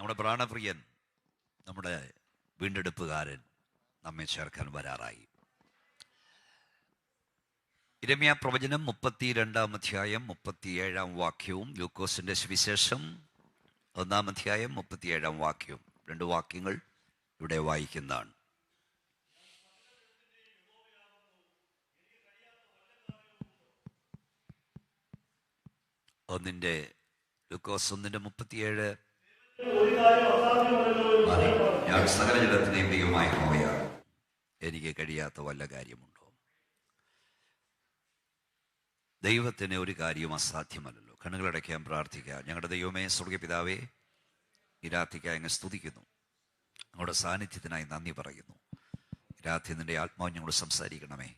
നമ്മുടെ പ്രാണപ്രിയൻ, നമ്മുടെ വീണ്ടെടുപ്പുകാരൻ നമ്മെ ചേർക്കാൻ വരാറായി. യിരെമ്യാ പ്രവചനം 32-ാം അധ്യായം 37-ാം വാക്യവും ലൂക്കോസിന്റെ സുവിശേഷം 1-ാം അധ്യായം 37-ാം വാക്യവും, രണ്ട് വാക്യങ്ങൾ ഇവിടെ വായിക്കുന്നതാണ്. ലൂക്കോസ് 1:37, ഞാൻ സകല ജലത്തിനെയും ദൈവമായ യഹോവയാണ്, എനിക്ക് കഴിയാത്ത വല്ല കാര്യമുണ്ടോ? ദൈവത്തിന് ഒരു കാര്യവും അസാധ്യമല്ലല്ലോ. കണ്ണുകളടയ്ക്കാൻ പ്രാർത്ഥിക്കാം. ഞങ്ങളുടെ ദൈവമേ, സ്വർഗ്ഗപിതാവേ, ഈ രാത്രിക്കായി അങ്ങ് സ്തുതിക്കുന്നു. ഞങ്ങളുടെ സാന്നിധ്യത്തിനായി നന്ദി പറയുന്നു. രാത്രി നിന്റെ ആത്മാവ് ഞങ്ങളോട് സംസാരിക്കണമേ,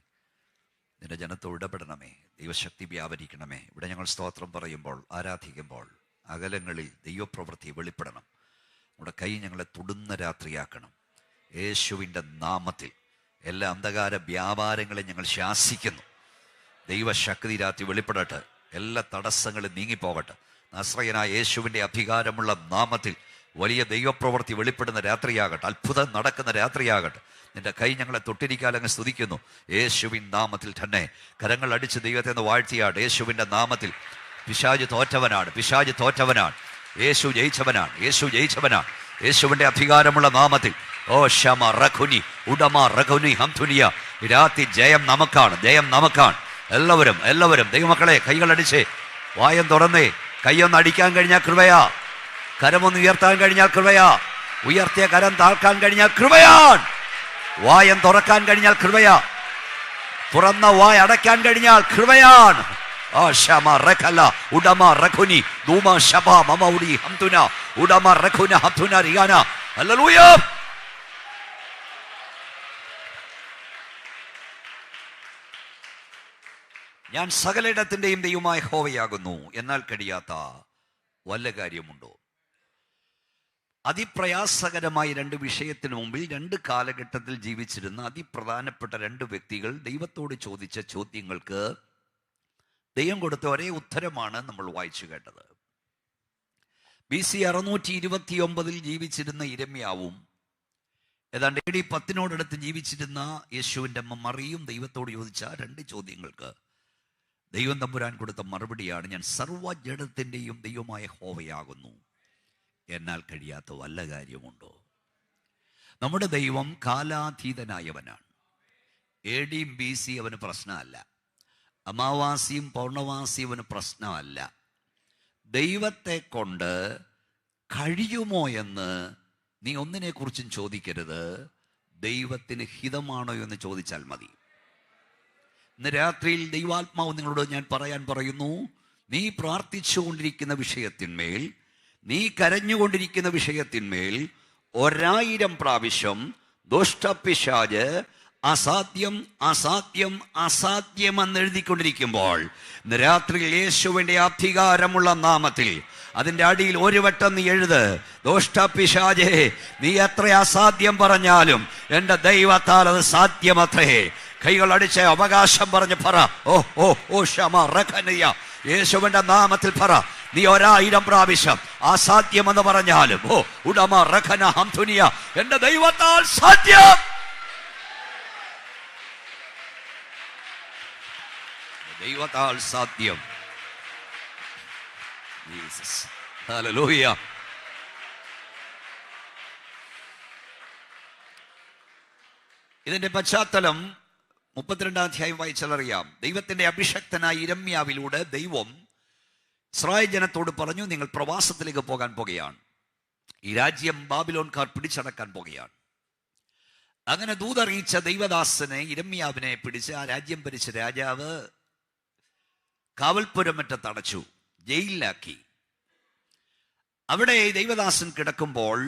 നിന്റെ ജനത്തോട് ഇടപെടണമേ, ദൈവശക്തി വ്യാപരിക്കണമേ. ഇവിടെ ഞങ്ങൾ സ്തോത്രം പറയുമ്പോൾ, ആരാധിക്കുമ്പോൾ അകലങ്ങളിൽ ദൈവപ്രവൃത്തി വെളിപ്പെടണം. നമ്മുടെ കൈ ഞങ്ങളെ തൊടുന്ന രാത്രിയാക്കണം. യേശുവിൻ്റെ നാമത്തിൽ എല്ലാ അന്ധകാര വ്യാപാരങ്ങളെ ഞങ്ങൾ ശാസിക്കുന്നു. ദൈവശക്തി രാത്രി വെളിപ്പെടട്ടെ, എല്ലാ തടസ്സങ്ങളും നീങ്ങിപ്പോകട്ടെ. നസ്രയനായ യേശുവിൻ്റെ അധികാരമുള്ള നാമത്തിൽ വലിയ ദൈവപ്രവൃത്തി വെളിപ്പെടുന്ന രാത്രിയാകട്ടെ, അത്ഭുതം നടക്കുന്ന രാത്രിയാകട്ടെ. നിന്റെ കൈ ഞങ്ങളെ തൊട്ടിരിക്കാൻ അങ്ങ് സ്തുതിക്കുന്നു. യേശുവിൻ നാമത്തിൽ തന്നെ കരങ്ങൾ അടിച്ച് ദൈവത്തെ ഒന്ന് വാഴ്ത്തിയാട്. യേശുവിൻ്റെ നാമത്തിൽ പിശാച് തോറ്റവനാണ്, പിശാച് തോറ്റവനാണ്. യേശു ജയിച്ചവനാണ്, യേശു ജയിച്ചവനാണ്. യേശുവിൻ്റെ അധികാരമുള്ള നാമത്തിൽ ഓ ഷമ റഖുനി ഉടമ റഖുനി ഹംതുനിയ, രാത്രി ജയം നമുക്കാണ്, ജയം നമുക്കാണ്. എല്ലാവരും എല്ലാവരും ദൈവമക്കളെ കൈകളടിച്ച് വായം തുറന്നേ. കൈയൊന്ന് അടിക്കാൻ കഴിഞ്ഞാൽ കൃപയാ, കരമൊന്ന് ഉയർത്താൻ കഴിഞ്ഞാൽ കൃപയാ, ഉയർത്തിയ കരം താഴ്ക്കാൻ കഴിഞ്ഞാൽ കൃപയാൻ, വായം തുറക്കാൻ കഴിഞ്ഞാൽ കൃപയാ, തുറന്ന വായ അടയ്ക്കാൻ കഴിഞ്ഞാൽ കൃപയാണ്. ഉടമ റഖുനി ധൂമ ശബ മമൗടി ഹംതുന ഉടമ റഖുന ഹംതുന റിയാന. ഹല്ലേലൂയ. ഞാൻ സകലയിടത്തിൻ്റെയും ദൈവമായ യഹോവയാകുന്നു, എന്നാൽ കഴിയാത്ത വല്ല കാര്യമുണ്ടോ? അതിപ്രയാസകരമായ രണ്ട് വിഷയത്തിന് മുമ്പിൽ രണ്ട് കാലഘട്ടത്തിൽ ജീവിച്ചിരുന്ന അതിപ്രധാനപ്പെട്ട രണ്ട് വ്യക്തികൾ ദൈവത്തോട് ചോദിച്ച ചോദ്യങ്ങൾക്ക് ദൈവം കൊടുത്ത ഒരേ ഉത്തരമാണ് നമ്മൾ വായിച്ചു കേട്ടത്. BC 629 ജീവിച്ചിരുന്ന യിരെമ്യാവും ഏതാണ്ട് AD 10 ജീവിച്ചിരുന്ന യേശുവിൻ്റെ അമ്മ മറിയും ദൈവത്തോട് ചോദിച്ച രണ്ട് ചോദ്യങ്ങൾക്ക് ദൈവം തമ്പുരാൻ കൊടുത്ത മറുപടിയാണ്, ഞാൻ സർവ്വജഡത്തിൻ്റെയും ദൈവമായ യഹോവയാകുന്നു, എന്നാൽ കഴിയാത്ത വല്ല കാര്യമുണ്ടോ? നമ്മുടെ ദൈവം കാലാതീതനായവനാണ്. AD BC അവന് പ്രശ്നമല്ല, അമാവാസിയും പൗർണവാസിയും അവന് പ്രശ്നമല്ല. ദൈവത്തെ കൊണ്ട് കഴിയുമോ എന്ന് നീ ഒന്നിനെക്കുറിച്ചും ചോദിക്കരുത്. ദൈവത്തിന് ഹിതമാണോ എന്ന് ചോദിച്ചാൽ മതി. ഇന്ന് രാത്രിയിൽ ദൈവാത്മാവ് നിങ്ങളോട് ഞാൻ പറയുന്നു, നീ പ്രാർത്ഥിച്ചുകൊണ്ടിരിക്കുന്ന വിഷയത്തിന്മേൽ, നീ കരഞ്ഞുകൊണ്ടിരിക്കുന്ന വിഷയത്തിന്മേൽ 1000 പ്രാവശ്യം ദുഷ്ടപിശാച് അസാധ്യം അസാധ്യം അസാധ്യം എന്ന് എഴുതിക്കൊണ്ടിരിക്കുമ്പോൾ രാത്രിയിൽ യേശുവിൻ്റെ അധികാരമുള്ള നാമത്തിൽ അതിൻ്റെ അടിയിൽ ഒരു വട്ടം നീ എഴുത്, ദുഷ്ടപിശാചേ, നീ എത്ര അസാധ്യം പറഞ്ഞാലും എൻ്റെ ദൈവത്താൽ അത് സാധ്യമത്രേ. കൈകൾ അടിച്ച് അവകാശം പറഞ്ഞ് പറ, ഓ ഓ ഓ ഷമ റഖനിയ, യേശുവിൻ്റെ നാമത്തിൽ പറ. നീ 1000 പ്രാവശ്യം അസാധ്യമെന്ന് പറഞ്ഞാലും ഓ ഉടമ റഖന ഹംതുനിയ, എൻ്റെ ദൈവത്താൽ സാധ്യം, ദൈവത്താൽ സാധ്യം. Jesus, hallelujah. ഇതിന്റെ പശ്ചാത്തലം 32-ാം അധ്യായം വായിച്ചാലറിയാം. ദൈവത്തിന്റെ അഭിഷക്തനായ യിരെമ്യാവിലൂടെ ദൈവം ഇസ്രായേൽ ജനത്തോട് പറഞ്ഞു, നിങ്ങൾ പ്രവാസത്തിലേക്ക് പോകാൻ പോകുകയാണ്, ഈ രാജ്യം ബാബിലോൺകാർ പിടിച്ചടക്കാൻ പോകുകയാണ്. അങ്ങനെ ദൂതറിയിച്ച ദൈവദാസനെ യിരെമ്യാവിനെ പിടിച്ച് ആ രാജ്യം ഭരിച്ച രാജാവ് കാവൽപ്പുരമറ്റത്ത് അടച്ചു, ജയിലിലാക്കി. അവിടെ ദൈവദാസൻ കിടക്കുമ്പോൾ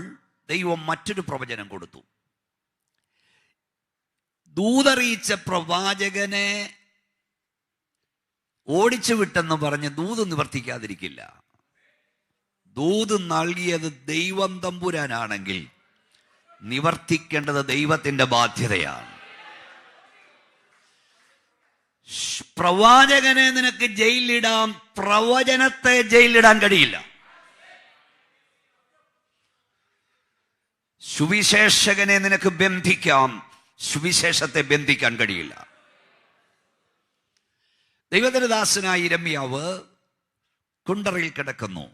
ദൈവം മറ്റൊരു പ്രവചനം കൊടുത്തു. ദൂതറിയിച്ച പ്രവാചകനെ ഓടിച്ചു വിട്ടെന്ന് പറഞ്ഞ് ദൂത് നിവർത്തിക്കാതിരിക്കില്ല. ദൂത് നൽകിയത് ദൈവം തമ്പുരാനാണെങ്കിൽ നിവർത്തിക്കേണ്ടത് ദൈവത്തിന്റെ ബാധ്യതയാണ്. പ്രവാചകനെ നിനക്ക് ജയിലിടാം, പ്രവചനത്തെ ജയിലിടാൻ കഴിയില്ല. സുവിശേഷകനെ നിനക്ക് ബന്ധിക്കാം, സുവിശേഷത്തെ ബന്ധിക്കാൻ കഴിയില്ല. ദൈവത്തിന്റെ ദാസനായ യിരെമ്യാവ് കുണ്ടറയിൽ കിടക്കുന്നു,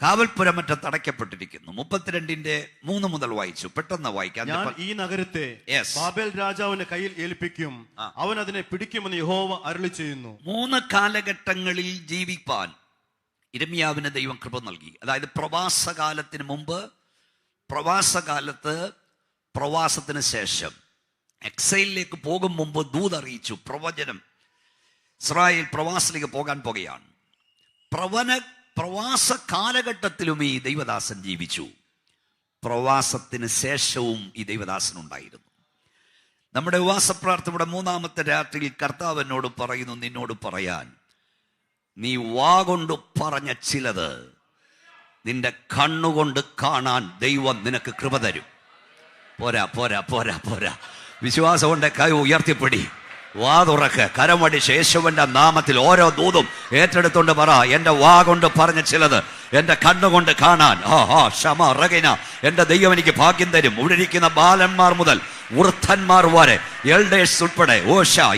കാവൽപ്പുരമറ്റത്ത് അടയ്ക്കപ്പെട്ടിരിക്കുന്നു. 32:3 മുതൽ വായിച്ചു. പെട്ടെന്ന് വായിക്കാം. ഞാൻ ഈ നഗരത്തെ ബാബേൽ രാജാവിന്റെ കയ്യിൽ ഏൽപ്പിക്കും, അവൻ അതിനെ പിടിക്കുമെന്ന് യഹോവ അരുളി ചെയ്യുന്നു. 3 കാലഘട്ടങ്ങളിൽ ജീവിപ്പാൻ യിരെമ്യാവിന് ദൈവം കൃപ നൽകി. അതായത് പ്രവാസകാലത്തിന് മുമ്പ്, പ്രവാസകാലത്ത്, പ്രവാസത്തിന് ശേഷം, എക്സൈലിലേക്ക് പോകും മുമ്പ് ദൂതറിയിച്ചു, പ്രവചനം. ഇസ്രായേൽ പ്രവാസത്തിലേക്ക് പോകാൻ പോകുകയാണ്. പ്രവാസ കാലഘട്ടത്തിലും ഈ ദൈവദാസൻ ജീവിച്ചു. പ്രവാസത്തിന് ശേഷവും ഈ ദൈവദാസൻ ഉണ്ടായിരുന്നു. നമ്മുടെ ഉപവാസപ്രാർത്ഥനയുടെ 3-ാമത്തെ രാത്രിയിൽ കർത്താവ് എന്നോട് പറയുന്നു, നിന്നോട് പറയാൻ, നീ വാ കൊണ്ട് പറഞ്ഞ ചിലത് നിന്റെ കണ്ണുകൊണ്ട് കാണാൻ ദൈവം നിനക്ക് കൃപ തരും. പോരാ പോരാ പോരാ പോരാ, വിശ്വാസം കൊണ്ട് കൈ ഉയർത്തിപ്പിടി, വാ തുറക്ക്, കരമടിച്ച് യേശുവിന്റെ നാമത്തിൽ ഓരോ ദൂതും ഏറ്റെടുത്തോണ്ട് പറ, എന്റെ വാ കൊണ്ട് പറഞ്ഞ ചിലത് എന്റെ കണ്ണുകൊണ്ട് കാണാൻ ക്ഷമ റഗിന എന്റെ ദൈവം എനിക്ക് ഭാഗ്യം തരും. ഇവിടെ ഇരിക്കുന്ന ബാലന്മാർ മുതൽ വൃദ്ധന്മാർ വരെ, എൽഡേഴ്സ് ഉൾപ്പെടെ,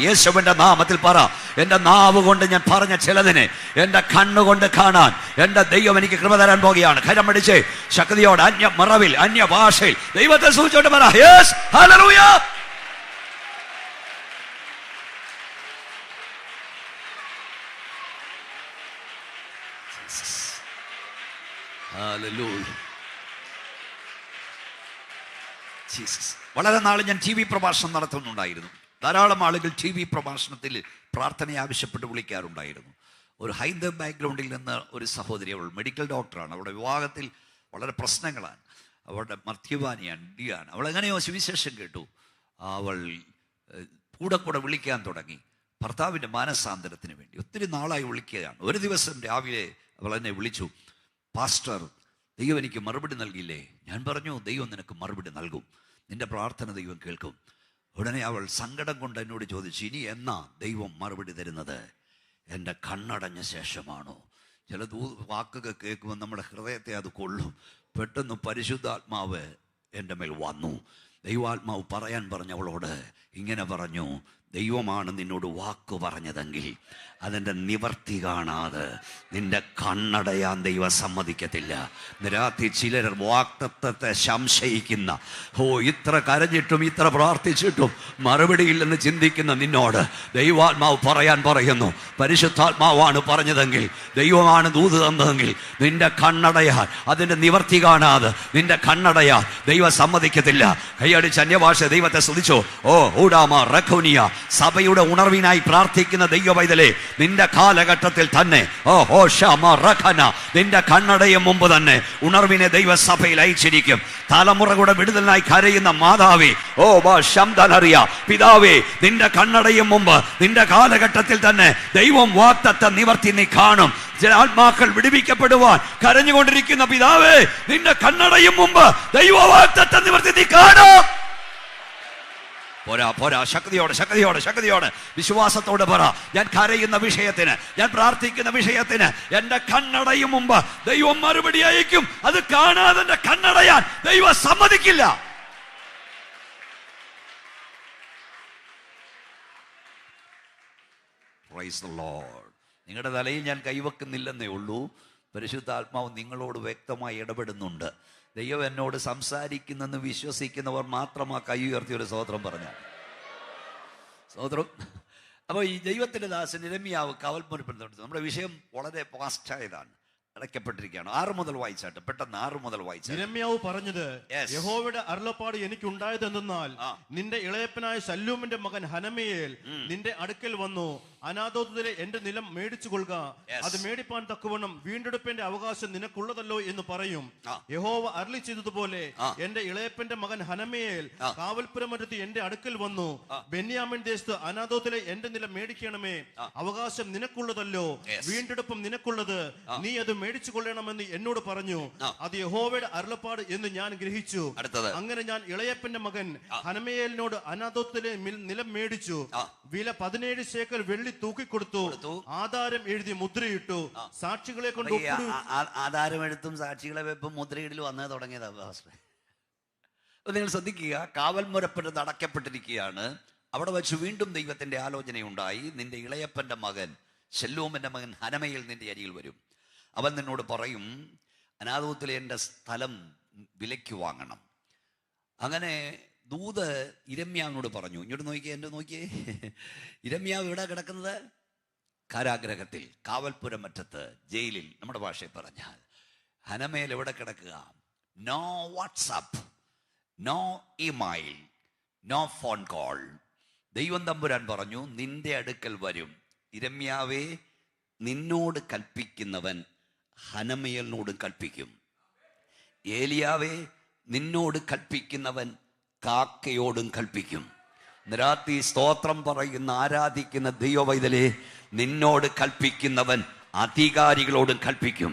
യേശുവിന്റെ നാമത്തിൽ പറ, എന്റെ നാവ് കൊണ്ട് ഞാൻ പറഞ്ഞ ചിലതിനെ എന്റെ കണ്ണുകൊണ്ട് കാണാൻ എന്റെ ദൈവം എനിക്ക് കൃപ തരാൻ പോകുകയാണ്. കരമടിച്ച് ശക്തിയോട് അന്യ മറവിൽ, അന്യ ഭാഷയിൽ ദൈവത്തെ സൂചിച്ചോണ്ട് പറ, യെസ് ഹല്ലേലൂയ. വളരെ നാൾ ഞാൻ TV പ്രഭാഷണം നടത്തുന്നുണ്ടായിരുന്നു. ധാരാളം ആളുകൾ TV പ്രഭാഷണത്തിൽ പ്രാർത്ഥന ആവശ്യപ്പെട്ട് വിളിക്കാറുണ്ടായിരുന്നു. ഒരു ഹൈന്ദവ ബാക്ക്ഗ്രൗണ്ടിൽ നിന്ന് ഒരു സഹോദരി, അവൾ മെഡിക്കൽ ഡോക്ടറാണ്. അവളുടെ വിവാഹത്തിൽ വളരെ പ്രശ്നങ്ങളാണ്. അവളുടെ മദ്യപാനിയാണ്, ഡിയാണ്. അവൾ എങ്ങനെയോ സുവിശേഷം കേട്ടു. അവൾ കൂടെ വിളിക്കാൻ തുടങ്ങി, ഭർത്താവിൻ്റെ മാനസാന്തരത്തിന് വേണ്ടി. ഒത്തിരി നാളായി വിളിക്കുകയാണ്. ഒരു ദിവസം രാവിലെ അവൾ എന്നെ വിളിച്ചു, പാസ്റ്റർ, ദൈവം എനിക്ക് മറുപടി നൽകിയില്ലേ? ഞാൻ പറഞ്ഞു, ദൈവം നിനക്ക് മറുപടി നൽകും, നിന്റെ പ്രാർത്ഥന ദൈവം കേൾക്കും. ഉടനെ അവൾ സങ്കടം കൊണ്ട് എന്നോട് ചോദിച്ചു, ഇനി എന്നാ ദൈവം മറുപടി തരുന്നത്? എൻ്റെ കണ്ണടഞ്ഞ ശേഷമാണോ? ചില വാക്കുകൾ കേൾക്കുമ്പോൾ നമ്മുടെ ഹൃദയത്തെ അത് കൊള്ളും. പെട്ടെന്ന് പരിശുദ്ധാത്മാവ് എൻ്റെ മേൽ വന്നു. ദൈവാത്മാവ് പറയാൻ പറഞ്ഞവളോട് ഇങ്ങനെ പറഞ്ഞു, ദൈവമാണ് നിന്നോട് വാക്ക് പറഞ്ഞതെങ്കിൽ അതിൻ്റെ നിവർത്തി കാണാതെ നിന്റെ കണ്ണടയാൻ ദൈവം സമ്മതിക്കത്തില്ല. രാത്രി ചിലർ വാക്തത്വത്തെ സംശയിക്കുന്ന, ഇത്ര കരഞ്ഞിട്ടും ഇത്ര പ്രാർത്ഥിച്ചിട്ടും മറുപടിയില്ലെന്ന് ചിന്തിക്കുന്ന നിന്നോട് ദൈവാത്മാവ് പറയാൻ പറയുന്നു, പരിശുദ്ധാത്മാവാണ് പറഞ്ഞതെങ്കിൽ, ദൈവമാണ് ദൂത് തന്നതെങ്കിൽ നിന്റെ കണ്ണടയാൻ, അതിൻ്റെ നിവർത്തി കാണാതെ നിന്റെ കണ്ണടയാൻ ദൈവം സമ്മതിക്കത്തില്ല. കൈയടിച്ച് അന്യഭാഷ ദൈവത്തെ സ്തുതിച്ചോ. ഊടാമ റഖോനിയ, സഭയുടെ ഉണർവിനായി പ്രാർത്ഥിക്കുന്ന ദൈവ പൈതലേ, നിന്റെ കാലഘട്ടത്തിൽ തന്നെ നിന്റെ കണ്ണടയും മുമ്പ് തന്നെ ഉണർവിനെ ദൈവസഭയിൽ അയച്ചിരിക്കും. തലമുറകളുടെ വിടുതലിനായി കരയുന്ന മാതാവേ, പിതാവേ, നിന്റെ കണ്ണടയും മുമ്പ് നിന്റെ കാലഘട്ടത്തിൽ തന്നെ ദൈവം വാഗ്ദത്തം നിവർത്തി നീ കാണും. ചില ആത്മാക്കൾ വിടുവിക്കപ്പെടുവാൻ കരഞ്ഞുകൊണ്ടിരിക്കുന്ന പിതാവേ, നിന്റെ കണ്ണടയും മുമ്പ് ദൈവ വാഗ്ദത്തം നിവർത്തി നീ കാണും. പോരാ, ശക്തിയോടെ വിശ്വാസത്തോടെ പറ, ഞാൻ കരയുന്ന വിഷയത്തിന്, ഞാൻ പ്രാർത്ഥിക്കുന്ന വിഷയത്തിന് എന്റെ കണ്ണടയും മുമ്പ് ദൈവം മറുപടി അയക്കും. അത് കാണാതെ എന്റെ കണ്ണടയാൻ ദൈവം സമ്മതിക്കില്ല. Price the Lord. നിങ്ങളുടെ തലയിൽ ഞാൻ കൈവെക്കുന്നില്ലെന്നേ ഉള്ളൂ. പരിശുദ്ധാത്മാവ് നിങ്ങളോട് വ്യക്തമായി ഇടപെടുന്നുണ്ട്. ദൈവം എന്നോട് സംസാരിക്കുന്നെന്ന് വിശ്വസിക്കുന്നവർ മാത്രം ആ കൈ ഉയർത്തി ഒരു സ്തോത്രം പറഞ്ഞാൽ സ്തോത്രം. അപ്പോൾ ഈ ദൈവത്തിൻ്റെ ദാസൻ യിരെമ്യാവ് കാവൽപ്പുരപ്പെടുന്നുണ്ട്. നമ്മുടെ വിഷയം വളരെ പാസ്റ്റായതാണ്, അടയ്ക്കപ്പെട്ടിരിക്കുകയാണ്. 6 മുതൽ വായിച്ചാട്ടെ, പെട്ടെന്ന് 6 മുതൽ വായിച്ചാൽ. യിരെമ്യാവ് പറഞ്ഞത്, യഹോവയുടെ അരുളപ്പാട് എനിക്ക് ഉണ്ടായത് എന്തെന്നാൽ, നിന്റെ ഇളയപ്പനായ ശല്ലൂമിന്റെ മകൻ ഹനമയേൽ നിന്റെ അടുക്കൽ വന്നു, അനാഥോത്തിലെ എന്റെ നിലം മേടിച്ചു കൊള്ളുക, അത് മേടിപ്പാൻ തക്കവണ്ണം വീണ്ടെടുപ്പിന്റെ അവകാശം നിനക്കുള്ളതല്ലോ എന്ന് പറയും. യഹോവ അരുളി ചെയ്തതുപോലെ എന്റെ ഇളയപ്പന്റെ മകൻ ഹനമയേൽ കാവൽപ്പുരമറ്റത്ത് എന്റെ അടുക്കൽ വന്നു, ബെന്യാമിൻ ദേശത്ത് അനാഥോത്തിലെ എന്റെ നിലം മേടിക്കണമേ, അവകാശം നിനക്കുള്ളതല്ലോ, വീണ്ടെടുപ്പും നിനക്കുള്ളത്, നീ അത് മേടിച്ചു കൊള്ളണമെന്ന് എന്നോട് പറഞ്ഞു. അത് യഹോവയുടെ അരുളപ്പാട് എന്ന് ഞാൻ ഗ്രഹിച്ചു. അങ്ങനെ ഞാൻ ഇളയപ്പന്റെ മകൻ ഹനമയേലിനോട് അനാഥോത്തിലെ നിലം മേടിച്ചു. വില 17 ശേക്കൽ വെള്ളി തൂക്കിക്കൊടുത്തു. ആധാരം എഴുതി മുദ്രയിട്ടു. സാക്ഷികളെ കൊണ്ട് ആധാരം എഴുത്തും സാക്ഷികളെ വെപ്പും മുദ്രയിടൽ വന്നത് തുടങ്ങിയതാ. അപ്പോൾ നിങ്ങൾ ശ്രദ്ധിക്കുക, കാവൽ മുരപ്പെട്ട് അടയ്ക്കപ്പെട്ടിരിക്കുകയാണ്. അവിടെ വെച്ച് വീണ്ടും ദൈവത്തിൻ്റെ ആലോചനയുണ്ടായി. നിന്റെ ഇളയപ്പൻ്റെ മകൻ ശല്ലൂമിൻ്റെ മകൻ ഹനമയിൽ നിന്റെ അരികിൽ വരും. അവൻ നിന്നോട് പറയും, അനാഥോത്തിലെ എൻ്റെ സ്ഥലം വിലയ്ക്ക് വാങ്ങണം. അങ്ങനെ ദൂത് ഇരമ്യാവിനോട് പറഞ്ഞു. ഇങ്ങോട്ട് നോക്കിയേ, എൻ്റെ നോക്കിയേ, ഇരമ്യാവ് ഇവിടെ കിടക്കുന്നത് കാരാഗ്രഹത്തിൽ, കാവൽപുരമറ്റത്ത്, ജയിലിൽ, നമ്മുടെ ഭാഷയിൽ പറഞ്ഞാൽ. ഹനമേൽ എവിടെ കിടക്കുക? No WhatsApp, no email, no phone call. ദൈവം തമ്പുരാൻ പറഞ്ഞു, നിന്റെ അടുക്കൽ വരും. ഇരമ്യാവേ, നിന്നോട് കൽപ്പിക്കുന്നവൻ ഹനമേലിനോട് കൽപ്പിക്കും. ഏലിയാവേ, നിന്നോട് കൽപ്പിക്കുന്നവൻ കാക്കയോടും കൽപ്പിക്കും. രാത്രി സ്തോത്രം പറയുന്ന ആരാധിക്കുന്ന ദൈവവൈതലേ, നിന്നോട് കൽപ്പിക്കുന്നവൻ അധികാരികളോടും കൽപ്പിക്കും.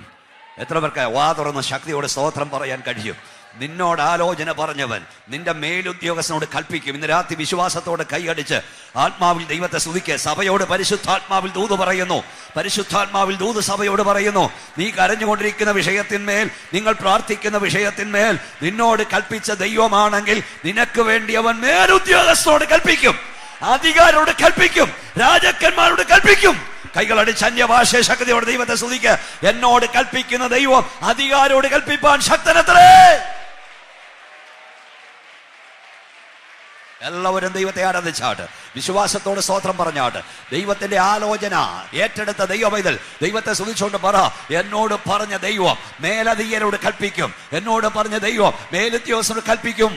എത്ര പേർക്ക് വാ തുറന്ന് ശക്തിയോടെ സ്തോത്രം പറയാൻ കഴിയും? നിന്നോട് ആലോചന പറഞ്ഞവൻ നിന്റെ മേലുദ്യോഗസ്ഥനോട് കൽപ്പിക്കും. ഇന്ന് രാത്രി വിശ്വാസത്തോടെ കൈയടിച്ച് ആത്മാവിൽ ദൈവത്തെ സ്തുതിക്ക്. സഭയോട് പരിശുദ്ധാത്മാവിൽ ദൂത് പറയുന്നു, പരിശുദ്ധാത്മാവിൽ ദൂത് സഭയോട് പറയുന്നു. നീ കരഞ്ഞുകൊണ്ടിരിക്കുന്ന വിഷയത്തിന്മേൽ, നിങ്ങൾ പ്രാർത്ഥിക്കുന്ന വിഷയത്തിന്മേൽ നിന്നോട് കൽപ്പിച്ച ദൈവമാണെങ്കിൽ നിനക്ക് വേണ്ടി അവൻ മേലുദ്യോഗസ്ഥനോട് കൽപ്പിക്കും, അധികാരോട് കൽപ്പിക്കും, രാജാക്കന്മാരോട് കൽപ്പിക്കും. കൈകളടിച്ച് അന്യഭാഷ ശക്തിയോട് ദൈവത്തെ സ്തുതിക്ക്. എന്നോട് കൽപ്പിക്കുന്ന ദൈവം അധികാരോട് കൽപ്പിപ്പാൻ ശക്തനത്രേ. എല്ലാവരും ദൈവത്തെ ആരാധിച്ചാട്ട്, വിശ്വാസത്തോട് സ്തോത്രം പറഞ്ഞാട്ട്, ദൈവത്തിന്റെ ആലോചന ഏറ്റെടുത്ത ദൈവമൈതൽ ദൈവത്തെ സ്തുതിച്ചുകൊണ്ട് പറ, എന്നോട് പറഞ്ഞ ദൈവം മേലധികാരോട് കൽപ്പിക്കും, എന്നോട് പറഞ്ഞ ദൈവം മേലുദ്യോഗസ്ഥനോട് കൽപ്പിക്കും.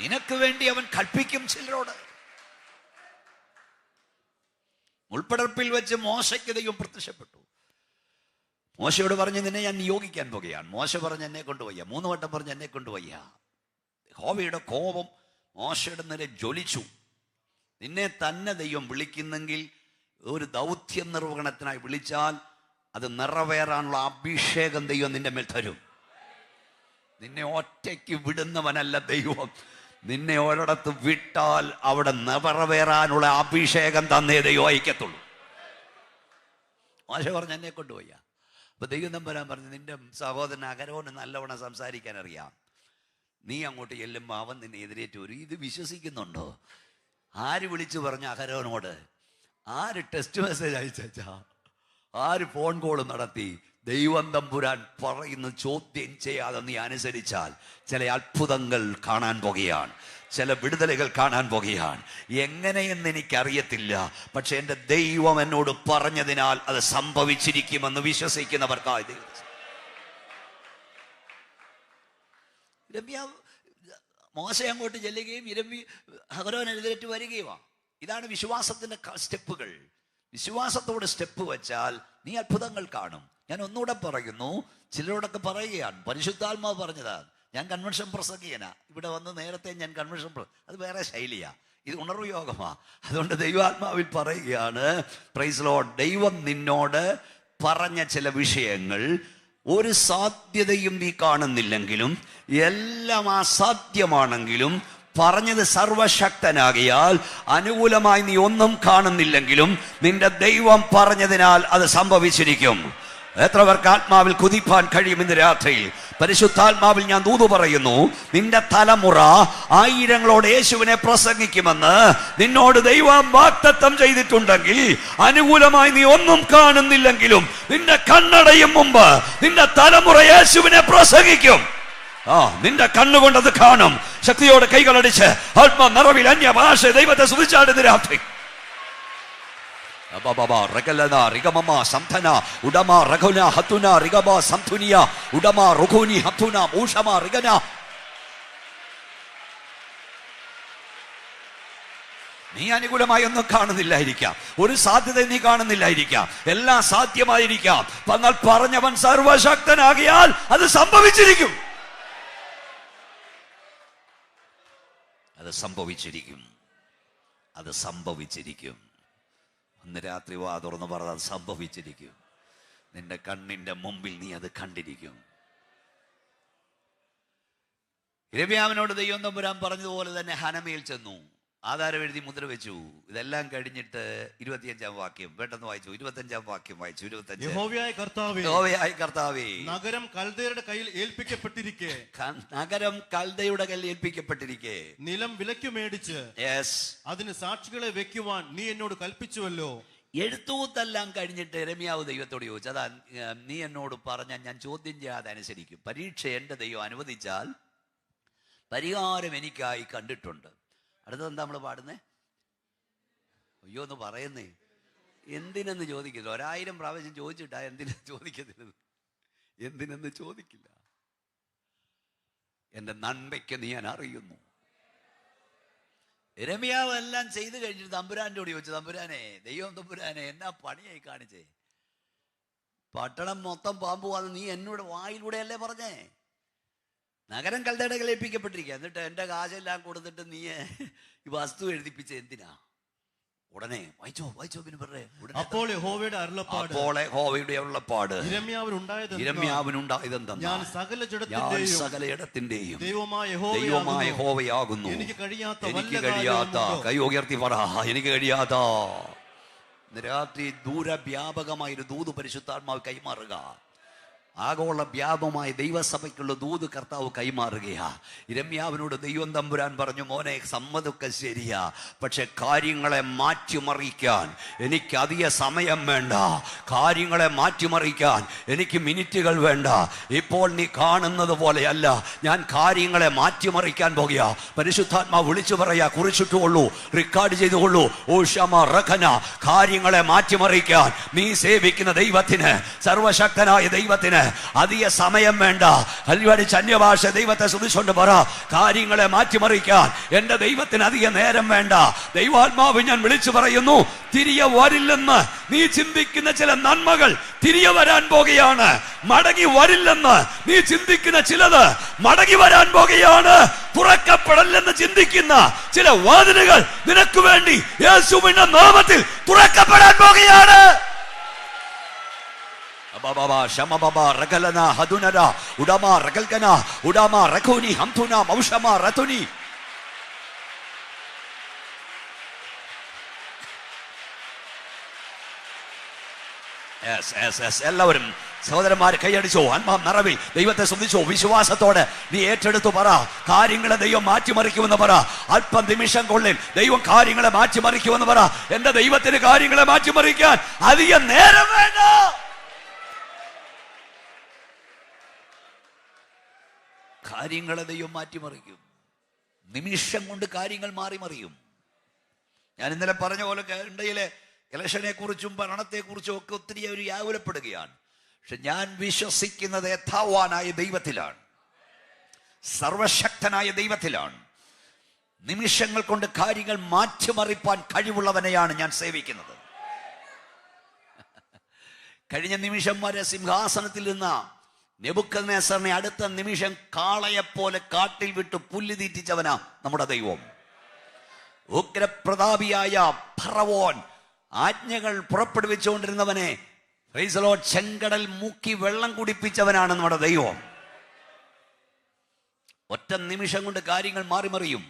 നിനക്ക് വേണ്ടി അവൻ കൽപ്പിക്കും ചിലരോട്. മുൾപ്പടർപ്പിൽ വെച്ച് മോശയ്ക്ക് ദൈവം പ്രത്യക്ഷപ്പെട്ടു. മോശയോട് പറഞ്ഞ്, നിന്നെ ഞാൻ നിയോഗിക്കാൻ പോകുകയാണ്. മോശ പറഞ്ഞ്, എന്നെ കൊണ്ടുവയ്യ. 3 വട്ടം പറഞ്ഞ്, എന്നെ കൊണ്ടുവയ്യ. യഹോവയുടെ കോപം മോശയുടെ നേരെ ജ്വലിച്ചു. നിന്നെ തന്നെ ദൈവം വിളിക്കുന്നെങ്കിൽ, ഒരു ദൗത്യ നിർവഹണത്തിനായി വിളിച്ചാൽ അത് നിറവേറാനുള്ള അഭിഷേകം ദൈവം നിന്റെ മേൽ തരും. നിന്നെ ഒറ്റയ്ക്ക് വിടുന്നവനല്ല ദൈവം. നിന്നെ ഒരിടത്ത് വിട്ടാൽ അവിടെ നിറവേറാനുള്ള അഭിഷേകം തന്നേ ദൈവം അയക്കത്തുള്ളൂ. മോശ പറഞ്ഞ്, എന്നെ കൊണ്ടുപോയ. അപ്പൊ ദൈവം തമ്പുരാൻ പറഞ്ഞു, നിന്റെ സഹോദരൻ അഹരോന് നല്ലവണ്ണം സംസാരിക്കാൻ അറിയാം. നീ അങ്ങോട്ട് ചെല്ലുമ്പോൾ അവൻ നിന്നെ എതിരേറ്റ് വരും. ഇത് വിശ്വസിക്കുന്നുണ്ടോ? ആര് വിളിച്ചു പറഞ്ഞ അഹരോനോട്? ആര് ടെക്സ്റ്റ് മെസ്സേജ് അയച്ചാ? ആര് ഫോൺ കോൾ നടത്തി? ദൈവം തമ്പുരാൻ പറയുന്ന ചോദ്യം ചെയ്യാതെ നീ അനുസരിച്ചാൽ ചില അത്ഭുതങ്ങൾ കാണാൻ പോകുകയാണ്, ചില വിടുതലുകൾ കാണാൻ പോകുകയാണ്. എങ്ങനെയെന്ന് എനിക്കറിയത്തില്ല, പക്ഷെ എൻ്റെ ദൈവം എന്നോട് പറഞ്ഞതിനാൽ അത് സംഭവിച്ചിരിക്കുമെന്ന് വിശ്വസിക്കുന്നവർക്കായി മോശ അങ്ങോട്ട് ചെല്ലുകയും അഹരോനെതിരേറ്റ് വരികയുമാണ്. ഇതാണ് വിശ്വാസത്തിന്റെ സ്റ്റെപ്പുകൾ. വിശ്വാസത്തോട് സ്റ്റെപ്പ് വെച്ചാൽ നീ അത്ഭുതങ്ങൾ കാണും. ഞാൻ ഒന്നുകൂടെ പറയുന്നു, ചിലരോടൊക്കെ പറയുകയാണ്, പരിശുദ്ധാത്മാവ് പറഞ്ഞതാണ്. ഞാൻ കൺവെൻഷൻ പ്രസംഗിയനാ, ഇവിടെ വന്ന് നേരത്തെ ഞാൻ കൺവെൻഷൻ അത് വേറെ ശൈലിയാ, ഇത് ഉണർവ് യോഗമാ. അതുകൊണ്ട് ദൈവാത്മാവിൽ പറയുകയാണ്, പ്രൈസ് ലോർഡ്, ദൈവം നിന്നോട് പറഞ്ഞ ചില വിഷയങ്ങൾ ഒരു സാധ്യതയും നീ കാണുന്നില്ലെങ്കിലും, എല്ലാം അസാധ്യമാണെങ്കിലും, പറഞ്ഞത് സർവശക്തനാകിയാൽ അനുകൂലമായി നീ ഒന്നും കാണുന്നില്ലെങ്കിലും നിന്റെ ദൈവം പറഞ്ഞതിനാൽ അത് സംഭവിച്ചിരിക്കും. എത്ര പേർക്ക് ആത്മാവിൽ കുതിപ്പാൻ കഴിയും? ഇന്ന് രാത്രിയിൽ പരിശുദ്ധാത്മാവിൽ ഞാൻ ദൂത് പറയുന്നു, നിന്റെ തലമുറ ആയിരങ്ങളോട് യേശുവിനെ പ്രസംഗിക്കുമെന്ന് നിന്നോട് ദൈവം വാഗ്ദത്തം ചെയ്തിട്ടുണ്ടെങ്കിൽ, അനുകൂലമായി നീ ഒന്നും കാണുന്നില്ലെങ്കിലും നിന്റെ കണ്ണടയും മുമ്പ് നിന്റെ തലമുറ യേശുവിനെ പ്രസംഗിക്കും. നിന്റെ കണ്ണുകൊണ്ടത് കാണും. ശക്തിയോടെ കൈകളടിച്ച് ആത്മ നിറവിൽ അന്യഭാഷ ദൈവത്തെ സ്തുതിച്ചാടുന്ന രാത്രി. നീ അനുകൂലമായി ഒന്നും കാണുന്നില്ലായിരിക്കാം, ഒരു സാധ്യത നീ കാണുന്നില്ലായിരിക്കാം, എല്ലാം സാധ്യമായിരിക്കാം. എന്നാൽ പറഞ്ഞവൻ സർവശക്തനാകിയാൽ അത് സംഭവിച്ചിരിക്കും. അത് സംഭവിച്ചിരിക്കും, അത് സംഭവിച്ചിരിക്കും. അന്ന് രാത്രി വാ തുറന്ന് പറഞ്ഞ അത് സംഭവിച്ചിരിക്കും. നിന്റെ കണ്ണിന്റെ മുമ്പിൽ നീ അത് കണ്ടിരിക്കും. യിരെമ്യാവിനോട് ദൈവം തമ്പുരാൻ പറഞ്ഞതുപോലെ തന്നെ ഹനമയിൽ ചെന്നു. ആധാരം എഴുതി മുദ്ര വെച്ചു. ഇതെല്ലാം കഴിഞ്ഞിട്ട് 25-ാം വാക്യം പെട്ടെന്ന് വായിച്ചു. 25-ാം വാക്യം വായിച്ചു. 25. യഹോവയായ കർത്താവേ, നഗരം കൽദയരുടെ കയ്യിൽ ഏൽപ്പിക്കപ്പെട്ടിരിക്കെ, നഗരം കൽദയുടെ കയ്യിൽ ഏൽപ്പിക്കപ്പെട്ടിരിക്കെ നിലം വിലയ്ക്ക് മേടിച്ച് അതിന് സാക്ഷികളെ വെക്കുവാൻ നീ എന്നോട് കൽപ്പിച്ചുവല്ലോ. എഴുത്തൂത്തെല്ലാം കഴിഞ്ഞിട്ട് യിരെമ്യാവ് ദൈവത്തോട് ചോദിച്ചു, അതാ നീ എന്നോട് പറഞ്ഞ ഞാൻ ചോദ്യം ചെയ്യാതെ അനുസരിക്കും. പരീക്ഷ എൻ്റെ ദൈവം അനുവദിച്ചാൽ പരിഹാരം എനിക്കായി കണ്ടിട്ടുണ്ട്. അടുത്തത് എന്താ നമ്മൾ പാടുന്നേ? അയ്യോ ഒന്ന് പറയുന്നേ. എന്തിനെന്ന് ചോദിക്കില്ല. 1000 പ്രാവശ്യം ചോദിച്ചിട്ടാ എന്തിനെന്ന് ചോദിക്കത്തില്ല. എന്തിനെന്ന് ചോദിക്കില്ല. എൻ്റെ നന്മയ്ക്ക് നീ ഞാൻ അറിയുന്നു. യിരെമ്യാവ് എല്ലാം ചെയ്ത് കഴിഞ്ഞിട്ട് തമ്പുരാനോട് ചോദിച്ചു, തമ്പുരാനെ, ദൈവം തമ്പുരാനെ, എന്നാ പണിയായി കാണിച്ചേ? പട്ടണം മൊത്തം പാമ്പുവാന്ന് നീ എന്നോട് വായിലൂടെയല്ലേ പറഞ്ഞേ? നഗരം കൽദയുടെ കയ്യിൽ ഏൽപ്പിക്കപ്പെട്ടിരിക്കുക. എന്നിട്ട് എൻ്റെ കാശെല്ലാം കൊടുത്തിട്ട് നീ ഈ വസ്തു എഴുതിപ്പിച്ച എന്തിനാ? ഉടനെ വായിച്ചോ പിന്നെ പറഞ്ഞേ. അപ്പോൾ യഹോവയുടെ അരുളപ്പാട് യിരെമ്യാവിനുണ്ടായതെന്താ? ഞാൻ സകല ജഡത്തിന്റെയും ദൈവമായ യഹോവയാകുന്നു. എനിക്ക് കഴിയാത്ത കൈ ഉയർത്തി പറ, എനിക്ക് കഴിയാത്ത. രാത്രി ദൂരവ്യാപകമായൊരു ദൂത് പരിശുദ്ധാത്മാവ് കൈമാറുക. ആഗോള വ്യാപമായ ദൈവസഭയ്ക്കുള്ള ദൂത് കർത്താവ് കൈമാറുകയാ. യിരെമ്യാവിനോട് ദൈവം തമ്പുരാൻ പറഞ്ഞു, മോനെ, സമ്മതൊക്കെ ശരിയാ, പക്ഷെ കാര്യങ്ങളെ മാറ്റിമറിക്കാൻ എനിക്ക് അധിക സമയം വേണ്ട. കാര്യങ്ങളെ മാറ്റിമറിക്കാൻ എനിക്ക് മിനിറ്റുകൾ വേണ്ട. ഇപ്പോൾ നീ കാണുന്നത് പോലെയല്ല, ഞാൻ കാര്യങ്ങളെ മാറ്റിമറിക്കാൻ പോകുക. പരിശുദ്ധാത്മാവ് വിളിച്ചു പറയാ, കുറിച്ചിട്ടുകൊള്ളൂ, റെക്കോർഡ് ചെയ്തുകൊള്ളൂ. കാര്യങ്ങളെ മാറ്റിമറിക്കാൻ നീ സേവിക്കുന്ന ദൈവത്തിന്, സർവശക്തനായ ദൈവത്തിന് അധിക സമയം വേണ്ട. കൽവടിച്ച് അന്യഭാഷ ദൈവത്തെ സ്തുതിച്ചുകൊണ്ട് പറ, കാര്യങ്ങളെ മാറ്റിമറിക്കാൻ എന്റെ ദൈവത്തിന് അധിക നേരം വേണ്ട. ദൈവാത്മാവ് ഞാൻ വിളിച്ചു പറയുന്നു, തിരികെ വരില്ലെന്ന് നീ ചിന്തിക്കുന്ന ചില നന്മകൾ തിരികെ വരാൻ പോകുകയാണ്. മടങ്ങി വരില്ലെന്ന് നീ ചിന്തിക്കുന്ന ചിലത് മടങ്ങി വരാൻ പോകുകയാണ്. തുറക്കപ്പെടല്ലെന്ന് ചിന്തിക്കുന്ന ചില വാതിലുകൾ നിനക്ക് വേണ്ടി യേശുവിന്റെ നാമത്തിൽ തുറക്കപ്പെടാൻ പോകുകയാണ്. എല്ലാവരും സഹോദരന്മാരെ കൈയടിച്ചോ, ആത്മാവ് നിറവിൽ ദൈവത്തെ സ്തുതിച്ചോ. വിശ്വാസത്തോടെ നീ ഏറ്റെടുത്തു പറ, കാര്യങ്ങളെ ദൈവം മാറ്റിമറിക്കുമെന്ന് പറ. അല്പം നിമിഷം കൊള്ളിൽ ദൈവം കാര്യങ്ങളെ മാറ്റിമറിക്കുമെന്ന് പറ. എന്റെ ദൈവത്തിന് കാര്യങ്ങളെ മാറ്റിമറിക്കാൻ അധികം നേരം വേണ്ട. കാര്യങ്ങളെ ദൈവം മാറ്റിമറിക്കും. നിമിഷം കൊണ്ട് കാര്യങ്ങൾ മാറി മറിയും. ഞാൻ ഇന്നലെ പറഞ്ഞ പോലെ ഇന്ത്യയിലെ ഇലക്ഷനെ കുറിച്ചും ഭരണത്തെക്കുറിച്ചും ഒക്കെ ഒത്തിരി ഒരു വ്യാകുലപ്പെടുകയാണ്. പക്ഷെ ഞാൻ വിശ്വസിക്കുന്നത് യഥാവാനായ ദൈവത്തിലാണ്, സർവശക്തനായ ദൈവത്തിലാണ്. നിമിഷങ്ങൾ കൊണ്ട് കാര്യങ്ങൾ മാറ്റിമറിപ്പാൻ കഴിവുള്ളവനെയാണ് ഞാൻ സേവിക്കുന്നത്. കഴിഞ്ഞ നിമിഷം വരെ സിംഹാസനത്തിൽ നിന്ന നെബൂഖദ്നേസറിനെ അടുത്ത നിമിഷം കാളയെപ്പോലെ കാട്ടിൽ വിട്ട് പുല്ല് തീറ്റിച്ചവനാ നമ്മുടെ ദൈവം. ഉഗ്രപ്രതാപിയായ ഫറവോൻ ആജ്ഞകൾ പുറപ്പെടുവിച്ചുകൊണ്ടിരുന്നവനെ ചെങ്കടൽ മുക്കി വെള്ളം കുടിപ്പിച്ചവനാണ് നമ്മുടെ ദൈവം. ഒറ്റ നിമിഷം കൊണ്ട് കാര്യങ്ങൾ മാറിമറിയും.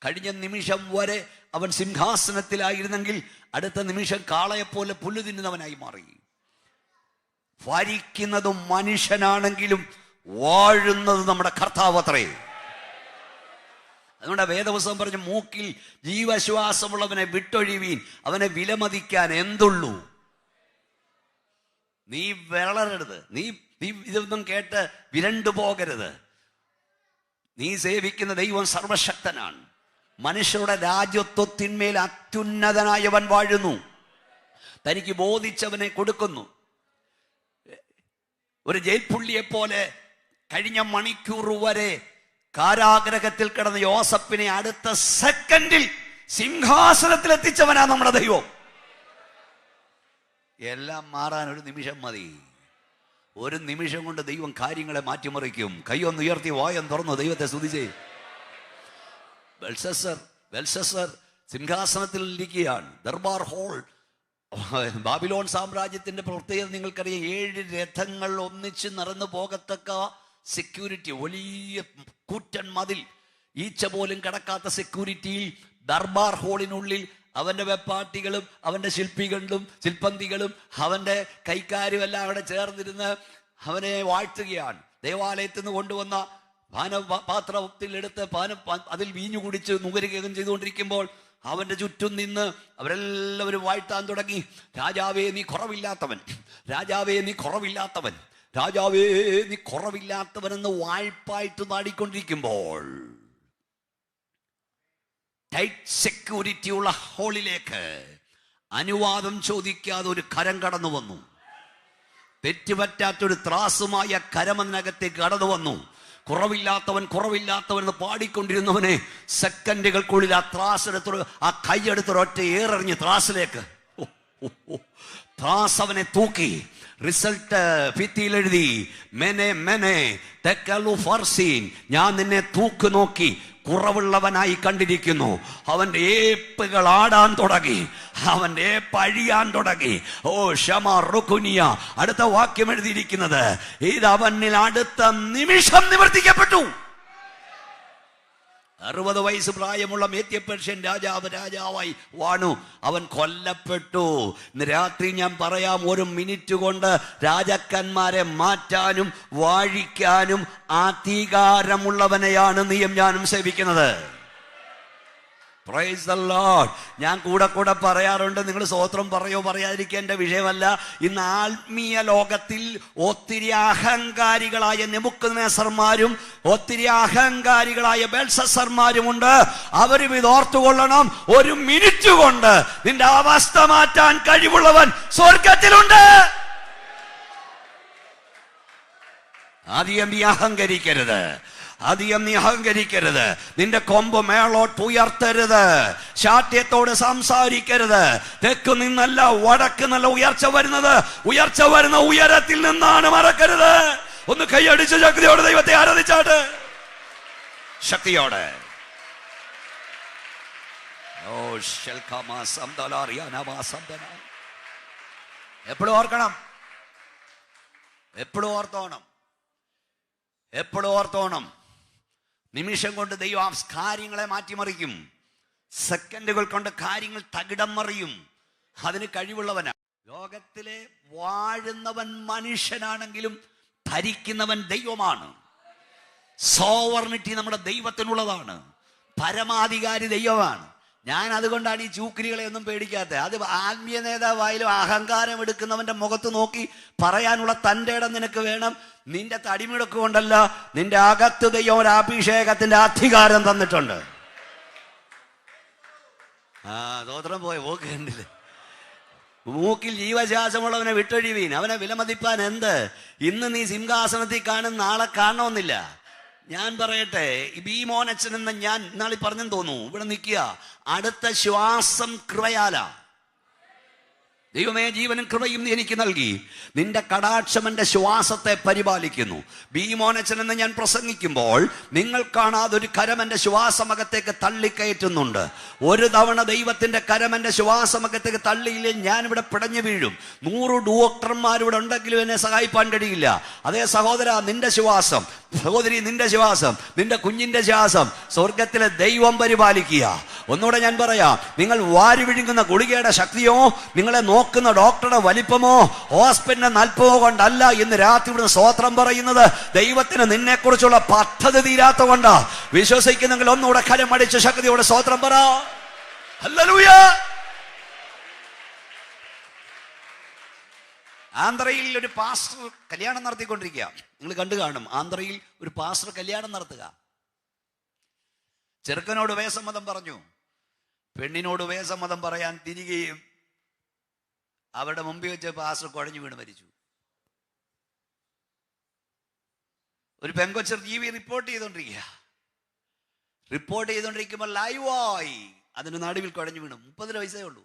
കഴിഞ്ഞ നിമിഷം വരെ അവൻ സിംഹാസനത്തിലായിരുന്നെങ്കിൽ അടുത്ത നിമിഷം കാളയെപ്പോലെ പുല്ല് തിന്നുന്നവനായി മാറി. ഭരിക്കുന്നതും മനുഷ്യനാണെങ്കിലും വാഴുന്നത് നമ്മുടെ കർത്താവ് അത്രേ. അതുകൊണ്ട് വേദപുസ്തകം പറഞ്ഞു, മൂക്കിൽ ജീവശ്വാസമുള്ളവനെ വിട്ടൊഴിവീൻ, അവനെ വിലമതിക്കാൻ എന്തുള്ളൂ. നീ വിളറരുത്, നീ ഇതൊന്നും കേട്ട് വിരണ്ടു പോകരുത്. നീ സേവിക്കുന്ന ദൈവം സർവശക്തനാണ്. മനുഷ്യരുടെ രാജ്യത്വത്തിന്മേൽ അത്യുന്നതനായവൻ വാഴുന്നു. തനിക്ക് ബോധിച്ചവനെ കൊടുക്കുന്നു. ഒരു ജയിൽപ്പുള്ളിയെ പോലെ കഴിഞ്ഞ മണിക്കൂർ വരെ കാരാഗ്രഹത്തിൽ കിടന്ന യോസഫിനെ അടുത്ത സെക്കൻഡിൽ സിംഹാസനത്തിൽ എത്തിച്ചവനാ നമ്മുടെ ദൈവം. എല്ലാം മാറാൻ ഒരു നിമിഷം മതി. ഒരു നിമിഷം കൊണ്ട് ദൈവം കാര്യങ്ങളെ മാറ്റിമറിക്കും. കൈയൊന്ന് ഉയർത്തി വായം തുറന്നു ദൈവത്തെ സ്തുതിച്ചേ. ബെൽഷസ്സർ സിംഹാസനത്തിൽ ഇരിക്കുകയാണ്. ദർബാർ ഹോൾ, ബാബിലോൺ സാമ്രാജ്യത്തിന്റെ പ്രത്യേകത നിങ്ങൾക്കറിയാം. 7 രഥങ്ങൾ ഒന്നിച്ച് നടന്നു പോകത്തക്ക സെക്യൂരിറ്റി, വലിയ കൂറ്റൻ മതിൽ, ഈച്ച പോലും കടക്കാത്ത സെക്യൂരിറ്റിയിൽ ദർബാർ ഹാളിനുള്ളിൽ അവന്റെ വെപ്പാട്ടികളും അവന്റെ ശില്പന്തികളും അവന്റെ കൈക്കാരും എല്ലാം അവിടെ ചേർന്നിരുന്ന് അവനെ വാഴ്ത്തുകയാണ്. ദേവാലയത്തിൽ നിന്ന് കൊണ്ടുവന്ന പാനപാത്രത്തിൽ എടുത്ത് അതിൽ വീഞ്ഞു കുടിച്ച് നുകരുകയും ചെയ്തുകൊണ്ടിരിക്കുമ്പോൾ അവന്റെ ചുറ്റും നിന്ന് അവരെല്ലാവരും വാഴ്ത്താൻ തുടങ്ങി. രാജാവേ നീ കുറവില്ലാത്തവൻ, രാജാവേ നീ കുറവില്ലാത്തവൻ, രാജാവേ നീ കുറവില്ലാത്തവൻ എന്ന് വായ്പായിട്ട് നാടിക്കൊണ്ടിരിക്കുമ്പോൾ ടൈറ്റ് സെക്യൂരിറ്റി ഉള്ള ഹാളിലേക്ക് അനുവാദം ചോദിക്കാതെ ഒരു കരം കടന്നു വന്നു. തെറ്റുപറ്റാത്തൊരു ത്രാസുമായ കരം അതിനകത്തേക്ക് കടന്നു വന്നു. കുറവില്ലാത്തവൻ കുറവില്ലാത്തവൻ എന്ന് പാടിക്കൊണ്ടിരുന്നവനെ സെക്കൻഡുകൾക്കുള്ളിൽ ആ ത്രാസെടുത്തൊരു ആ കൈയെടുത്തൊരൊറ്റ ഏറെറിഞ്ഞ് ത്രാസിലേക്ക് ത്രാസ് അവനെ തൂക്കി. റിസൾട്ട് ഭിത്തിയിൽ എഴുതി, മെനെ മെനെ തെക്കലു ഫർസീൻ, ഞാൻ നിന്നെ തൂക്ക് നോക്കി കുറവുള്ളവനായി കണ്ടിരിക്കുന്നു. അവന്റെ ഏപ്പുകൾ ആടാൻ തുടങ്ങി, അവന്റെ ഏപ്പ് അഴിയാൻ തുടങ്ങി. ഓ ഷമ റുക്കുനിയ, അടുത്ത വാക്യം എഴുതിയിരിക്കുന്നത്, ഇത് അവനിൽ അടുത്ത നിമിഷം നിവർത്തിക്കപ്പെട്ടു. 60 വയസ്സ് പ്രായമുള്ള മേദ്യപേർഷ്യൻ രാജാവായി വാണു. അവൻ കൊല്ലപ്പെട്ടു. ഇന്ന് രാത്രി ഞാൻ പറയാം, 1 മിനിറ്റ് കൊണ്ട് രാജാക്കന്മാരെ മാറ്റാനും വാഴിക്കാനും അധികാരമുള്ളവനെയാണ് നീയും ഞാനും സേവിക്കുന്നത്. Price the Lord. ഞാൻ കൂടെ പറയാറുണ്ട്, നിങ്ങൾ സ്തോത്രം പറയോ പറയാതിരിക്കേണ്ട വിഷയമല്ല. ഇന്ന് ആത്മീയ ലോകത്തിൽ ഒത്തിരി അഹങ്കാരികളായ നെബൂഖദ്നേസർമാരും ഒത്തിരി അഹങ്കാരികളായ ബെൽഷസ്സർമാരുമുണ്ട്. അവരും ഇത് ഓർത്തുകൊള്ളണം, 1 മിനിറ്റ് കൊണ്ട് നിന്റെ അവസ്ഥ മാറ്റാൻ കഴിവുള്ളവൻ സ്വർഗത്തിലുണ്ട്. അധികം നീ അഹങ്കരിക്കരുത്, അധികം നീ അഹങ്കരിക്കരുത്. നിന്റെ കൊമ്പ് മേളോട്ട് ഉയർത്തരുത്, ശാഠ്യത്തോട് സംസാരിക്കരുത്. തെക്ക് നിന്നല്ല വടക്ക് നല്ല ഉയർച്ച വരുന്നത്, ഉയർച്ച വരുന്ന ഉയരത്തിൽ നിന്നാണ്, മറക്കരുത്. ഒന്ന് കൈയടിച്ച് ശക്തിയോടെ ദൈവത്തെ ആരാധിച്ചാട്ട്, ശക്തിയോടെ. എപ്പോഴും ഓർക്കണം, എപ്പോഴും ഓർത്തോണം. നിമിഷം കൊണ്ട് ദൈവം കാര്യങ്ങളെ മാറ്റിമറിക്കും. സെക്കൻഡുകൾ കൊണ്ട് കാര്യങ്ങൾ തകിടം മറിയും. അതിന് കഴിവുള്ളവനാണ്. ലോകത്തിലെ വാഴുന്നവൻ മനുഷ്യനാണെങ്കിലും ഭരിക്കുന്നവൻ ദൈവമാണ്. സോവർണിറ്റി നമ്മുടെ ദൈവത്തിനുള്ളതാണ്. പരമാധികാരി ദൈവമാണ്. ഞാൻ അതുകൊണ്ടാണ് ഈ ചൂക്രികളെ ഒന്നും പേടിക്കാത്തത്. അത് ആത്മീയ നേതാവായാലും അഹങ്കാരം എടുക്കുന്നവന്റെ മുഖത്ത് നോക്കി പറയാനുള്ള തൻ്റെ ഇടം നിനക്ക് വേണം. നിന്റെ തടിമിടക്ക് കൊണ്ടല്ല, നിന്റെ അകത്ത് ദൈവം ഒരു അഭിഷേകത്തിന്റെ അധികാരം തന്നിട്ടുണ്ട്. സ്തോത്രം പോയ പോക്ക് കണ്ടില്ലേ? മൂക്കിൽ ജീവശ്വാസമുള്ളവനെ വിട്ടൊഴിവീൻ, അവനെ വിലമതിപ്പാൻ എന്ത്? ഇന്ന് നീ സിംഹാസനത്തിൽ കാണും, നാളെ കാണണമെന്നില്ല. ഞാൻ പറയട്ടെ, ബീമോനച്ചൻ എന്ന ഞാൻ ഇന്നാളി പറഞ്ഞെന്ന് തോന്നുന്നു, ഇവിടെ നിൽക്കുക. അടുത്ത ശ്വാസം കൃപയാല. ദൈവമേ, ജീവനും കൃപയും നീ എനിക്ക് നൽകി. നിന്റെ കടാക്ഷം എൻ്റെ ശ്വാസത്തെ പരിപാലിക്കുന്നു. ബീമോനച്ചൻ എന്ന് ഞാൻ പ്രസംഗിക്കുമ്പോൾ നിങ്ങൾ കാണാതെ ഒരു കരം എൻ്റെ ശ്വാസമകത്തേക്ക് തള്ളിക്കയറ്റുന്നുണ്ട്. ഒരു തവണ ദൈവത്തിന്റെ കരം എൻ്റെ ശ്വാസമകത്തേക്ക് തള്ളിയില്ലേ ഞാനിവിടെ പിടഞ്ഞു വീഴും. 100 ഡോക്ടർമാരിവിടെ ഉണ്ടെങ്കിലും എന്നെ സഹായിപ്പാൻ കഴിയില്ല. അതേ സഹോദര, നിന്റെ ശ്വാസം, സഹോദരി, നിന്റെ ശ്വാസം, നിന്റെ കുഞ്ഞിന്റെ ശ്വാസം സ്വർഗത്തിലെ ദൈവം പരിപാലിക്കുക. ഒന്നുകൂടെ ഞാൻ പറയാം, നിങ്ങൾ വാരി വിഴുങ്ങുന്ന ഗുളികയുടെ ശക്തിയോ നിങ്ങളെ നോക്കുന്ന ഡോക്ടറുടെ വലിപ്പമോ ഹോസ്പിറ്റലിന്റെ നൽപ്പമോ കൊണ്ടല്ല ഇന്ന് രാത്രി ഇവിടെ സ്തോത്രം പറയുന്നത്. ദൈവത്തിന് നിന്നെ കുറിച്ചുള്ള പദ്ധതി തീരാത്ത കൊണ്ടാ. വിശ്വസിക്കുന്നെങ്കിൽ ഒന്നുകൂടെ കരം അടിച്ച് ശക്തിയോടെ സ്തോത്രം പറ. ഹല്ലേലൂയ. ആന്ധ്രയിൽ ഒരു പാസ്റ്റർ കല്യാണം നടത്തിക്കൊണ്ടിരിക്കുക. നിങ്ങൾ കണ്ടു കാണും, ആന്ധ്രയിൽ ഒരു പാസ്റ്റർ കല്യാണം നടത്തുക. ചെറുക്കനോട് വേസമ്മതം പറഞ്ഞു, പെണ്ണിനോട് വേസമ്മതം പറയാൻ തിരികെയും അവരുടെ മുമ്പിൽ വെച്ച് പാസ്റ്റർ കുഴഞ്ഞു വീണ് മരിച്ചു. ഒരു പെങ്കൊച്ചർ TV റിപ്പോർട്ട് ചെയ്തോണ്ടിരിക്കുമ്പോൾ ലൈവായി അതിന് നടുവിൽ കുഴഞ്ഞു വീണു. 30 വയസ്സേ ഉള്ളൂ.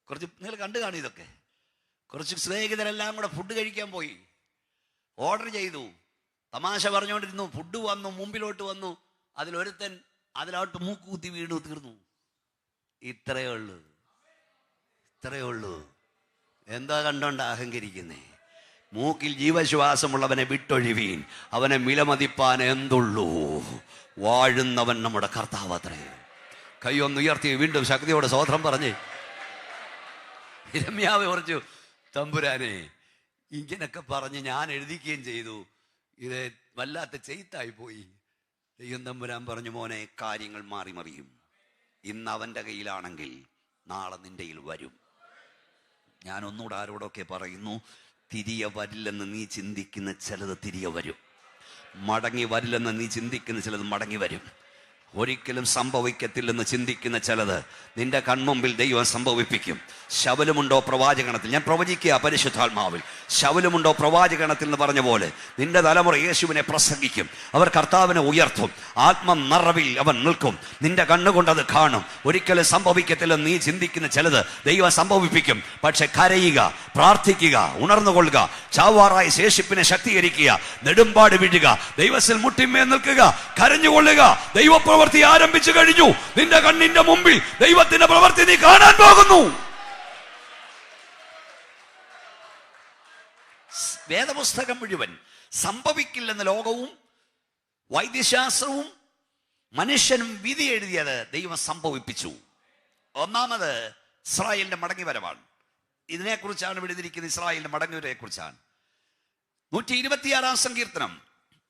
കുറച്ച് നിങ്ങൾ കണ്ടു കാണും ഇതൊക്കെ. കുറച്ച് സ്നേഹിതരെല്ലാം കൂടെ ഫുഡ് കഴിക്കാൻ പോയി, ഓർഡർ ചെയ്തു, തമാശ പറഞ്ഞുകൊണ്ടിരുന്നു. ഫുഡ് വന്നു, മുമ്പിലോട്ട് വന്നു. അതിലൊരുത്തൻ അതിലോട്ട് മൂക്കുകുത്തി വീണു, തീർന്നു. ഇത്രയേ ഉള്ളൂ. എന്താ കണ്ടോണ്ട അഹങ്കരിക്കുന്നേ? മൂക്കിൽ ജീവശ്വാസമുള്ളവനെ വിട്ടൊഴിവീൻ, അവനെ വിലമതിപ്പാൻ എന്തുള്ളൂ? വാഴുന്നവൻ നമ്മുടെ കർത്താവ് അത്രേ. കൈയൊന്നുയർത്തി വീണ്ടും ശക്തിയോടെ സ്തോത്രം പറഞ്ഞ് യിരെമ്യാവ് പറഞ്ഞു, തമ്പുരാനെ ഇങ്ങനൊക്കെ പറഞ്ഞ് ഞാൻ എഴുതിക്കുകയും ചെയ്തു, ഇത് വല്ലാത്ത ചെയ്ത്തായി പോയി. ദൈവം തമ്പുരാൻ പറഞ്ഞു, മോനെ കാര്യങ്ങൾ മാറി മറിയും. ഇന്ന് അവൻ്റെ കയ്യിലാണെങ്കിൽ നാളെ നിന്റെ കയ്യിൽ വരും. ഞാൻ ഒന്നുകൂടെ ആരോടൊക്കെ പറയുന്നു, തിരികെ വരില്ലെന്ന് നീ ചിന്തിക്കുന്ന ചിലത് തിരികെ വരും. മടങ്ങി വരില്ലെന്ന് നീ ചിന്തിക്കുന്ന ചിലത് മടങ്ങി വരും. ഒരിക്കലും സംഭവിക്കത്തില്ലെന്ന് ചിന്തിക്കുന്ന ചിലത് നിന്റെ കൺമുമ്പിൽ ദൈവം സംഭവിപ്പിക്കും. ശൗലുമുണ്ടോ പ്രവാചകണത്തിൽ? ഞാൻ പ്രവചിക്കുക പരിശുദ്ധാത്മാവിൽ. ശൗലുമുണ്ടോ പ്രവാചകണത്തിൽ എന്ന് പറഞ്ഞ പോലെ നിന്റെ തലമുറ യേശുവിനെ പ്രസംഗിക്കും. അവർ കർത്താവിനെ ഉയർത്തും. ആത്മനിറവിൽ അവൻ നിൽക്കും. നിന്റെ കണ്ണുകൊണ്ട് അത് കാണും. ഒരിക്കലും സംഭവിക്കത്തില്ലെന്ന് നീ ചിന്തിക്കുന്ന ചിലത് ദൈവം സംഭവിപ്പിക്കും. പക്ഷെ കരയുക, പ്രാർത്ഥിക്കുക, ഉണർന്നുകൊള്ളുക, ചാവാറായ ശേഷിപ്പിനെ ശക്തീകരിക്കുക, നെടുമ്പാട് വീഴുക, ദൈവത്തിൽ മുട്ടിന്മേൽ നിൽക്കുക, കരഞ്ഞുകൊള്ളുക. ദൈവപ്രവൃത്തി ആരംഭിച്ചു കഴിഞ്ഞു. നിന്റെ കണ്ണിന്റെ മുമ്പിൽ ദൈവത്തിന്റെ പ്രവൃത്തി നീ കാണാൻ പോകുന്നു. വേദപുസ്തകം മുഴുവൻ സംഭവിക്കില്ലെന്ന ലോകവും വൈദ്യശാസ്ത്രവും മനുഷ്യനും വിധി എഴുതിയത് ദൈവം സംഭവിപ്പിച്ചു. ഒന്നാമത് ഇസ്രായേലിന്റെ മടങ്ങിവരവാണ്. ഇതിനെക്കുറിച്ചാണ് എഴുതിയിരിക്കുന്നത്. ഇസ്രായേലിന്റെ മടങ്ങിവരയെ കുറിച്ചാണ്. 126 സങ്കീർത്തനം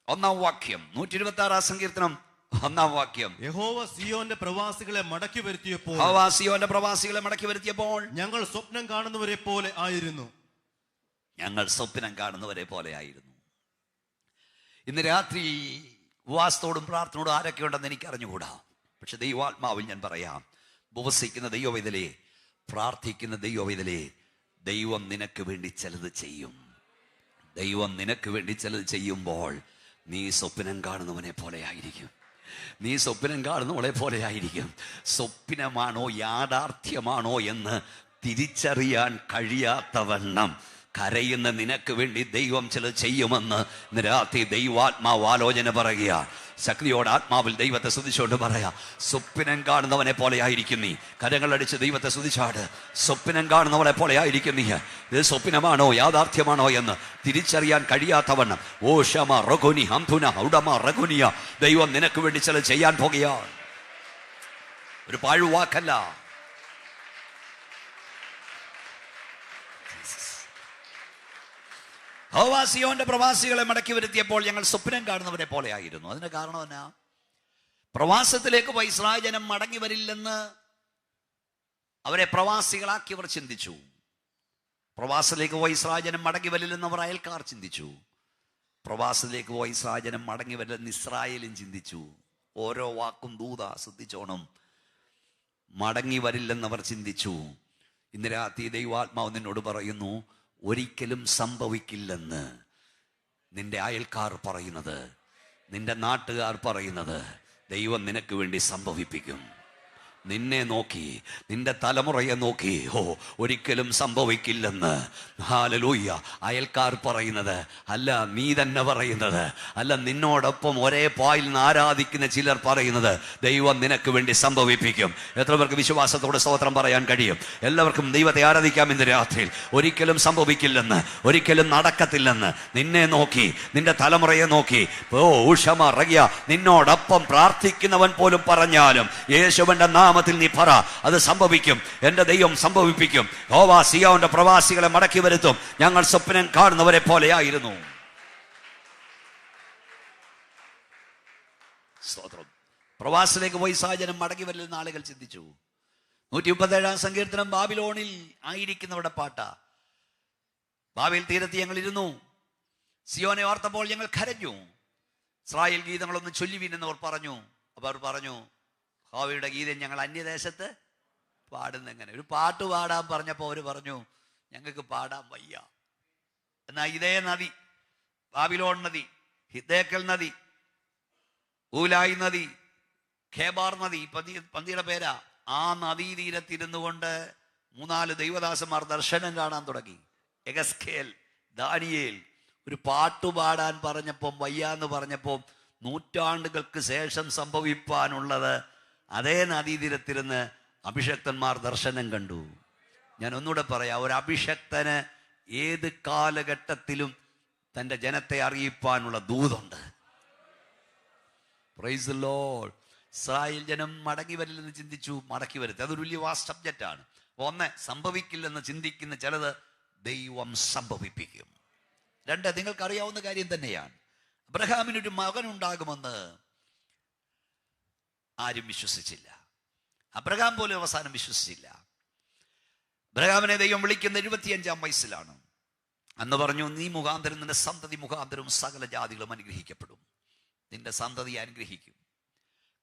1 വാക്യം. 126 സങ്കീർത്തനം 1 വാക്യം. യഹോവ സിയോന്റെ പ്രവാസികളെ മടക്കി വരുത്തിയപ്പോൾ സിയോന്റെ പ്രവാസികളെ മടക്കി വരുത്തിയപ്പോൾ ഞങ്ങൾ സ്വപ്നം കാണുന്നവരെ പോലെ ആയിരുന്നു. ഞങ്ങൾ സ്വപ്നം കാണുന്നവരെ പോലെ ആയിരുന്നു. ഇന്ന് രാത്രി ഉപവാസത്തോടും പ്രാർത്ഥനയോടും ആരൊക്കെ ഉണ്ടെന്ന് എനിക്ക് അറിഞ്ഞുകൂടാ. പക്ഷെ ദൈവാത്മാവിൽ ഞാൻ പറയാം, ഉപവസിക്കുന്ന ദൈവവേദലേ, പ്രാർത്ഥിക്കുന്ന ദൈവവേദലേ, ദൈവം നിനക്ക് വേണ്ടി ചിലത് ചെയ്യും. ദൈവം നിനക്ക് വേണ്ടി ചിലത് ചെയ്യുമ്പോൾ നീ സ്വപ്നം കാണുന്നവനെ പോലെ ആയിരിക്കും. നീ സ്വപ്നം കാണുന്നവളെ പോലെ ആയിരിക്കും. സ്വപ്നമാണോ യാഥാർത്ഥ്യമാണോ എന്ന് തിരിച്ചറിയാൻ കഴിയാത്തവണ്ണം കരയുന്ന നിനക്ക് വേണ്ടി ദൈവം ചിലത് ചെയ്യുമെന്ന് ഇന്ന് രാത്രി ദൈവാത്മാവ് ആലോചന പറയുക. ശക്തിയോടെ ആത്മാവിൽ ദൈവത്തെ സ്തുതിച്ചുകൊണ്ട് പറയാ, സ്വപ്നം കാണുന്നവനെ പോലെ ആയിരിക്കും നീ. കരങ്ങളടിച്ച് ദൈവത്തെ സ്തുതിച്ചാട്. സ്വപ്നം കാണുന്നവനെ പോലെ ആയിരിക്കും നീ. ഇത് സ്വപ്നമാണോ യാഥാർത്ഥ്യമാണോ എന്ന് തിരിച്ചറിയാൻ കഴിയാത്തവണ്ണം ഓഷമ റഘുനി ഹംധുന ഔഡമ റഘുനിയ ദൈവം നിനക്ക് വേണ്ടി ചിലത് ചെയ്യാൻ പോകുകയാണ്. ഒരു പാഴുവാക്കല്ല. സിയോന്റെ പ്രവാസികളെ മടക്കി വരുത്തിയപ്പോൾ ഞങ്ങൾ സ്വപ്നം കാണുന്നവരെ പോലെ ആയിരുന്നു. അതിന് കാരണം എന്നാ? പ്രവാസത്തിലേക്ക് പോയി ഇസ്രായേൽ ജനം മടങ്ങി വരില്ലെന്ന് അവരെ പ്രവാസികളാക്കിയവർ ചിന്തിച്ചു. പ്രവാസത്തിലേക്ക് പോയി ഇസ്രായേൽ ജനം മടങ്ങി വരില്ലെന്ന് അവർ അയൽക്കാർ ചിന്തിച്ചു. പ്രവാസത്തിലേക്ക് പോയി ഇസ്രായേൽ ജനം മടങ്ങി വരില്ലെന്ന് ഇസ്രായേലും ചിന്തിച്ചു. ഓരോ വാക്കും ദൂത ശ്രദ്ധിച്ചോണം. മടങ്ങി വരില്ലെന്നവർ ചിന്തിച്ചു. ഇന്ന് രാത്രി ദൈവാത്മാവ് നിന്നോട് പറയുന്നു, ഒരിക്കലും സംഭവിക്കില്ലെന്ന് നിന്റെ അയൽക്കാർ പറയുന്നത്, നിന്റെ നാട്ടുകാർ പറയുന്നത് ദൈവം നിനക്ക് വേണ്ടി സംഭവിപ്പിക്കും. നിന്നെ നോക്കി, നിന്റെ തലമുറയെ നോക്കി ഒരിക്കലും സംഭവിക്കില്ലെന്ന് ഹല്ലേലൂയ അയൽക്കാർ പറയുന്നത് അല്ല, നീ തന്നെ പറയുന്നത് അല്ല, നിന്നോടൊപ്പം ഒരേ പായിൽ നിന്ന് ആരാധിക്കുന്ന ചിലർ പറയുന്നത് ദൈവം നിനക്ക് വേണ്ടി സംഭവിപ്പിക്കും. എത്ര പേർക്ക് വിശ്വാസത്തോടെ സ്തോത്രം പറയാൻ കഴിയും? എല്ലാവർക്കും ദൈവത്തെ ആരാധിക്കാം ഇന്ന് രാത്രിയിൽ. ഒരിക്കലും സംഭവിക്കില്ലെന്ന്, ഒരിക്കലും നടക്കത്തില്ലെന്ന് നിന്നെ നോക്കി, നിന്റെ തലമുറയെ നോക്കി നിന്നോടൊപ്പം പ്രാർത്ഥിക്കുന്നവൻ പോലും പറഞ്ഞാലും യേശുവിന്റെ നാമത്തിൽ നീ പറ, അത് സംഭവിക്കും. എന്റെ ദൈവം സംഭവിപ്പിക്കും. യഹോവ സിയോന്റെ പ്രവാസികളെ മടക്കി വരുത്തും. ഞങ്ങൾ സ്വപ്നം കാണുന്നവരെ പോലെയായിരുന്നു. സ്തോത്രം. പ്രവാസത്തിലേക്ക് പോയി സാഹചര്യം മടങ്ങി വരില്ലെന്ന് ആളുകൾ ചിന്തിച്ചു. 137 സങ്കീർത്തനം ബാബിലോണിൽ ആയിരിക്കുന്നവരുടെ പാട്ട. ബാബേൽ തീരത്ത് ഞങ്ങൾ ഇരുന്നു, സിയോനെ ഓർത്തപ്പോൾ ഞങ്ങൾ കരഞ്ഞു. ഇസ്രായേൽ ഗീതങ്ങളൊന്ന് ചൊല്ലുവിൻ എന്നവർ പറഞ്ഞു. അവർ പറഞ്ഞു, യഹോവയുടെ ഗീതം ഞങ്ങൾ അന്യദേശത്ത് പാടുന്നെങ്ങനെ? ഒരു പാട്ട് പാടാൻ പറഞ്ഞപ്പോൾ അവർ പറഞ്ഞു, ഞങ്ങൾക്ക് പാടാൻ വയ്യ. എന്നാൽ ഇതേ നദി, ബാബിലോൺ നദി, ഹിദ്ദേക്കൽ നദി, ഊലായി നദി, ഖേബാർ നദി, പന്തിയുടെ പേരാ, ആ നദീതീരത്തിരുന്നു കൊണ്ട് 3-4 ദൈവദാസന്മാർ ദർശനം കാണാൻ തുടങ്ങി. എഗസ്കേൽ, ദാനിയേൽ ഒരു പാട്ടുപാടാൻ പറഞ്ഞപ്പം വയ്യാന്ന് പറഞ്ഞപ്പം നൂറ്റാണ്ടുകൾക്ക് ശേഷം സംഭവിപ്പാനുള്ളത് അതേ നദീതീരത്തിരുന്ന് അഭിഷക്തന്മാർ ദർശനം കണ്ടു. ഞാൻ ഒന്നുകൂടെ പറയാം, ഒരു അഭിഷക്തന് ഏത് കാലഘട്ടത്തിലും തൻ്റെ ജനത്തെ അറിയിപ്പാനുള്ള ദൂതുണ്ട്. Praise the Lord. ഇസ്രായേൽ ജനം മടങ്ങി വരില്ലെന്ന് ചിന്തിച്ചു, മടക്കി വരുത്തി. അതൊരു വലിയ വാസ്റ്റ് സബ്ജക്റ്റാണ്. ഒന്ന്, സംഭവിക്കില്ലെന്ന് ചിന്തിക്കുന്ന ചിലത് ദൈവം സംഭവിപ്പിക്കും. രണ്ട്, നിങ്ങൾക്കറിയാവുന്ന കാര്യം തന്നെയാണ്, അബ്രഹാമിനൊരു മകൻ ഉണ്ടാകുമെന്ന് ആരും വിശ്വസിച്ചില്ല. അബ്രഹാം പോലും അവസാനം വിശ്വസിച്ചില്ല. അബ്രഹാമിനെ ദൈവം വിളിക്കുന്ന 75-ാം വയസ്സിലാണ്. അന്ന് പറഞ്ഞു, നീ മുഖാന്തരം നിന്റെ സന്തതി മുഖാന്തരം സകല ജാതികളും അനുഗ്രഹിക്കപ്പെടും, നിന്റെ സന്തതി അനുഗ്രഹിക്കും.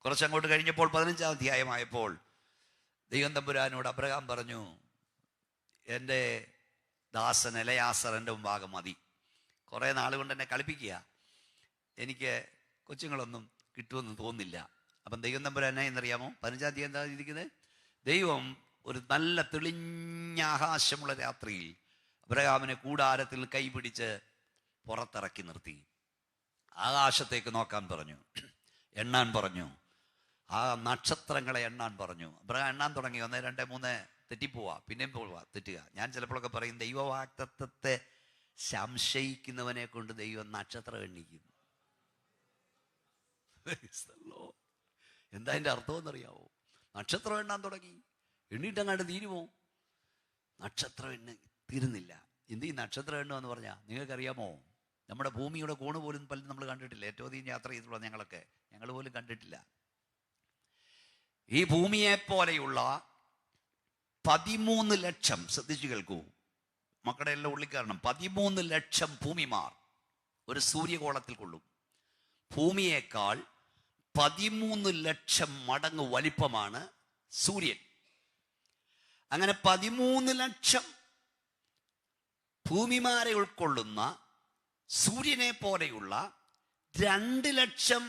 കുറച്ചങ്ങോട്ട് കഴിഞ്ഞപ്പോൾ 15-ാം അധ്യായമായപ്പോൾ ദൈവം തമ്പുരാനോട് അബ്രഹാം പറഞ്ഞു, എൻ്റെ ദാസൻ എലയാസർ എൻ്റെ മുമ്പാകെ മതി. കുറേ നാൾ കൊണ്ട് എന്നെ കളിപ്പിക്കുക, എനിക്ക് കൊച്ചുങ്ങളൊന്നും കിട്ടുമെന്ന് തോന്നുന്നില്ല. അപ്പം ദൈവം തമ്പുരാനെ എന്നറിയാമോ, 15-ാം തീയതി എന്താ ഇരിക്കുന്നത്? ദൈവം ഒരു നല്ല തെളിഞ്ഞ ആകാശമുള്ള രാത്രിയിൽ അബ്രഹാമിനെ കൂടാരത്തിൽ കൈപിടിച്ച് പുറത്തിറക്കി നിർത്തി. ആകാശത്തേക്ക് നോക്കാൻ പറഞ്ഞു, എണ്ണാൻ പറഞ്ഞു, ആ നക്ഷത്രങ്ങളെ എണ്ണാൻ പറഞ്ഞു. അബ്രഹാം എണ്ണാൻ തുടങ്ങി. 1, 2, 3 തെറ്റിപ്പോവാ, പിന്നെയും പോവാ, തെറ്റുക. ഞാൻ ചിലപ്പോഴൊക്കെ പറയും, ദൈവവാഗ്ദത്തത്തെ സംശയിക്കുന്നവനെ കൊണ്ട് ദൈവം നക്ഷത്രം എണ്ണിക്കും. എന്താ എൻ്റെ അർത്ഥം എന്നറിയാവോ? നക്ഷത്രം എണ്ണാൻ തുടങ്ങി, എണ്ണീട്ടങ്ങാണ്ട് തീരുമോ? നക്ഷത്രം എണ്ണ തീരുന്നില്ല. എന്ത് ഈ നക്ഷത്രം എണ്ണുക എന്ന് പറഞ്ഞാൽ നിങ്ങൾക്കറിയാമോ, നമ്മുടെ ഭൂമിയുടെ കോണ് പോലും പലരും നമ്മൾ കണ്ടിട്ടില്ല. ഏറ്റവും അധികം യാത്ര ചെയ്തിട്ടുള്ള ഞങ്ങൾ പോലും കണ്ടിട്ടില്ല. ഈ ഭൂമിയെ പോലെയുള്ള 13 ലക്ഷം, ശ്രദ്ധിച്ചു കേൾക്കൂ മക്കളുടെ എല്ലാം ഉള്ളിക്കാരണം, 13 ലക്ഷം ഭൂമിമാർ ഒരു സൂര്യകോളത്തിൽ കൊള്ളും. ഭൂമിയേക്കാൾ 13 ലക്ഷം മടങ്ങ് വലിപ്പമാണ് സൂര്യൻ. അങ്ങനെ 13 ലക്ഷം ഭൂമിമാരെ ഉൾക്കൊള്ളുന്ന സൂര്യനെ പോലെയുള്ള 2 ലക്ഷം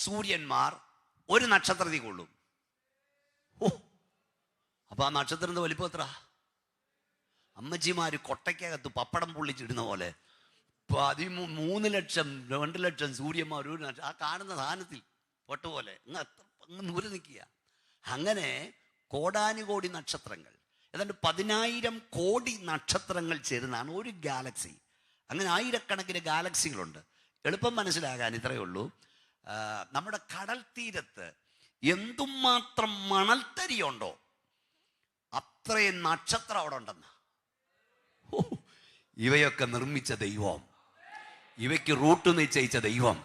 സൂര്യന്മാർ ഒരു നക്ഷത്രത്തിൽ കൊള്ളും. അപ്പൊ ആ നക്ഷത്രത്തിന്റെ വലിപ്പം എത്ര? അമ്മച്ചിമാര് കൊട്ടയ്ക്കകത്ത് പപ്പടം പൊള്ളിച്ചിടുന്ന പോലെ 13 ലക്ഷം 2 ലക്ഷം സൂര്യന്മാർ ഒരു ആ കാണുന്ന സാധനത്തിൽ പൊട്ടുപോലെ അങ്ങ് നൂര് നിൽക്കുക. അങ്ങനെ കോടാനുകോടി നക്ഷത്രങ്ങൾ, ഏതാണ്ട് 10,000 കോടി നക്ഷത്രങ്ങൾ ചേരുന്നതാണ് ഒരു ഗാലക്സി. അങ്ങനെ ആയിരക്കണക്കിന് ഗാലക്സികളുണ്ട്. എളുപ്പം മനസ്സിലാകാൻ ഇത്രയേ ഉള്ളൂ. നമ്മുടെ കടൽ തീരത്ത് എന്തുമാത്രം മണൽത്തരിയുണ്ടോ അത്രയും നക്ഷത്രം അവിടെ ഉണ്ടെന്ന്. ഇവയൊക്കെ നിർമ്മിച്ച ദൈവം, ഇവയ്ക്ക് റൂട്ട് നിശ്ചയിച്ച ദൈവം,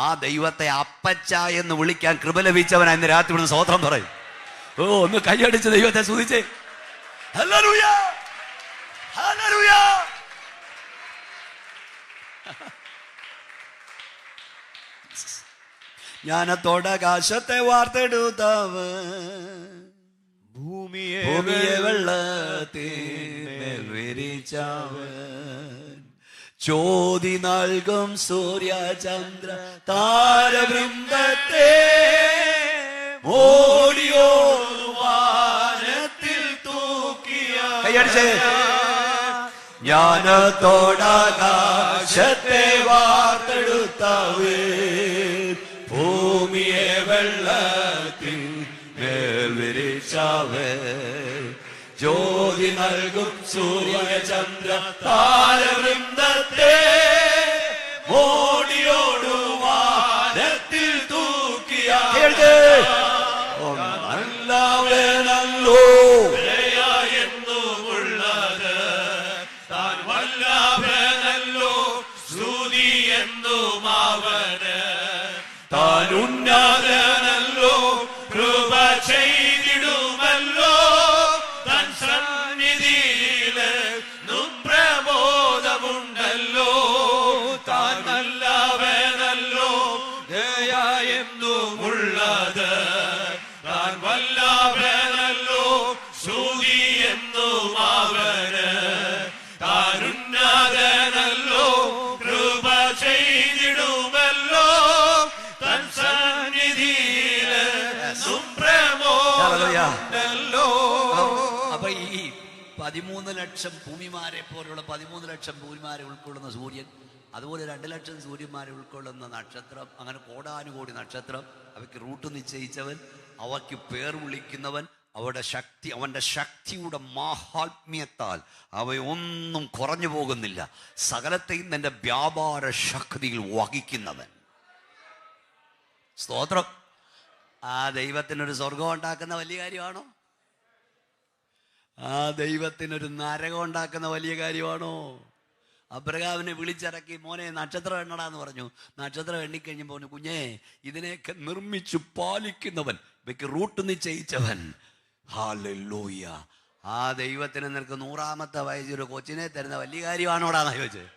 ആ ദൈവത്തെ അപ്പച്ച എന്ന് വിളിക്കാൻ കൃപ ലഭിച്ചവൻ ഇന്ന് രാത്രി ഇവിടെ സ്തോത്രം പറയും. ഒന്ന് കൈയടിച്ച് ദൈവത്തെ സ്തുതിച്ചേ. Hallelujah, hallelujah. ജ്ഞാനത്തോടാകാശത്തെ വാർത്തെടുത്തവൻ, ഭൂമിയെ വെള്ളത്തിൽ വിരിച്ചവൻ, ജ്യോതി നൽകും സൂര്യചന്ദ്ര താരവൃന്ദത്തെ ഓടിയോടുവാനത്തിൽ തൂക്കിയ ജ്ഞാനത്തോടാകാശത്തെ വാർത്തെടുത്തവൻ, ഭൂമിയെ വെള്ളത്തിൽ മേൽ വിരിച്ചവൻ, ജ്യോതി നൽകും സൂര്യചന്ദ്ര താരവൃന്ദത്തെ ഓടിയോടുവാനത്തിൽ തൂക്കിയ നല്ലവനല്ലോ എന്നുമുള്ളത്, താൻ വല്ലഭനല്ലോ ശ്രുതി എന്നും അവന്, താൻ ഉന്നതനല്ലോ കൃപ ചെയ്തിടുമല്ലോ, തൻ സന്നിധിയില് പ്രബോധമുണ്ടല്ലോ, താൻ നല്ലവനല്ലോ ദയ എന്നുമുള്ളത്, താൻ വല്ലഭനല്ലോ ശ്രുതി എന്നും അവന്, താൻ ഉന്നതനല്ലോ കൃപ ചെയ്തിടുമല്ലോ, തൻ സന്നിധിയില് പ്രബോധമുണ്ടല്ലോ. അപ്പൊ ഈ 13 ലക്ഷം ഭൂമിമാരെ പോലുള്ള 13 ലക്ഷം ഭൂമിമാരെ ഉൾക്കൊള്ളുന്ന സൂര്യൻ, അതുപോലെ 2 ലക്ഷം സൂര്യന്മാരെ ഉൾക്കൊള്ളുന്ന നക്ഷത്രം, അങ്ങനെ കോടാനുകോടി നക്ഷത്രം, അവയ്ക്ക് റൂട്ട് നിശ്ചയിച്ചവൻ, അവയ്ക്ക് പേർ വിളിക്കുന്നവൻ, അവന്റെ ശക്തിയുടെ മാഹാത്മ്യത്താൽ അവയൊന്നും കുറഞ്ഞു പോകുന്നില്ല. സകലത്തെയും തന്റെ വ്യാപാര ശക്തിയിൽ വഹിക്കുന്നവൻ. സ്തോത്രം. ആ ദൈവത്തിനൊരു സ്വർഗം ഉണ്ടാക്കുന്ന വലിയ കാര്യമാണോ? ആ ദൈവത്തിനൊരു നരകം ഉണ്ടാക്കുന്ന വലിയ കാര്യമാണോ? അബ്രഹാമിനെ വിളിച്ചിറക്കി, മോനെ നക്ഷത്രം എണ്ണടാന്ന് പറഞ്ഞു. നക്ഷത്രം എണ്ണിക്കഴിഞ്ഞപ്പോൾ കുഞ്ഞേ, ഇതിനെയൊക്കെ നിർമ്മിച്ചു പാലിക്കുന്നവൻ, ഇവയ്ക്ക് റൂട്ട് നിശ്ചയിച്ചവൻ. ഹല്ലേലൂയ. ആ ദൈവത്തിന് നിനക്ക് 100-ാമത്തെ വയസ്സിൽ ഒരു കൊച്ചിനെ തരുന്ന വലിയ കാര്യമാണോടാന്നാ ചോദിച്ചത്.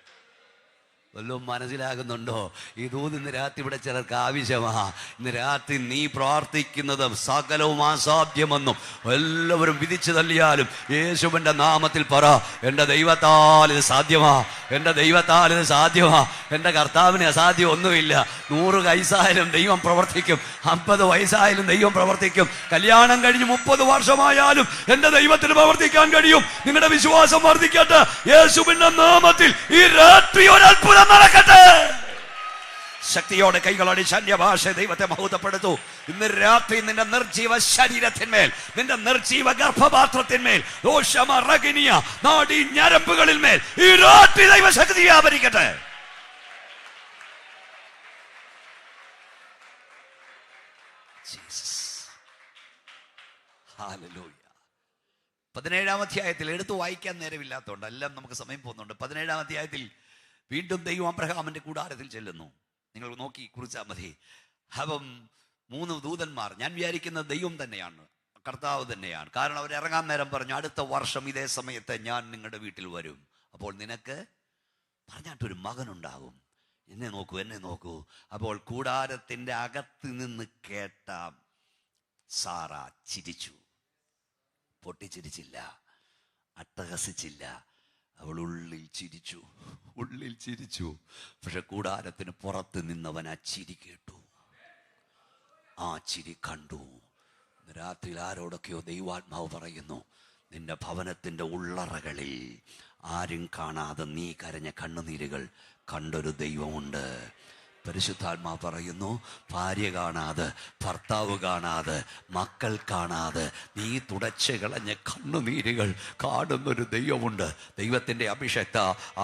വല്ലതും മനസ്സിലാകുന്നുണ്ടോ? ഈ ദൂത് ഇന്ന് രാത്രി ഇവിടെ ചിലർക്ക് ആവശ്യമാ. ഇന്ന് രാത്രി നീ പ്രാർത്ഥിക്കുന്നത് സകലവും അസാധ്യമെന്നും എല്ലാവരും വിധിച്ചു തള്ളിയാലും യേശുവിൻ്റെ നാമത്തിൽ പറ, എൻ്റെ ദൈവത്താൽ ഇത് സാധ്യമാ, എൻ്റെ ദൈവത്താൽ ഇത് സാധ്യമാ, എൻ്റെ കർത്താവിന് അസാധ്യം ഒന്നുമില്ല. 100 വയസ്സായാലും ദൈവം പ്രവർത്തിക്കും, 50 വയസ്സായാലും ദൈവം പ്രവർത്തിക്കും, കല്യാണം കഴിഞ്ഞ് 30 വർഷമായാലും എൻ്റെ ദൈവത്തിന് പ്രവർത്തിക്കാൻ കഴിയും. നിങ്ങളുടെ വിശ്വാസം വർദ്ധിക്കട്ടെ. യേശുവിൻ്റെ നാമത്തിൽ ഈ രാത്രി ഒരു അത്ഭുതം നടക്കട്ടെ. ശക്തിയോടെ കൈകളടിച്ച് അന്യഭാഷ ദൈവത്തെ മഹത്വപ്പെടുത്തു. ഇന്ന് രാത്രി നിന്റെ നിർജീവ ശരീരത്തിന്മേൽ, നിന്റെ നിർജീവ ഗർഭപാത്രത്തിന്മേൽ, നാഡീ ഞരമ്പുകളിൽ മേൽ ഈ രാത്രി ദൈവശക്തി വ്യാപരിക്കട്ടെ. ഹല്ലേലൂയ. 17-ാം അധ്യായത്തിൽ എടുത്തു വായിക്കാൻ നേരമില്ലാത്തതുകൊണ്ട് എല്ലാം നമുക്ക് സമയം പോകുന്നുണ്ട്. 17-ാം അധ്യായത്തിൽ വീണ്ടും ദൈവം അബ്രഹാമിന്റെ കൂടാരത്തിൽ ചെല്ലുന്നു. നിങ്ങൾ നോക്കി കുറിച്ചാൽ മതി. അപ്പം 3 ദൂതന്മാർ, ഞാൻ വിചാരിക്കുന്നത് ദൈവം തന്നെയാണ്, കർത്താവ് തന്നെയാണ്. കാരണം അവർ ഇറങ്ങാൻ നേരം പറഞ്ഞു, അടുത്ത വർഷം ഇതേ സമയത്ത് ഞാൻ നിങ്ങളുടെ വീട്ടിൽ വരും, അപ്പോൾ നിനക്ക് പറഞ്ഞാട്ടൊരു മകനുണ്ടാകും. എന്നെ നോക്കൂ, എന്നെ നോക്കൂ. അപ്പോൾ കൂടാരത്തിന്റെ അകത്ത് നിന്ന് കേട്ട സാറ ചിരിച്ചു. പൊട്ടിച്ചിരിച്ചില്ല, അട്ടഹസിച്ചില്ല, അവൾ ഉള്ളിൽ ചിരിച്ചു, ഉള്ളിൽ ചിരിച്ചു. പക്ഷെ കൂടാരത്തിന് പുറത്ത് നിന്നവൻ ആ ചിരി കേട്ടു, ആ ചിരി കണ്ടു. രാത്രിയിൽ ആരോടൊക്കെയോ ദൈവാത്മാവ് പറയുന്നു, നിന്റെ ഭവനത്തിന്റെ ഉള്ളറകളിൽ ആരും കാണാതെ നീ കരഞ്ഞ കണ്ണുനീരുകൾ കണ്ടൊരു ദൈവമുണ്ട്. പരിശുദ്ധാത്മാവ് പറയുന്നു, ഭാര്യ കാണാതെ, ഭർത്താവ് കാണാതെ, മക്കൾ കാണാതെ നീ തുടച്ച് കളഞ്ഞ കണ്ണുനീരുകൾ കാണുന്നൊരു ദൈവമുണ്ട്. ദൈവത്തിൻ്റെ അഭിഷക്ത,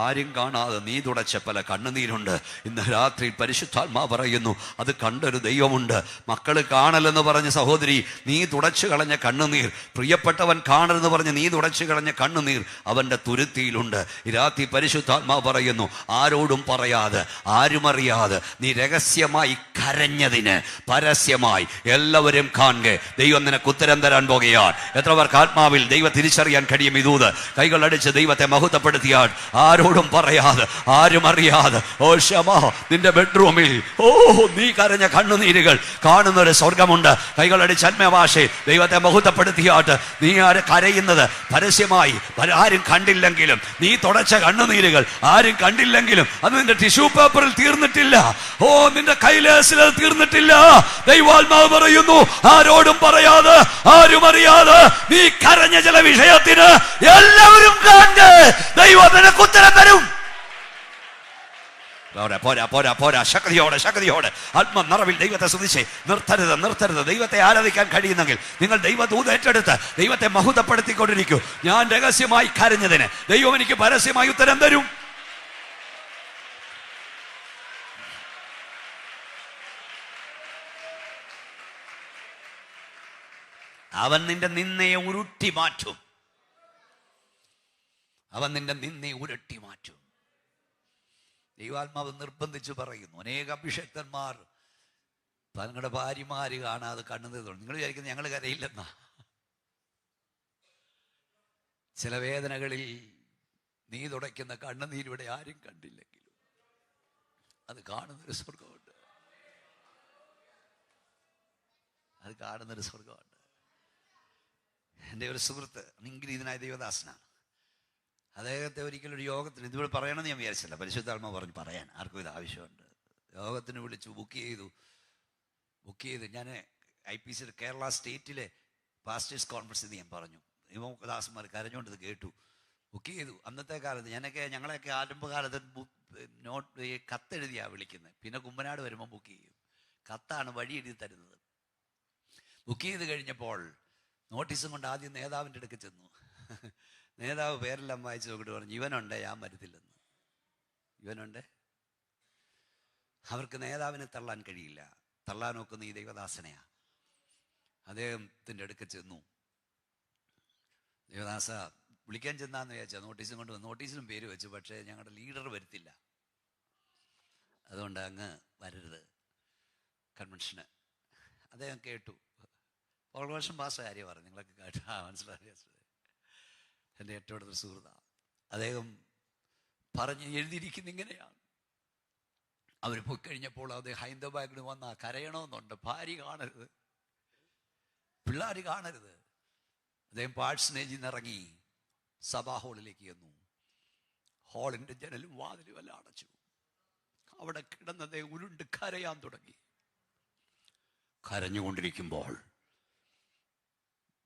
ആരും കാണാതെ നീ തുടച്ച പല കണ്ണുനീരുണ്ട്. ഇന്ന് രാത്രി പരിശുദ്ധാത്മാവ് പറയുന്നു, അത് കണ്ടൊരു ദൈവമുണ്ട്. മക്കൾ കാണലെന്ന് പറഞ്ഞ സഹോദരി, നീ തുടച്ചു കളഞ്ഞ കണ്ണുനീർ, പ്രിയപ്പെട്ടവൻ കാണലെന്ന് പറഞ്ഞ് നീ തുടച്ചു കളഞ്ഞ കണ്ണുനീർ അവൻ്റെ തുരുത്തിയിലുണ്ട്. ഈ രാത്രി പരിശുദ്ധാത്മാവ് പറയുന്നു, ആരോടും പറയാതെ, ആരും അറിയാതെ നീ രഹസ്യമായി കരഞ്ഞതിന് പരസ്യമായി എല്ലാവരും കാണുക. ദൈവം നിനക്ക് ഉത്തരം തരാൻ പോകുകയാണ്. എത്ര പേർക്ക് ആത്മാവിൽ ദൈവം തിരിച്ചറിയാൻ കഴിയും? ഇതൂത് കൈകളടിച്ച് ദൈവത്തെ മഹത്വപ്പെടുത്തിയാൽ ആരോടും പറയാതെ, ആരും അറിയാതെ, ഓ ക്ഷമ, നിന്റെ ബെഡ്റൂമിൽ നീ കരഞ്ഞ കണ്ണുനീരുകൾ കാണുന്നൊരു സ്വർഗമുണ്ട്. കൈകളടിച്ച് ആത്മഭാഷയിൽ ദൈവത്തെ മഹത്വപ്പെടുത്തിയാട്ട് നീ കരയുന്നത് പരസ്യമായി ആരും കണ്ടില്ലെങ്കിലും, നീ തുടച്ച കണ്ണുനീരുകൾ ആരും കണ്ടില്ലെങ്കിലും അത് നിന്റെ ടിഷ്യൂ പേപ്പറിൽ തീർന്നിട്ടില്ല. നിന്റെ കൈലേസിൽ അത് തീർന്നിട്ടില്ല. ദൈവാത്മാവ് പറയുന്നു, ആരോടും പറയാതെ, ആരും അറിയാതെ നീ കരഞ്ഞ ചില വിഷയത്തിന് എല്ലാവരും കണ്ട് ദൈവം നിനക്ക് ഉത്തരം തരും. പോരാ പോരാ പോരാ, ശക്തിയോടെ ശക്തിയോടെ ആത്മനിറവിൽ ദൈവത്തെ സ്തുതിച്ച് നിർത്തരുത്, നിർത്തരുത്. ദൈവത്തെ ആരാധിക്കാൻ കഴിയുന്നെങ്കിൽ നിങ്ങൾ ദൈവദൂത് ഏറ്റെടുത്ത് ദൈവത്തെ മഹത്വപ്പെടുത്തിക്കൊണ്ടിരിക്കൂ. ഞാൻ രഹസ്യമായി കരഞ്ഞതിന് ദൈവം എനിക്ക് പരസ്യമായി ഉത്തരം തരും. അവൻ നിന്റെ നിന്നയെ ഉരുട്ടി മാറ്റും. അവൻ നിന്റെ നിന്നയെ ഉരുട്ടി മാറ്റും. ദൈവാത്മാവ് നിർബന്ധിച്ച് പറയുന്നു. അനേക അഭിഷക്തന്മാർ തങ്ങളുടെ ഭാര്യമാര് കാണാതെ കണ്ണുനീർ. നിങ്ങൾ വിചാരിക്കുന്നത് ഞങ്ങൾ കരയില്ലെന്നാ? ചില വേദനകളിൽ നീ തുടയ്ക്കുന്ന കണ്ണുനീരിവിടെ ആരും കണ്ടില്ലെങ്കിലും അത് കാണുന്നൊരു സ്വർഗമുണ്ട്. അത് കാണുന്നൊരു സ്വർഗമുണ്ട്. എൻ്റെ ഒരു സുഹൃത്ത്, ഇംഗ്ലീഷനായ ദൈവദാസനാണ്. അദ്ദേഹത്തെ ഒരിക്കലൊരു യോഗത്തിന്, ഇതിവിടെ പറയണമെന്ന് ഞാൻ വിചാരിച്ചില്ല, പരിശുദ്ധാത്മാവ് പറഞ്ഞു പറയാൻ, ആർക്കും ഇത് ആവശ്യമുണ്ട്. യോഗത്തിന് വിളിച്ചു, ബുക്ക് ചെയ്ത് ഞാൻ IPC കേരള സ്റ്റേറ്റിലെ പാസ്റ്റേഴ്സ് കോൺഫറൻസിൽ ഞാൻ പറഞ്ഞു. ദാസന്മാർ കരഞ്ഞുകൊണ്ട് ഇത് കേട്ടു. ബുക്ക് ചെയ്തു. അന്നത്തെ കാലത്ത് ഞങ്ങളെയൊക്കെ ആരംഭകാലത്ത് കത്തെഴുതിയാണ് വിളിക്കുന്നത്. പിന്നെ കുമ്പനാട് വരുമ്പോൾ ബുക്ക് ചെയ്യും. കത്താണ് വഴി എഴുതി തരുന്നത്. ബുക്ക് ചെയ്ത് കഴിഞ്ഞപ്പോൾ നോട്ടീസും കൊണ്ട് ആദ്യം നേതാവിൻ്റെ അടുക്ക് ചെന്നു. നേതാവ് പേരെല്ലാം വായിച്ചു നോക്കിയിട്ട് പറഞ്ഞു, ഇവനുണ്ട്, ഞാൻ വരത്തില്ലെന്ന്. ഇവനുണ്ട്. അവർക്ക് നേതാവിനെ തള്ളാൻ കഴിയില്ല. തള്ളാൻ നോക്കുന്ന ഈ ദൈവദാസനെയാ. അദ്ദേഹത്തിൻ്റെ അടുക്ക ചെന്നു. ദേവദാസ വിളിക്കാൻ ചെന്നാന്ന് വിചാരിച്ചാൽ നോട്ടീസും കൊണ്ട് നോട്ടീസിലും പേര് വെച്ചു, പക്ഷേ ഞങ്ങളുടെ ലീഡർ വരുത്തില്ല, അതുകൊണ്ട് അങ്ങ് വരരുത് കൺവെൻഷന്. അദ്ദേഹം കേട്ടു. ഓർഗനൈസേഷൻ പാസ് കാര്യം പറഞ്ഞു, നിങ്ങളൊക്കെ കേട്ടു. മനസ്സിലായി. എൻ്റെ ഏറ്റവും അടുത്ത സുഹൃത്താണ്. അദ്ദേഹം പറഞ്ഞ് എഴുതിയിരിക്കുന്ന ഇങ്ങനെയാണ്: അവർ പോയി കഴിഞ്ഞപ്പോൾ അത് ഹൈന്ദവ വന്ന കരയണമെന്നുണ്ട്, ഭാര്യ കാണരുത്, പിള്ളേർ കാണരുത്. അദ്ദേഹം പാഴ്സനേജിൽ നിന്ന് ഇറങ്ങി സഭാ ഹാളിലേക്ക് ചെന്നു. ഹാളിൻ്റെ ജനലും വാതിലും എല്ലാം അടച്ചു. അവിടെ കിടന്നതേ ഉരുണ്ട് കരയാൻ തുടങ്ങി. കരഞ്ഞുകൊണ്ടിരിക്കുമ്പോൾ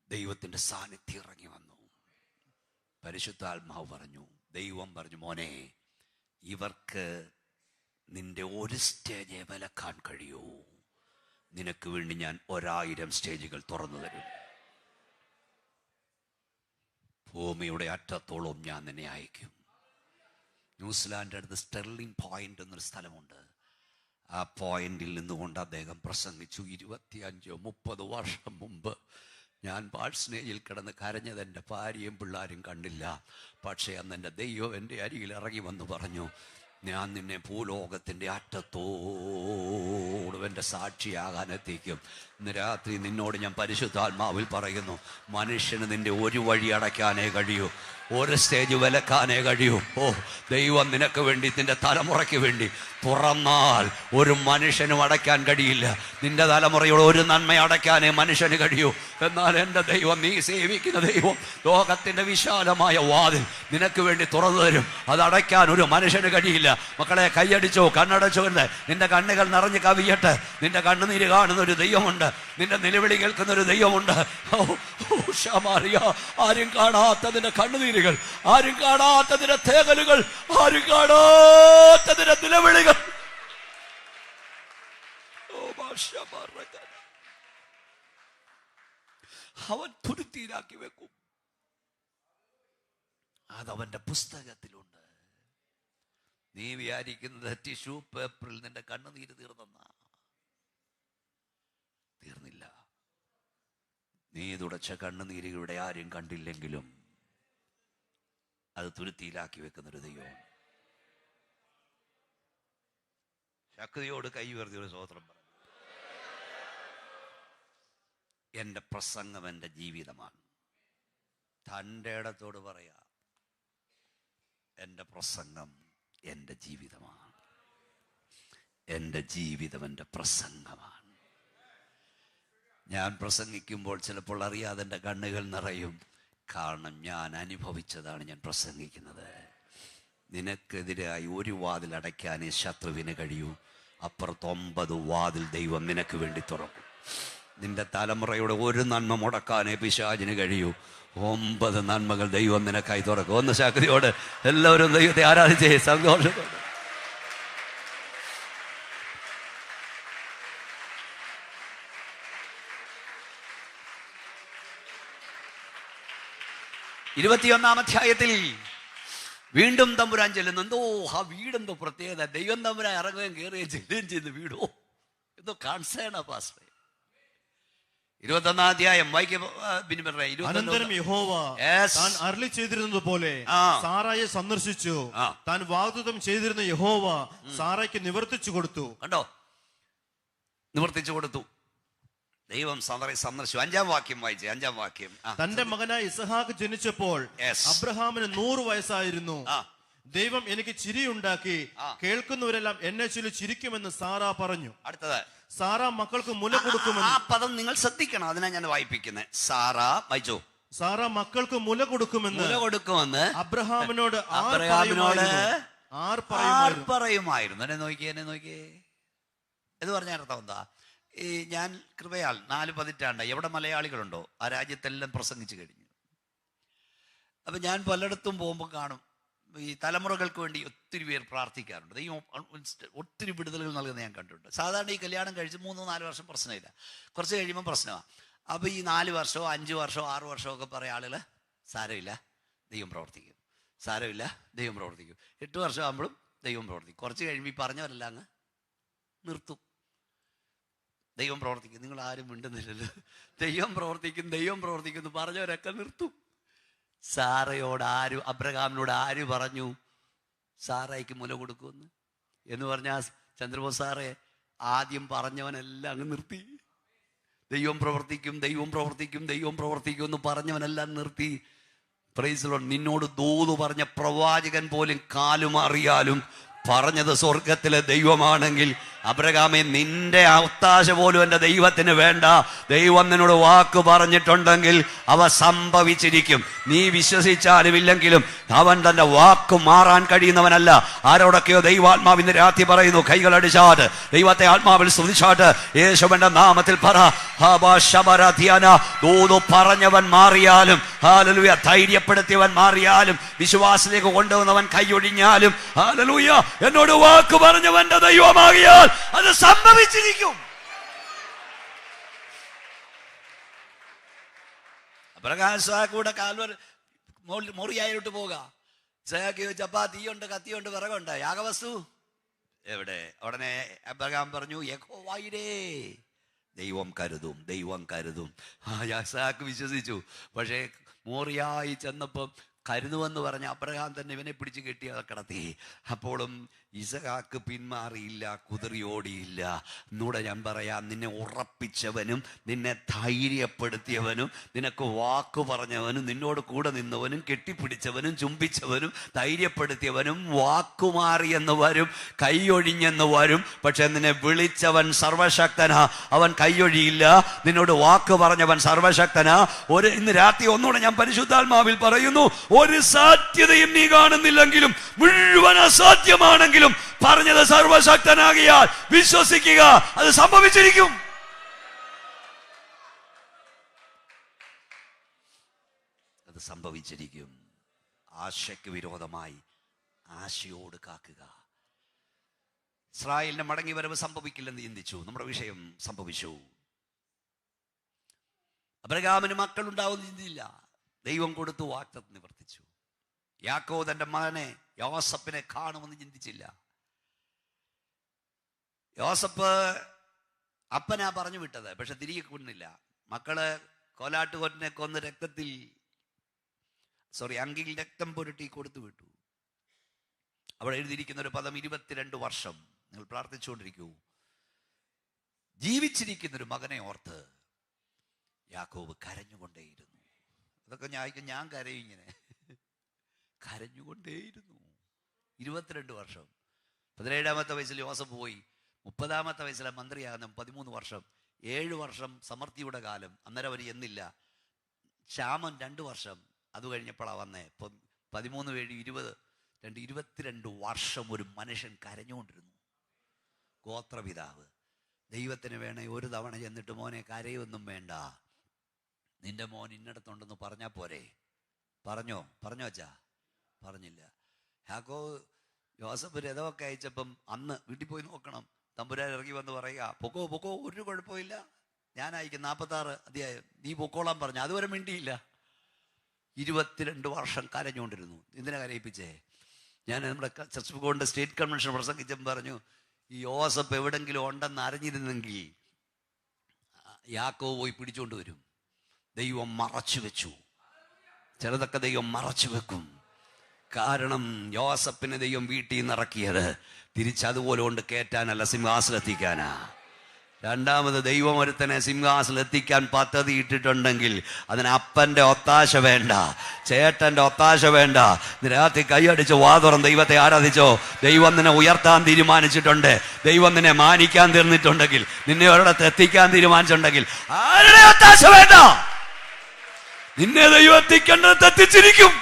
ദൈവത്തിൻ്റെ സാന്നിധ്യം ഇറങ്ങി വന്നു. പരിശുദ്ധാത്മാവ് പറഞ്ഞു, ദൈവം പറഞ്ഞു, മോനെ, ഇവർക്ക് നിന്റെ ഒരു സ്റ്റേജ് വിലക്കാൻ കഴിയൂ, നിനക്ക് വേണ്ടി ഞാൻ 1000 സ്റ്റേജുകൾ തുറന്നു തരും. ഭൂമിയുടെ അറ്റത്തോളം ഞാൻ നിന്നെ അയക്കും. ന്യൂസിലാൻഡ് അടുത്ത് സ്റ്റെർലിംഗ് പോയിന്റ് എന്നൊരു സ്ഥലമുണ്ട്. ആ പോയിന്റിൽ നിന്നുകൊണ്ട് അദ്ദേഹം പ്രസംഗിച്ചു. 25-30 വർഷം മുമ്പ് ഞാൻ പാഴ്സനേജിൽ കിടന്ന് കരഞ്ഞത് എൻ്റെ ഭാര്യയും പിള്ളേരും കണ്ടില്ല. പക്ഷേ അന്ന് എൻ്റെ ദൈവം എൻ്റെ അരികിൽ ഇറങ്ങി വന്ന് പറഞ്ഞു, ഞാൻ നിന്നെ ഭൂലോകത്തിൻ്റെ അറ്റത്തോടും എൻ്റെ സാക്ഷിയാകാൻ എത്തിക്കും. ഇന്ന് രാത്രി നിന്നോട് ഞാൻ പരിശുദ്ധാത്മാവിൽ പറയുന്നു, മനുഷ്യന് നിന്റെ ഒരു വഴി അടയ്ക്കാനേ കഴിയൂ, ഒരു സ്റ്റേജ് വിലക്കാനേ കഴിയൂ. ഓ, ദൈവം നിനക്ക് വേണ്ടി, നിന്റെ തലമുറയ്ക്ക് വേണ്ടി തുറന്നാൽ ഒരു മനുഷ്യനും അടയ്ക്കാൻ കഴിയില്ല. നിന്റെ തലമുറയോട് ഒരു നന്മ അടയ്ക്കാനേ മനുഷ്യന് കഴിയൂ. എന്നാൽ എൻ്റെ ദൈവം, നീ സേവിക്കുന്ന ദൈവം ലോകത്തിൻ്റെ വിശാലമായ വാതിൽ നിനക്ക് വേണ്ടി തുറന്നു തരും. അത് അടയ്ക്കാൻ ഒരു മനുഷ്യന് കഴിയില്ല. മക്കളെ, കൈയടിച്ചോ, കണ്ണടച്ചോ, നിന്റെ കണ്ണുകൾ നിറഞ്ഞ് കവിയട്ടെ. നിന്റെ കണ്ണുനീര് കാണുന്ന ഒരു ദൈവമുണ്ട്, നിന്റെ നിലവിളി കേൾക്കുന്ന ഒരു ദൈവമുണ്ട്. ആരും കാണാത്തതിന്റെ കണ്ണുനീരുകൾ, ആരും കാണാത്തതിന്റെ തേകലുകൾ, ആരും കാണാത്തതിന്റെ നിലവിളികൾ അവൻ തുരുത്തിയിലാക്കി വെക്കും. അതവന്റെ പുസ്തകത്തിലുണ്ട്. നീ വിചാരിക്കുന്നത് ടിഷ്യൂ പേപ്പറിൽ നിന്റെ കണ്ണുനീര് തീർന്നില്ല. നീ തുടച്ച കണ്ണുനീരുകളുടെ ആരും കണ്ടില്ലെങ്കിലും അത് തുരുത്തിയിലാക്കി വെക്കുന്നൊരു ദൈവമാണ്. ശക്തിയോട് കൈ ഉയർത്തി ഒരു സ്തോത്രം പറഞ്ഞു. എൻ്റെ പ്രസംഗം എൻ്റെ ജീവിതമാണ്. തൻ്റെ ഇടത്തോട് പറയാ, എൻ്റെ പ്രസംഗം എൻ്റെ ജീവിതമാണ്. എൻ്റെ ജീവിതം എൻ്റെ പ്രസംഗമാണ്. ഞാൻ പ്രസംഗിക്കുമ്പോൾ ചിലപ്പോൾ അറിയാതെ എൻ്റെ കണ്ണുകൾ നിറയും. കാരണം ഞാൻ അനുഭവിച്ചതാണ് ഞാൻ പ്രസംഗിക്കുന്നത്. നിനക്കെതിരായി ഒരു വാതിൽ അടയ്ക്കാനേ ശത്രുവിന് കഴിയൂ, അപ്പുറത്ത് 9 വാതിൽ ദൈവം നിനക്ക് വേണ്ടി തുറക്കും. നിന്റെ തലമുറയുടെ ഒരു നന്മ മുടക്കാനേ പിശാചിന് കഴിയൂ, 9 നന്മകൾ ദൈവം നിനക്കായി തുറക്കും. ഒന്ന് ശക്തിയോട് എല്ലാവരും ദൈവത്തെ ആരാധിച്ചേ, സന്തോഷത്തോടെ. ഇരുപത്തിയൊന്നാം അധ്യായത്തിൽ വീണ്ടും തമ്പുരാൻ ചെല്ലുന്നു. എന്തോ ആ വീടെന്തോ പ്രത്യേകത. ദൈവം തമ്പുരാൻ ഇറങ്ങുകയും കയറുകയും ചെല്ലുകയും ചെയ്യുന്ന വീടോ എന്തോ കൺസേണ പാസ്റ്റർ. 21-ാം അധ്യായം അനന്തരം യഹോവ താൻ അരുളി ചെയ്തിരുന്നത് പോലെ സാറായെ സന്ദർശിച്ചു. താൻ വാഗ്ദത്തം ചെയ്തിരുന്ന യഹോവ സാറായ്ക്ക് നിവർത്തിച്ചു കൊടുത്തു. കണ്ടോ, നിവർത്തിച്ചു കൊടുത്തു. ദൈവം സാറായെ സന്ദർശിച്ചു. 5-ാം വാക്യം വായിച്ചേ. 5-ാം വാക്യം. തന്റെ മകനായ ഇസഹാക്ക് ജനിച്ചപ്പോൾ അബ്രഹാമിന് 100 വയസ്സായിരുന്നു. ദൈവം എനിക്ക് ചിരിയുണ്ടാക്കി, കേൾക്കുന്നവരെല്ലാം എന്നെ ചൊല്ലി ചിരിക്കുമെന്ന് സാറാ പറഞ്ഞു. അടുത്തത്, സാറാ മക്കൾക്ക് മുല കൊടുക്കുമെന്ന്. ആ പദം നിങ്ങൾ ശ്രദ്ധിക്കണം, അതിനാ ഞാൻ വായിപ്പിക്കുന്നത്. സാറാ വായിച്ചോ. സാറാ മക്കൾക്ക് മുല കൊടുക്കുമെന്ന് അബ്രഹാമിനോട് ആർ പറയുമായിരുന്നു. എന്നെ നോക്കിയേ. എന്ന് പറഞ്ഞ അർത്ഥം എന്താ? ഈ ഞാൻ കൃപയാൽ 4 പതിറ്റാണ്ടായി. എവിടെ മലയാളികളുണ്ടോ ആ രാജ്യത്തെല്ലാം പ്രസംഗിച്ചു കഴിഞ്ഞു. അപ്പം ഞാൻ പലയിടത്തും പോകുമ്പോൾ കാണും, ഈ തലമുറകൾക്ക് വേണ്ടി ഒത്തിരി പേർ പ്രാർത്ഥിക്കാറുണ്ട്. ദൈവം ഒത്തിരി വിടുതലുകൾ നൽകുന്നത് ഞാൻ കണ്ടിട്ടുണ്ട്. സാധാരണ ഈ കല്യാണം കഴിച്ച് 3-4 വർഷം പ്രശ്നമില്ല, കുറച്ച് കഴിയുമ്പോൾ പ്രശ്നമാണ്. അപ്പോൾ ഈ 4 വർഷമോ 5 വർഷമോ 6 വർഷമോ ഒക്കെ പറയുക ആളുകൾ, സാരമില്ല ദൈവം പ്രവർത്തിക്കും, സാരമില്ല ദൈവം പ്രവർത്തിക്കും. 8 വർഷം ആകുമ്പോഴും ദൈവം പ്രവർത്തിക്കും. കുറച്ച് കഴിയുമ്പോൾ ഈ പറഞ്ഞവരെല്ലാം അങ്ങ് നിർത്തും. ദൈവം പ്രവർത്തിക്കും. നിങ്ങൾ ആരും മിണ്ടുന്നില്ലല്ലോ. ദൈവം പ്രവർത്തിക്കും എന്ന് പറഞ്ഞവരൊക്കെ നിർത്തും. സാറയോട് അബ്രഹാമിനോട് ആര് പറഞ്ഞു സാറയ്ക്ക് മുല കൊടുക്കുമെന്ന്? എന്ന് പറഞ്ഞാൽ ചന്ദ്രബോസ് സാറെ ആദ്യം പറഞ്ഞവനെല്ലാം അങ്ങ് നിർത്തി. ദൈവം പ്രവർത്തിക്കും എന്ന് പറഞ്ഞവനെല്ലാം നിർത്തി. Praise Lord. നിന്നോട് ദൂത് പറഞ്ഞ പ്രവാചകൻ പോലും കാലുമാറിയാലും പറഞ്ഞത് സ്വർഗത്തിലെ ദൈവമാണെങ്കിൽ, അബ്രഹാമേ, നിന്റെ ഒത്താശ പോലും എൻ്റെ ദൈവത്തിന് വേണ്ട. ദൈവം നിന്നോട് വാക്ക് പറഞ്ഞിട്ടുണ്ടെങ്കിൽ അവ സംഭവിച്ചിരിക്കും. നീ വിശ്വസിച്ചാലും ഇല്ലെങ്കിലും അവൻ തന്റെ വാക്ക് മാറാൻ കഴിയുന്നവനല്ല. ആരോടൊക്കെയോ ദൈവാത്മാവിന്റെ രാത്രി പറയുന്നു, കൈകളടിച്ചാട്ട് ദൈവത്തെ ആത്മാവിൽ സ്തുതിച്ചാട്ട് യേശുവിന്റെ നാമത്തിൽ പറ. ദൂത് പറഞ്ഞവൻ മാറിയാലും, ഹല്ലേലൂയ, ധൈര്യപ്പെടുത്തിയവൻ മാറിയാലും, വിശ്വാസത്തിലേക്ക് കൊണ്ടുവന്നവൻ കൈയൊഴിഞ്ഞാലും, ഹല്ലേലൂയ, എന്നോട് വാക്ക് പറഞ്ഞവന്റെ ദൈവമാകിയാൽ അത് സംഭവിച്ചിരിക്കും. കൂടെ കാൽവർ മുറിയായിട്ട് പോക. സയാക്ക് ചോദിച്ചപ്പാ തീയുണ്ട്, കത്തിയുണ്ട്, വിറകുണ്ട്, യാഗവസ്തു എവിടെ? ഉടനെ അബ്രഹാം പറഞ്ഞു, യഹോവയിരേ, ദൈവം കരുതും. യാസാക്ക് വിശ്വസിച്ചു. പക്ഷേ മോറിയായി ചെന്നപ്പം കരുതുമെന്ന് പറഞ്ഞ അബ്രഹാം തന്നെ ഇവനെ പിടിച്ച് കെട്ടി കിടത്തി. അപ്പോഴും ഇസഹാക്ക് പിന്മാറിയില്ല, കുതിറിയോടിയില്ല. എന്നൂടെ ഞാൻ പറയാം, നിന്നെ ഉറപ്പിച്ചവനും നിന്നെ ധൈര്യപ്പെടുത്തിയവനും നിനക്ക് വാക്ക് പറഞ്ഞവനും നിന്നോട് കൂടെ നിന്നവനും കെട്ടിപ്പിടിച്ചവനും ചുംബിച്ചവനും ധൈര്യപ്പെടുത്തിയവനും വാക്കുമാറിയെന്ന് വരും, കൈയൊഴിഞ്ഞെന്ന് വരും. പക്ഷെ നിന്നെ വിളിച്ചവൻ സർവശക്തനാ, അവൻ കൈയൊഴിയില്ല. നിന്നോട് വാക്ക് പറഞ്ഞവൻ സർവശക്തനാ. ഇന്ന് രാത്രി ഒന്നുകൂടെ ഞാൻ പരിശുദ്ധാത്മാവിൽ പറയുന്നു, ഒരു സാധ്യതയും നീ കാണുന്നില്ലെങ്കിലും, മുഴുവൻ അസാധ്യമാണെങ്കിലും പറഞ്ഞത് സർവശക്തനാകിയാൽ വിശ്വസിക്കുക, അത് സംഭവിച്ചിരിക്കും. അത് സംഭവിച്ചിരിക്കും. ആശയ്ക്ക് വിരോധമായി ആശയോട് കാക്കുക. ഇസ്രായേലിന്റെ മടങ്ങി വരവ് സംഭവിക്കില്ലെന്ന് ചിന്തിച്ചു. നമ്മുടെ വിഷയം സംഭവിച്ചു. അബ്രഹാമിന് മക്കളുണ്ടാവുമെന്ന് ചിന്തിച്ചില്ല. ദൈവം കൊടുത്തു, വാഗ്ദത്തം നിവർത്തിച്ചു. യാക്കോബ് തന്റെ മകനെ യോസഫിനെ കാണുമെന്ന് ചിന്തിച്ചില്ല. യോസഫ് അപ്പനാ പറഞ്ഞു വിട്ടത്, പക്ഷെ തിരികെ കൊണ്ടില്ല. മക്കള് കോലാട്ടുകൊറ്റനെ കൊന്ന് അങ്കിയിൽ രക്തം പുരട്ടി കൊടുത്തു വിട്ടു. അവിടെ എഴുതിയിരിക്കുന്ന ഒരു പദം 22 വർഷം. നിങ്ങൾ പ്രാർത്ഥിച്ചുകൊണ്ടിരിക്കൂ. ജീവിച്ചിരിക്കുന്നൊരു മകനെ ഓർത്ത് യാക്കോബ് കരഞ്ഞുകൊണ്ടേയിരുന്നു. അതൊക്കെ ഞാൻ കരയും, ഇങ്ങനെ കരഞ്ഞുകൊണ്ടേയിരുന്നു. 22 വർഷം. 17-ാമത്തെ വയസ്സിൽ യോസഫ് പോയി. 30-ാമത്തെ വയസ്സിലെ മന്ത്രിയാകുന്ന 13 വർഷം. 7 വർഷം സമൃദ്ധിയുടെ കാലം. അന്നേരം അവർ എന്നില്ല. ക്ഷാമം 2 വർഷം. അത് കഴിഞ്ഞപ്പോഴാണ് വന്നേ. ഇപ്പം 13, 7, 20, 22 വർഷം ഒരു മനുഷ്യൻ കരഞ്ഞുകൊണ്ടിരുന്നു. ഗോത്രപിതാവ്. ദൈവത്തിന് വേണേ ഒരു തവണ ചെന്നിട്ട്, മോനെ കരയൊന്നും വേണ്ട, നിന്റെ മോൻ ഇന്നടത്തുണ്ടെന്ന് പറഞ്ഞാൽ പോരെ? പറഞ്ഞോ അച്ഛാ? പറഞ്ഞില്ല. യോസഫ് രഥമൊക്കെ അയച്ചപ്പം അന്ന് വീട്ടിൽ പോയി നോക്കണം. തമ്പുരാൻ ഇറങ്ങി വന്ന് പറയുക, പൊക്കോ, ഒരു കുഴപ്പമില്ല, ഞാൻ അയക്കും, 46 അധ്യായം, നീ പൊക്കോളാൻ പറഞ്ഞു. അതുവരെ മിണ്ടിയില്ല. 22 വർഷം കരഞ്ഞുകൊണ്ടിരുന്നു. എന്തിനാ കരയിപ്പിച്ചേ? ഞാൻ നമ്മുടെ ചർച്ച് കൊണ്ട് സ്റ്റേറ്റ് കൺവെൻഷൻ പ്രസംഗിച്ചപ്പോൾ പറഞ്ഞു, ഈ യോസഫ് എവിടെങ്കിലും ഉണ്ടെന്ന് അറിഞ്ഞിരുന്നെങ്കിൽ യാക്കോബ് പോയി പിടിച്ചുകൊണ്ട് വരും. ദൈവം മറച്ചു വെച്ചു. ചിലതൊക്കെ ദൈവം മറച്ചു വെക്കും. കാരണം യോസഫിനെ ദൈവം വീട്ടിൽ നിന്ന് ഇറക്കിയത് തിരിച്ചതുപോലെ കൊണ്ട് കയറ്റാനല്ല, സിംഹാസനത്തിക്കാനാ. രണ്ടാമത് ദൈവം ഒരുത്തനെ സിംഹാസനത്തിക്കാൻ പദ്ധതി ഇട്ടിട്ടുണ്ടെങ്കിൽ അതിന് അപ്പന്റെ ഒത്താശ വേണ്ട, ചേട്ടന്റെ ഒത്താശ വേണ്ട. രാത്രി കൈയടിച്ച് വാതുറം ദൈവത്തെ ആരാധിച്ചോ. ദൈവം നിന്നെ ഉയർത്താൻ തീരുമാനിച്ചിട്ടുണ്ട്, ദൈവം നിന്നെ മാനിക്കാൻ തീർന്നിട്ടുണ്ടെങ്കിൽ, നിന്നെ ഒരിടത്ത് എത്തിക്കാൻ തീരുമാനിച്ചിട്ടുണ്ടെങ്കിൽ ആരുടെ ഒത്താശ വേണ്ട. നിന്നെ ദൈവം എത്തിക്കേണ്ടത് എത്തിച്ചിരിക്കും.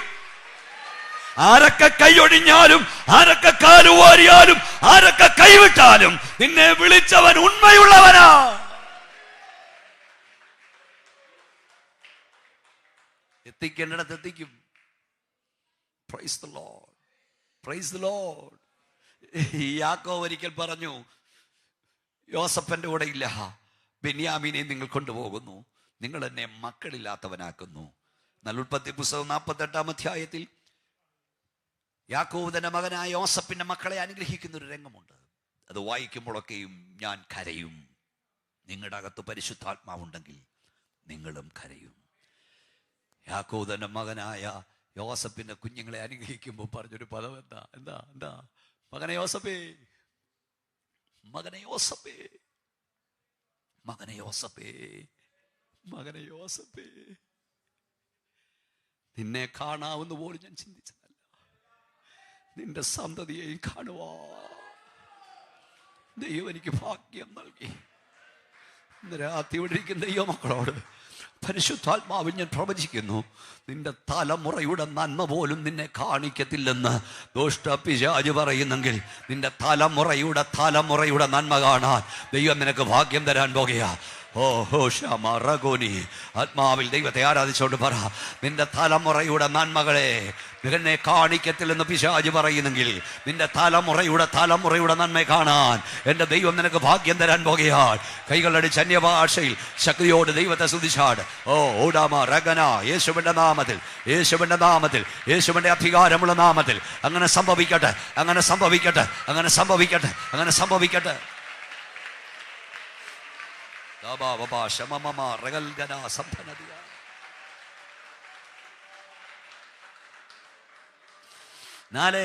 ആരൊക്കെ കൈയൊഴിഞ്ഞാലും, ആരൊക്കെ കാലുവാരിയാലും, ആരൊക്കെ കൈവിട്ടാലും നിന്നെ വിളിച്ചവൻ ഉണ്മയുള്ളവനാ. എത്തിക്കേണ്ടിടത്ത് എത്തിക്കും. Price the Lord, price the Lord. യാക്കോബ് ഒരിക്കൽ പറഞ്ഞു, യോസഫന്റെ കൂടെ ഇല്ല, ബെന്യാമീനെ നിങ്ങൾ കൊണ്ടുപോകുന്നു, നിങ്ങൾ എന്നെ മക്കളില്ലാത്തവനാക്കുന്നു. എന്നാൽ ഉൽപ്പത്തി പുസ്തകം 48-ാം അധ്യായത്തിൽ യാക്കോബ് തന്റെ മകനായ യോസഫിന്റെ മക്കളെ അനുഗ്രഹിക്കുന്ന ഒരു രംഗമുണ്ട്. അത് വായിക്കുമ്പോഴൊക്കെയും ഞാൻ കരയും. നിങ്ങളുടെ അകത്ത് പരിശുദ്ധാത്മാവുണ്ടെങ്കിൽ നിങ്ങളും കരയും. യാക്കോബിന്റെ മകനായ യോസഫിന്റെ കുഞ്ഞുങ്ങളെ അനുഗ്രഹിക്കുമ്പോൾ പറഞ്ഞൊരു പദം എന്താ എന്താ എന്താ മകനെ യോസഫേ, മകനെ യോസഫേ, മകനെ യോസഫേ, മകനെ യോസഫേ, നിന്നെ കാണാവുന്ന പോലും ഞാൻ ചിന്തിച്ചതല്ല, നിന്റെ സന്തതിയെയും കാണുവാ ദൈവം എനിക്ക് ഭാഗ്യം നൽകി. ഇന്ന് രാത്രി ഇവിടെ ഇരിക്കുന്ന ദൈവമക്കളോട് പരിശുദ്ധാത്മാവിൽ ഞാൻ പ്രവചിക്കുന്നു, നിന്റെ തലമുറയുടെ നന്മ പോലും നിന്നെ കാണിക്കത്തില്ലെന്ന് ദുഷ്ടപിശാച് പറയുന്നെങ്കിൽ നിന്റെ തലമുറയുടെ നന്മ കാണാൻ ദൈവം നിനക്ക് ഭാഗ്യം തരാൻ പോകുകയാ. ആത്മാവിൽ ദൈവത്തെ ആരാധിച്ചോണ്ട് പറ, നിന്റെ തലമുറയുടെ നന്മകളെ നിന്നെ കാണിക്കത്തില്ലെന്ന് പിശാച് പറയുന്നെങ്കിൽ നിന്റെ തലമുറയുടെ നന്മ കാണാൻ എൻ്റെ ദൈവം നിനക്ക് ഭാഗ്യം തരാൻ പോകുകയാണ്. കൈകളടിച്ച് അന്യഭാഷയിൽ ശക്തിയോട് ദൈവത്തെ സ്തുതിച്ചാട്. ഓടാമ രഗന, യേശുവിന്റെ നാമത്തിൽ, യേശുവിന്റെ നാമത്തിൽ, യേശുവിന്റെ അധികാരമുള്ള നാമത്തിൽ അങ്ങനെ സംഭവിക്കട്ടെ, അങ്ങനെ സംഭവിക്കട്ടെ, അങ്ങനെ സംഭവിക്കട്ടെ, അങ്ങനെ സംഭവിക്കട്ടെ. നാല്,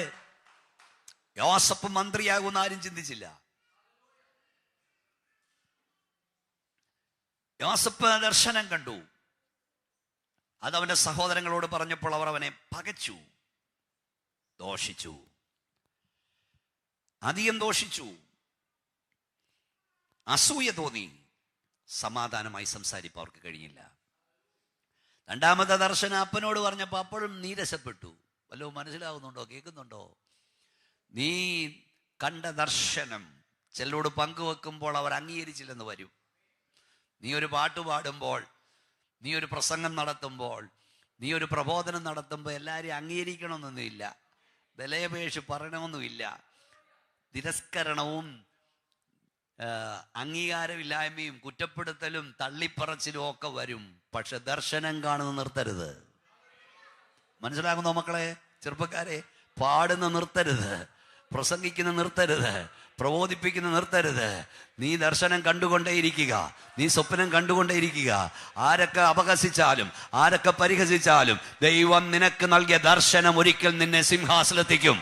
യോസഫ് മന്ത്രിയാകുമെന്ന് ആരും ചിന്തിച്ചില്ല. യോസഫ് ദർശനം കണ്ടു. അതവന്റെ സഹോദരങ്ങളോട് പറഞ്ഞപ്പോൾ അവർ അവനെ പകച്ചു, ദോഷിച്ചു, അധികം ദോഷിച്ചു, അസൂയ തോന്നി. സമാധാനമായി സംസാരിപ്പോൾ അവർക്ക് കഴിഞ്ഞില്ല. രണ്ടാമത്തെ ദർശനം അപ്പനോട് പറഞ്ഞപ്പോൾ അപ്പോഴും നീരസപ്പെട്ടു. വല്ലതും മനസ്സിലാവുന്നുണ്ടോ, കേൾക്കുന്നുണ്ടോ? നീ കണ്ട ദർശനം ചിലരോട് പങ്കുവെക്കുമ്പോൾ അവർ അംഗീകരിച്ചില്ലെന്ന് വരും. നീ ഒരു പാട്ട് പാടുമ്പോൾ, നീ ഒരു പ്രസംഗം നടത്തുമ്പോൾ, നീ ഒരു പ്രബോധനം നടത്തുമ്പോൾ എല്ലാവരും അംഗീകരിക്കണമെന്നൊന്നുമില്ല, വിലയപേക്ഷ പറയണമെന്നുമില്ല. തിരസ്കരണവും അംഗീകാരമില്ലായ്മയും കുറ്റപ്പെടുത്തലും തള്ളിപ്പറച്ചിലും ഒക്കെ വരും. പക്ഷെ ദർശനം കാണുന്ന നിർത്തരുത്. മനസ്സിലാകുന്നോ മക്കളെ, ചെറുപ്പക്കാരെ? പാടുന്ന നിർത്തരുത്, പ്രസംഗിക്കുന്ന നിർത്തരുത്, പ്രബോധിപ്പിക്കുന്ന നിർത്തരുത്. നീ ദർശനം കണ്ടുകൊണ്ടേയിരിക്കുക, നീ സ്വപ്നം കണ്ടുകൊണ്ടേയിരിക്കുക. ആരൊക്കെ അപഹസിച്ചാലും ആരൊക്കെ പരിഹസിച്ചാലും ദൈവം നിനക്ക് നൽകിയ ദർശനം ഒരിക്കൽ നിന്നെ സിംഹാസനത്തിക്കും.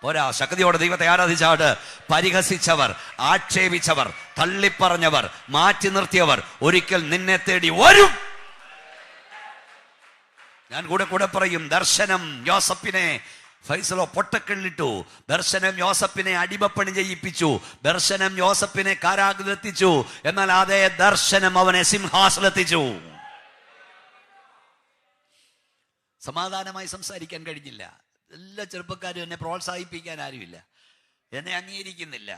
പോരാ, ശക്തിയോടെ ദൈവത്തെ ആരാധിച്ചാട്. പരിഹസിച്ചവർ, ആക്ഷേപിച്ചവർ, തള്ളിപ്പറഞ്ഞവർ, മാറ്റി നിർത്തിയവർ ഒരിക്കൽ നിന്നെ തേടി വരും. ഞാൻ കൂടെ പറയും, ദർശനം യോസഫിനെ ഫൈസലോ പൊട്ടക്കല്ലിട്ടു. ദർശനം യോസഫിനെ അടിമപ്പണി ചെയ്യിപ്പിച്ചു. ദർശനം യോസഫിനെ കാരാഗ്രഹത്തിച്ചു. എന്നാൽ അതേ ദർശനം അവനെ സിംഹാസനത്തിച്ചു. സമാധാനമായി സംസാരിക്കാൻ കഴിഞ്ഞില്ല. എല്ലാ ചെറുപ്പക്കാരും എന്നെ പ്രോത്സാഹിപ്പിക്കാൻ ആരുമില്ല, എന്നെ അംഗീകരിക്കുന്നില്ല.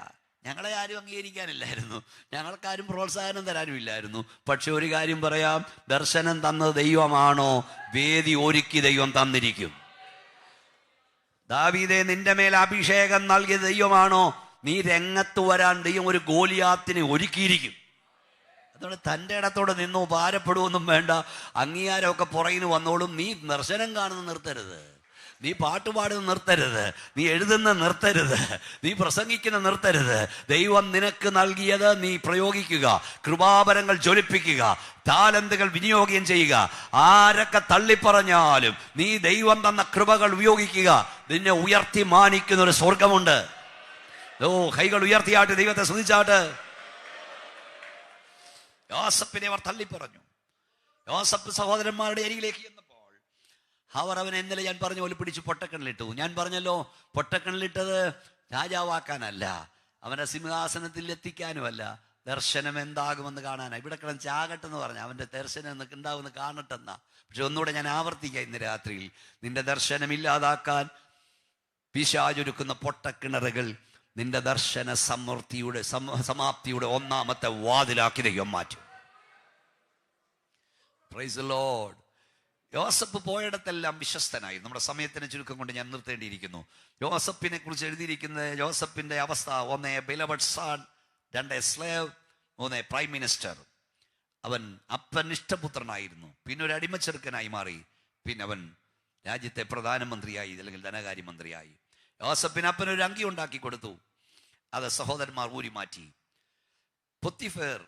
ഞങ്ങളെ ആരും അംഗീകരിക്കാനില്ലായിരുന്നു, ഞങ്ങൾക്കാരും പ്രോത്സാഹനം തരാനുമില്ലായിരുന്നു. പക്ഷെ ഒരു കാര്യം പറയാം, ദർശനം തന്നത് ദൈവമാണോ, വേദി ഒരുക്കി ദൈവം തന്നിരിക്കും. ദാവീദേ, നിന്റെ മേൽ അഭിഷേകം നൽകിയ ദൈവമാണോ, നീ രംഗത്ത് വരാൻ ദൈവം ഒരു ഗോലിയാത്തിനെ ഒരുക്കിയിരിക്കും. അതുകൊണ്ട് തൻ്റെ ഇടത്തോടെ നിന്നോ, ഭാരപ്പെടുവൊന്നും വേണ്ട. അംഗീകാരമൊക്കെ പുറകിന് വന്നോളും. നീ ദർശനം കാണുന്ന നിർത്തരുത്, നീ പാട്ടുപാടുന്ന നിർത്തരുത്, നീ എഴുതുന്ന നിർത്തരുത്, നീ പ്രസംഗിക്കുന്ന നിർത്തരുത്. ദൈവം നിനക്ക് നൽകിയത് നീ പ്രയോഗിക്കുക, കൃപാവരങ്ങൾ ജ്വലിപ്പിക്കുക, താലന്തുകൾ വിനിയോഗം ചെയ്യുക. ആരൊക്കെ തള്ളിപ്പറഞ്ഞാലും നീ ദൈവം തന്ന കൃപകൾ ഉപയോഗിക്കുക. നിന്നെ ഉയർത്തി മാനിക്കുന്ന ഒരു സ്വർഗമുണ്ട്. കൈകൾ ഉയർത്തിയാട്ട് ദൈവത്തെ സ്തുതിച്ചാട്ട്. യോസഫിനെ അവർ തള്ളിപ്പറഞ്ഞു. യോസഫ് സഹോദരന്മാരുടെ അരികിലേക്ക് ചെന്നപ്പോൾ അവർ അവനെ ഇന്നലെ ഞാൻ പറഞ്ഞ പോലെ പിടിച്ച് പൊട്ടക്കണ്ണിലിട്ടു. ഞാൻ പറഞ്ഞല്ലോ, പൊട്ടക്കണ്ണിലിട്ടത് രാജാവാക്കാനല്ല, അവന്റെ സിംഹാസനത്തിൽ എത്തിക്കാനുമല്ല, ദർശനം എന്താകുമെന്ന് കാണാനാ. ഇവിടെ കിടന്ന് ചാകട്ടെന്ന് പറഞ്ഞു, അവന്റെ ദർശനം ഉണ്ടാവുമെന്ന് കാണട്ടെന്നാ. പക്ഷെ ഒന്നുകൂടെ ഞാൻ ആവർത്തിക്കാം, ഇന്ന് രാത്രിയിൽ നിന്റെ ദർശനം ഇല്ലാതാക്കാൻ പിശാചൊരുക്കുന്ന പൊട്ടക്കിണറുകൾ നിന്റെ ദർശന സമാപ്തിയുടെ ഒന്നാമത്തെ വാതിലാക്കി ദൈവം മാറ്റും. Praise the Lord. യോസഫ് പോയിടത്തെല്ലാം വിശ്വസ്തനായി. നമ്മുടെ സമയത്തിന് ചുരുക്കം കൊണ്ട് ഞാൻ നിർത്തേണ്ടിയിരിക്കുന്നു. യോസഫിനെ കുറിച്ച് എഴുതിയിരിക്കുന്നത് യോസഫിന്റെ അവസ്ഥ: 1 beloved sun, 2 slave, 3 prime minister. അവൻ അപ്പൻ ഇഷ്ടപുത്രനായിരുന്നു, പിന്നെ ഒരു അടിമച്ചെറുക്കനായി മാറി, പിന്നെ അവൻ രാജ്യത്തെ പ്രധാനമന്ത്രിയായി, അല്ലെങ്കിൽ ധനകാര്യമന്ത്രിയായി. യോസഫിന് അപ്പൻ ഒരു അങ്കി ഉണ്ടാക്കി കൊടുത്തു, അത് സഹോദരന്മാർ ഊരി മാറ്റി. പൊത്തിഫേർ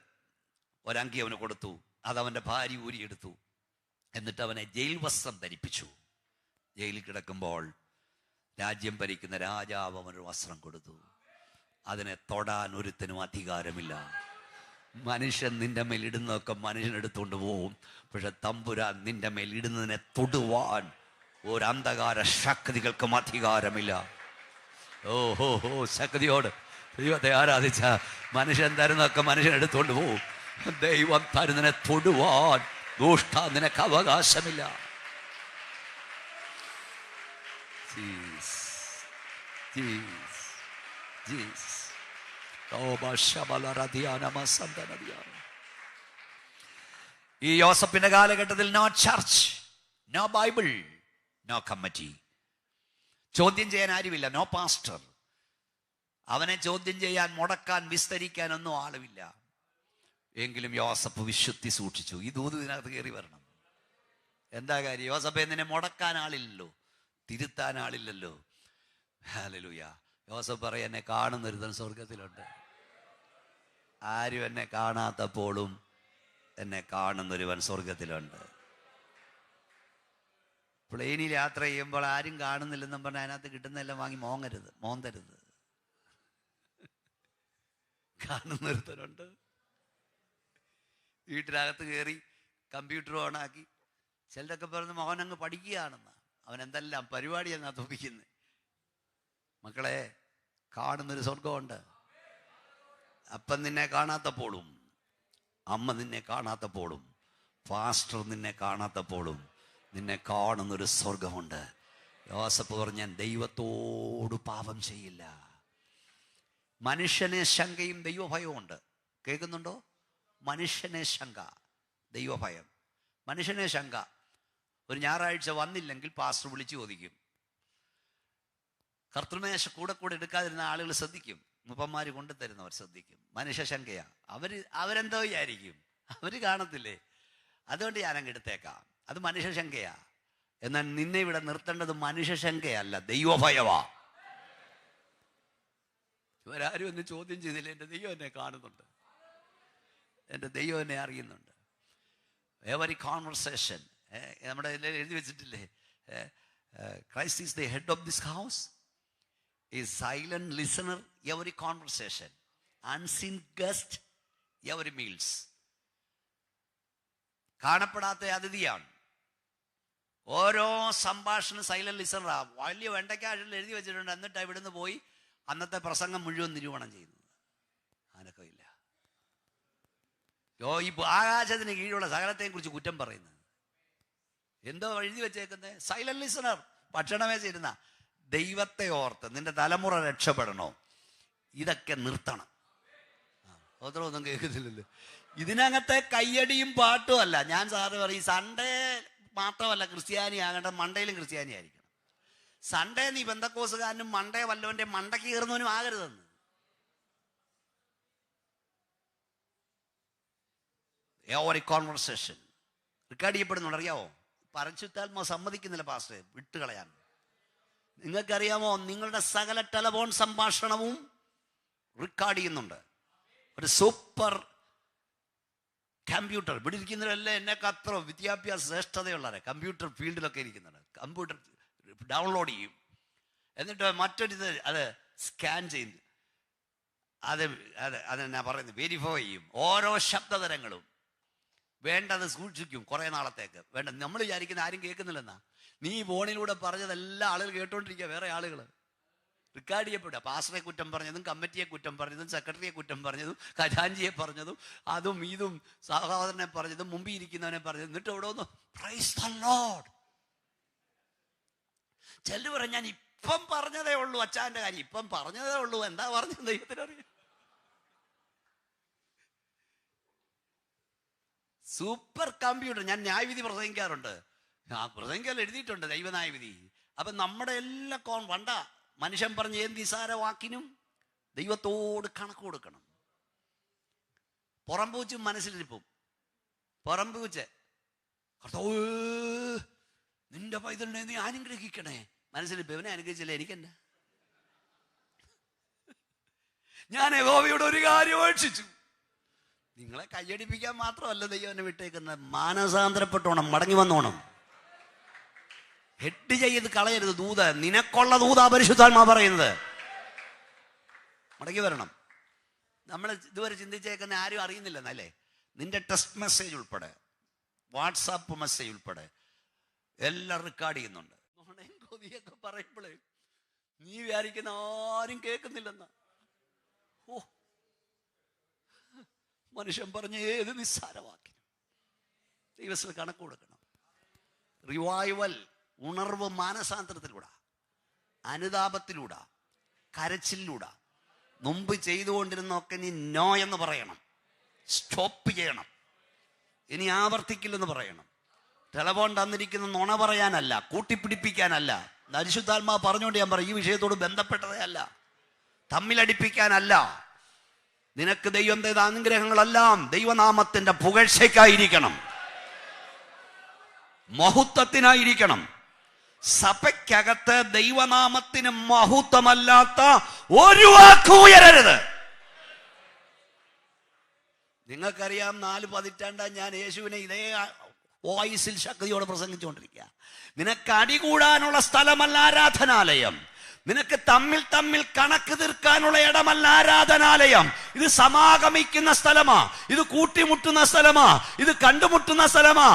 ഒരങ്കി അവന് കൊടുത്തു, അതവൻ്റെ ഭാര്യ ഊരിയെടുത്തു. എന്നിട്ട് അവനെ ജയിൽ വസ്ത്രം ധരിപ്പിച്ചു. ജയിലിൽ കിടക്കുമ്പോൾ രാജ്യം ഭരിക്കുന്ന രാജാവ് അവനൊരു വസ്ത്രം കൊടുത്തു. അതിനെ തൊടാൻ ഒരുത്തനും അധികാരമില്ല. മനുഷ്യൻ നിന്റെ മേൽ ഇടുന്നതൊക്കെ മനുഷ്യൻ എടുത്തുകൊണ്ട് പോവും. പക്ഷെ തമ്പുരാൻ നിന്റെ മേൽ ഇടുന്നതിനെ തൊടുവാൻ ഒരു അന്ധകാര ശക്തികൾക്കും അധികാരമില്ല. ഓഹോ ഹോ, ശക്തിയോട് ദൈവത്തെ ആരാധിച്ച മനുഷ്യൻ തരുന്നതൊക്കെ മനുഷ്യൻ എടുത്തുകൊണ്ട് പോവും. ദൈവം തരുന്നതിനെ തൊടുവാൻ ദുഷ്ട നിനക്ക് അവകാശമില്ല. ഈ യോസഫിന്റെ കാലഘട്ടത്തിൽ no church, no Bible, no committee. ചോദ്യം ചെയ്യാൻ ആരുമില്ല, നോ പാസ്റ്റർ. അവനെ ചോദ്യം ചെയ്യാൻ, മുടക്കാൻ, വിസ്തരിക്കാനൊന്നും ആളുമില്ല. എങ്കിലും യോസഫ് വിശുദ്ധി സൂക്ഷിച്ചു. ഈ ദൂത് ഇതിനകത്ത് കയറി വരണം. എന്താ കാര്യം? യോസഫ് നിന്നെ മുടക്കാൻ ആളില്ലല്ലോ, തിരുത്താൻ ആളില്ലല്ലോ. ഹല്ലേലൂയ. യോസഫ് പറയും, എന്നെ കാണുന്നൊരുത്തൻ സ്വർഗത്തിലുണ്ട്. ആരും എന്നെ കാണാത്തപ്പോഴും എന്നെ കാണുന്നൊരുവൻ സ്വർഗത്തിലുണ്ട്. പ്ലെയിനിൽ യാത്ര ചെയ്യുമ്പോൾ ആരും കാണുന്നില്ലെന്നും പറഞ്ഞാൽ അതിനകത്ത് കിട്ടുന്നതെല്ലാം വാങ്ങി മോന്തരുത്. കാണുന്നൊരുത്തനുണ്ട്. വീട്ടിനകത്ത് കയറി കമ്പ്യൂട്ടർ ഓണാക്കി ചിലരൊക്കെ പറഞ്ഞ് മോഹനങ്ങ് പഠിക്കുകയാണെന്ന്. അവൻ എന്തെല്ലാം പരിപാടി എന്നാ തോപ്പിക്കുന്നത്. മക്കളെ, കാണുന്നൊരു സ്വർഗമുണ്ട്. അപ്പൻ നിന്നെ കാണാത്തപ്പോഴും, അമ്മ നിന്നെ കാണാത്തപ്പോഴും, പാസ്റ്റർ നിന്നെ കാണാത്തപ്പോഴും നിന്നെ കാണുന്നൊരു സ്വർഗമുണ്ട്. യോസഫ് പറഞ്ഞു, ഞാൻ ദൈവത്തോട് പാപം ചെയ്യില്ല. മനുഷ്യനെ ശങ്കയും ദൈവഭയവും ഉണ്ട്. കേൾക്കുന്നുണ്ടോ? മനുഷ്യനെ ശങ്ക, ദൈവഭയം. മനുഷ്യനെ ശങ്ക. ഒരു ഞായറാഴ്ച വന്നില്ലെങ്കിൽ പാസ്റ്റർ വിളിച്ചു ചോദിക്കും. കർത്തൃമേശ കൂടെ എടുക്കാതിരുന്ന ആളുകൾ ശ്രദ്ധിക്കും. മുപ്പന്മാർ കൊണ്ടുതരുന്നവർ ശ്രദ്ധിക്കും. മനുഷ്യശങ്കയാ. അവരെന്തോ വിചാരിക്കും, അവര് കാണത്തില്ലേ, അതുകൊണ്ട് ഞാനങ്ങ് എടുത്തേക്കാം. അത് മനുഷ്യശങ്കയാ. എന്നാൽ നിന്നെ ഇവിടെ നിർത്തേണ്ടത് മനുഷ്യശങ്കയല്ല, ദൈവഭയവാ. ഇവരാരും എന്നെ ചോദ്യം ചെയ്തില്ല. എൻ്റെ ദൈവം എന്നെ കാണുന്നുണ്ട്, എൻ്റെ ദൈവം എന്നെ അറിയുന്നുണ്ട്. എവരി കോൺവെർസേഷൻ, നമ്മുടെ എഴുതി വെച്ചിട്ടില്ലേ, Christ is the head of this house, is silent listener every conversation, unseen guest every meals. കാണപ്പെടാത്ത അതിഥിയാണ്. ഓരോ സംഭാഷണം സൈലന്റ് ലിസണറാ. വലിയ വെണ്ടയ്ക്കാഴിൽ എഴുതി വെച്ചിട്ടുണ്ട്. എന്നിട്ട് ഇവിടുന്ന് പോയി അന്നത്തെ പ്രസംഗം മുഴുവൻ നിരൂപണം ചെയ്യുന്നത്. അനക്കമില്ല. ഈ ആകാശത്തിന് കീഴിലുള്ള സകലത്തെയും കുറിച്ച് കുറ്റം പറയുന്നത്. എന്തോ എഴുതി വെച്ചേക്കുന്നത്? Silent listener. ഭക്ഷണമേശ ഇരുന്ന ദൈവത്തെ ഓർത്ത് നിന്റെ തലമുറ രക്ഷപ്പെടണോ, ഇതൊക്കെ നിർത്തണം. ഒന്നും കേൾക്കുന്നില്ലല്ലോ. ഇതിനകത്തെ കയ്യടിയും പാട്ടും അല്ല. ഞാൻ സാറ് പറയും, സൺഡേ മാത്രമല്ല ക്രിസ്ത്യാനി ആകേണ്ടത്, മണ്ടയിലും ക്രിസ്ത്യാനി ആയിരിക്കണം. സൺഡേ നീ പെന്തക്കോസുകാരനും മണ്ടേ വല്ലവന്റെ മണ്ടയ്ക്ക് കയറുന്നവനും ആകരുതെന്ന്. ഒരു കോൺവെർസേഷൻ റെക്കോർഡ് ചെയ്യപ്പെടുന്നുണ്ട്. അറിയാമോ? പരിശുദ്ധാത്മാവ് സമ്മതിക്കുന്നില്ല പാസ്റ്ററെ വിട്ടുകളയാൻ. നിങ്ങൾക്കറിയാമോ, നിങ്ങളുടെ സകല ടെലഫോൺ സംഭാഷണവും റെക്കോർഡ് ചെയ്യുന്നുണ്ട്. ഒരു സൂപ്പർ കമ്പ്യൂട്ടർ. ഇവിടെ ഇരിക്കുന്നവരെല്ലാം എന്നെയൊക്കെ അത്ര വിദ്യാഭ്യാസ ശ്രേഷ്ഠതയുള്ളവരെ കമ്പ്യൂട്ടർ ഫീൽഡിലൊക്കെ ഇരിക്കുന്നുണ്ട്. കമ്പ്യൂട്ടർ ഡൗൺലോഡ് ചെയ്യും. എന്നിട്ട് മറ്റൊരിത് അത് സ്കാൻ ചെയ്യും. അതെന്നാ പറയുന്നത്, വെരിഫൈ ചെയ്യും. ഓരോ ശബ്ദതരങ്ങളും വേണ്ടത് സൂക്ഷിക്കും കുറേ നാളത്തേക്ക്. വേണ്ട, നമ്മൾ വിചാരിക്കുന്ന ആരും കേൾക്കുന്നില്ലെന്നാ. നീ ഫോണിലൂടെ പറഞ്ഞതെല്ലാം ആളുകൾ കേട്ടോണ്ടിരിക്കുക. വേറെ ആളുകൾ റെക്കോർഡ് ചെയ്യപ്പെടുക. പാസ്റ്ററെ കുറ്റം പറഞ്ഞതും, കമ്മിറ്റിയെ കുറ്റം പറഞ്ഞതും, സെക്രട്ടറിയെ കുറ്റം പറഞ്ഞതും, ഖജാൻജിയെ പറഞ്ഞതും, അതും ഇതും സഹോദരനെ പറഞ്ഞതും, മുമ്പിൽ ഇരിക്കുന്നവനെ പറഞ്ഞതും. എന്നിട്ട് എവിടെ ഒന്ന് പ്രൈസ് ദി ലോർഡ്. ചിലർ പറയും, ഞാൻ ഇപ്പം പറഞ്ഞതേ ഉള്ളൂ അച്ഛൻ്റെ കാര്യം, ഇപ്പം പറഞ്ഞതേ ഉള്ളൂ. എന്താ പറഞ്ഞത് ദൈവത്തിനറിയാം. Super computer. ഞാൻ ന്യായവിധി പ്രസംഗിക്കാറുണ്ട്. പ്രസംഗിക്കാൻ എഴുതിയിട്ടുണ്ട് ദൈവന്യായവിധി. അപ്പൊ നമ്മുടെ എല്ലാ വണ്ട മനുഷ്യൻ പറഞ്ഞ ഏത് നിസാര വാക്കിനും ദൈവത്തോട് കണക്ക് കൊടുക്കണം. പുറംപൂച്ചും മനസ്സിലിരിപ്പും. പുറംപൂച്ച്, കർത്താവേ നിന്റെ പൈതലിനെ നീ അനുഗ്രഹിക്കണേ. മനസ്സിലിപ്പോ ഇവനെ അനുഗ്രഹിച്ചില്ല, എനിക്കെന്നെ. ഞാൻ യഹോവയോട് ഒരു കാര്യം അപേക്ഷിച്ചു, നിങ്ങളെ കയ്യടിപ്പിക്കാൻ മാത്രമല്ല ദൈവം എന്നെ വിട്ടേക്കുന്നത്, മാനസാന്തരപ്പെട്ടോണം, മടങ്ങി വന്നോണം. ഹെഡ് ചെയ്ത് കളയരുത് ദൂത. നിനക്കുള്ള ദൂത പരിശുദ്ധാത്മാ പറയുന്നത്. മടങ്ങി വരണം. നമ്മൾ ഇതുവരെ ചിന്തിച്ചേക്കുന്ന ആരും അറിയുന്നില്ലെന്നല്ലേ? നിന്റെ ടെക്സ്റ്റ് മെസ്സേജ് ഉൾപ്പെടെ, വാട്സാപ്പ് മെസ്സേജ് ഉൾപ്പെടെ എല്ലാം റെക്കോർഡ് ചെയ്യുന്നുണ്ട്. കൊതിയൊക്കെ പറയുമ്പോഴേ നീ വിചാരിക്കുന്ന ആരും കേൾക്കുന്നില്ലെന്ന. ഓ, മനുഷ്യൻ പറഞ്ഞ ഏത് നിസ്സാരവാക്കി ദൈവത്തിൽ കണക്ക് കൊടുക്കണം. റിവൈവൽ, ഉണർവ് മാനസാന്തരത്തിലൂടെ, അനുതാപത്തിലൂടെ, കരച്ചിലൂടെ. മുമ്പ് ചെയ്തുകൊണ്ടിരുന്നൊക്കെ നീ നോ എന്ന് പറയണം, സ്റ്റോപ്പ് ചെയ്യണം, ഇനി ആവർത്തിക്കില്ലെന്ന് പറയണം. ടെലഫോൺ തന്നിരിക്കുന്ന നുണ പറയാനല്ല, കൂട്ടിപ്പിടിപ്പിക്കാനല്ല. പരിശുദ്ധാത്മാ പറഞ്ഞുകൊണ്ട് ഞാൻ പറയും, ഈ വിഷയത്തോട് ബന്ധപ്പെട്ടതേ അല്ല, തമ്മിലടിപ്പിക്കാനല്ല. നിനക്ക് ദൈവം ചെയ്ത അനുഗ്രഹങ്ങളെല്ലാം ദൈവനാമത്തിന്റെ പുകഴ്ചയ്ക്കായിരിക്കണം, മഹത്വത്തിനായിരിക്കണം. സഭയ്ക്കകത്ത് ദൈവനാമത്തിന് മഹത്വമല്ലാത്ത ഒരു വാക്കും ഉയരരുത്. നിങ്ങൾക്കറിയാം, 4 പതിറ്റാണ്ടാ ഞാൻ യേശുവിനെ ഇതേ വോയിസിൽ ശക്തിയോടെ പ്രസംഗിച്ചുകൊണ്ടിരിക്കുക. നിനക്ക് അടികൂടാനുള്ള സ്ഥലമല്ല ആരാധനാലയം, നിനക്ക് തമ്മിൽ തമ്മിൽ കണക്ക് തീർക്കാനുള്ള ഇടമല്ല ആരാധനാലയം. ഇത് സമാഗമിക്കുന്ന സ്ഥലമാ, ഇത് കൂട്ടിമുട്ടുന്ന സ്ഥലമാ, ഇത് കണ്ടുമുട്ടുന്ന സ്ഥലമാ.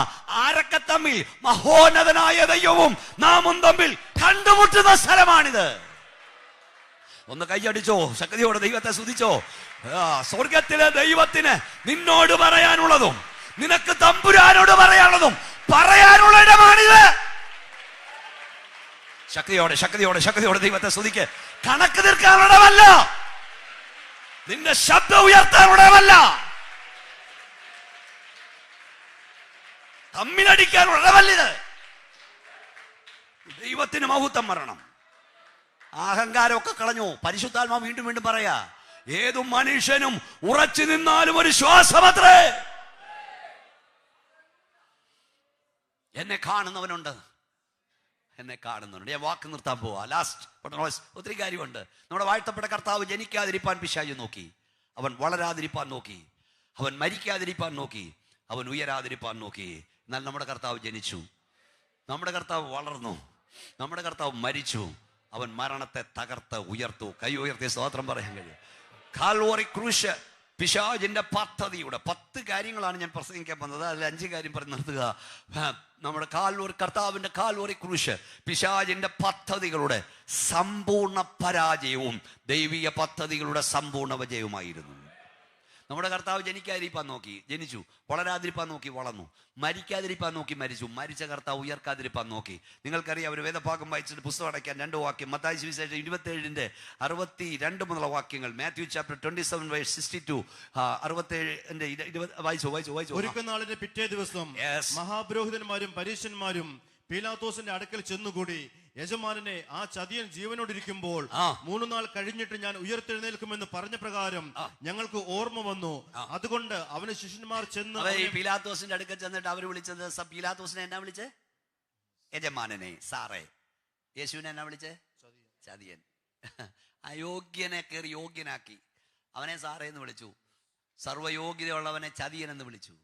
ആരൊക്കെ തമ്മിൽ? മഹോന്നതനായ ദൈവവും നാമും തമ്മിൽ കണ്ടുമുട്ടുന്ന സ്ഥലമാണിത്. ഒന്ന് കൈയടിച്ചോ, ശക്തിയോടെ ദൈവത്തെ സ്തുതിച്ചോ. സ്വർഗത്തിലെ ദൈവത്തിന് നിന്നോട് പറയാനുള്ളതും നിനക്ക് തമ്പുരാനോട് പറയാനുള്ളതും പറയാനുള്ള ഇടമാണിത്. ശക്തിയോടെ ശക്തിയോടെ ശക്തിയോടെ ദൈവത്തെ സ്തുതിക്ക്. കണക്ക് തീർക്കാനുള്ളതല്ല, നിന്റെ ശബ്ദം ഉയർത്താനുള്ളതല്ല, തമ്മിലടിക്കാനുള്ളതല്ലിത്. ദൈവത്തിന് മഹത്വം വരണം. അഹങ്കാരമൊക്കെ കളഞ്ഞു. പരിശുദ്ധാത്മാ വീണ്ടും വീണ്ടും പറയാ, ഏതു മനുഷ്യനും ഉറച്ചു നിന്നാലും ഒരു ശ്വാസമത്രേ. എന്നെ കാണുന്നവനുണ്ട്, എന്നെ കാണുന്നുണ്ട്. ഞാൻ വാക്ക് നിർത്താൻ പോവാ. ലാസ്റ്റ് ഒത്തിരി കാര്യമുണ്ട്. നമ്മുടെ വാഴ്ത്തപ്പെട്ട കർത്താവ് ജനിക്കാതിരിപ്പാൻ പിശാച് നോക്കി, അവൻ വളരാതിരിപ്പാൻ നോക്കി, അവൻ മരിക്കാതിരിപ്പാൻ നോക്കി, അവൻ ഉയരാതിരിപ്പാൻ നോക്കി. എന്നാൽ നമ്മുടെ കർത്താവ് ജനിച്ചു, നമ്മുടെ കർത്താവ് വളർന്നു, നമ്മുടെ കർത്താവ് മരിച്ചു, അവൻ മരണത്തെ തകർത്ത് ഉയർത്തു. കൈ ഉയർത്തിയ സ്തോത്രം പറയാൻ കഴിയും. കാൽവറി ക്രൂശ് പിശാചിന്റെ പദ്ധതിയുടെ 10 കാര്യങ്ങളാണ് ഞാൻ പ്രസംഗിക്കാൻ വന്നത്. അതിൽ 5 കാര്യം പറഞ്ഞ് നിർത്തുക. നമ്മുടെ കർത്താവിന്റെ കാൽവറി ക്രൂശ് പിശാചിന്റെ പദ്ധതികളുടെ സമ്പൂർണ്ണ പരാജയവും ദൈവിക പദ്ധതികളുടെ സമ്പൂർണ്ണ വിജയവുമായിരുന്നു. നമ്മുടെ കർത്താവ് ജനിക്കാതിരിപ്പാൻ നോക്കി, ജനിച്ചു. വളരാതിരിപ്പാൻ നോക്കി, വളർന്നു. മരിക്കാതിരിപ്പാൻ നോക്കി, മരിച്ചു. മരിച്ച കർത്താവ് ഉയർക്കാതിരിപ്പാൻ നോക്കി. നിങ്ങൾക്കറിയാം, ഒരു വേദഭാഗം വായിച്ചിട്ട് പുസ്തകം അടയ്ക്കാൻ 2 വാക്യം. മത്തായി സുവിശേഷം 27:62 മുതലുള്ള വാക്യങ്ങൾ. മാത്യു ചാപ്റ്റർ 27:62 67 വായിച്ചു. ഒരുക്കനാളിന്റെ പിറ്റേ ദിവസം മഹാപുരോഹിതന്മാരും പരീശന്മാരും പീലാത്തോസിന്റെ അടുക്കൽ ചെന്നുകൂടി, യജമാനനെ, ആ ചതിയൻ ജീവനോടിരിക്കുമ്പോൾ 3 നാൾ കഴിഞ്ഞിട്ട് ഞാൻ ഉയർത്തെഴുന്നേൽക്കുമെന്ന് പറഞ്ഞ പ്രകാരം ഞങ്ങൾക്ക് ഓർമ്മ വന്നു. അതുകൊണ്ട് അവന് ശിഷ്യന്മാർ ചെന്ന് പീലാത്തോസിന്റെ അടുക്കൽ ചെന്നിട്ട് അവർ വിളിച്ചത്, പീലാത്തോസിനെ എന്നാ വിളിച്ചേ? യജമാനനെ, സാറേ. യേശുവിനെ എന്നാ വിളിച്ചേ? ചതിയൻ. അയോഗ്യനെ കയറി യോഗ്യനാക്കി. അവനെ സാറേ എന്ന് വിളിച്ചു. സർവയോഗ്യതയുള്ളവനെ ചതിയൻ എന്ന് വിളിച്ചു.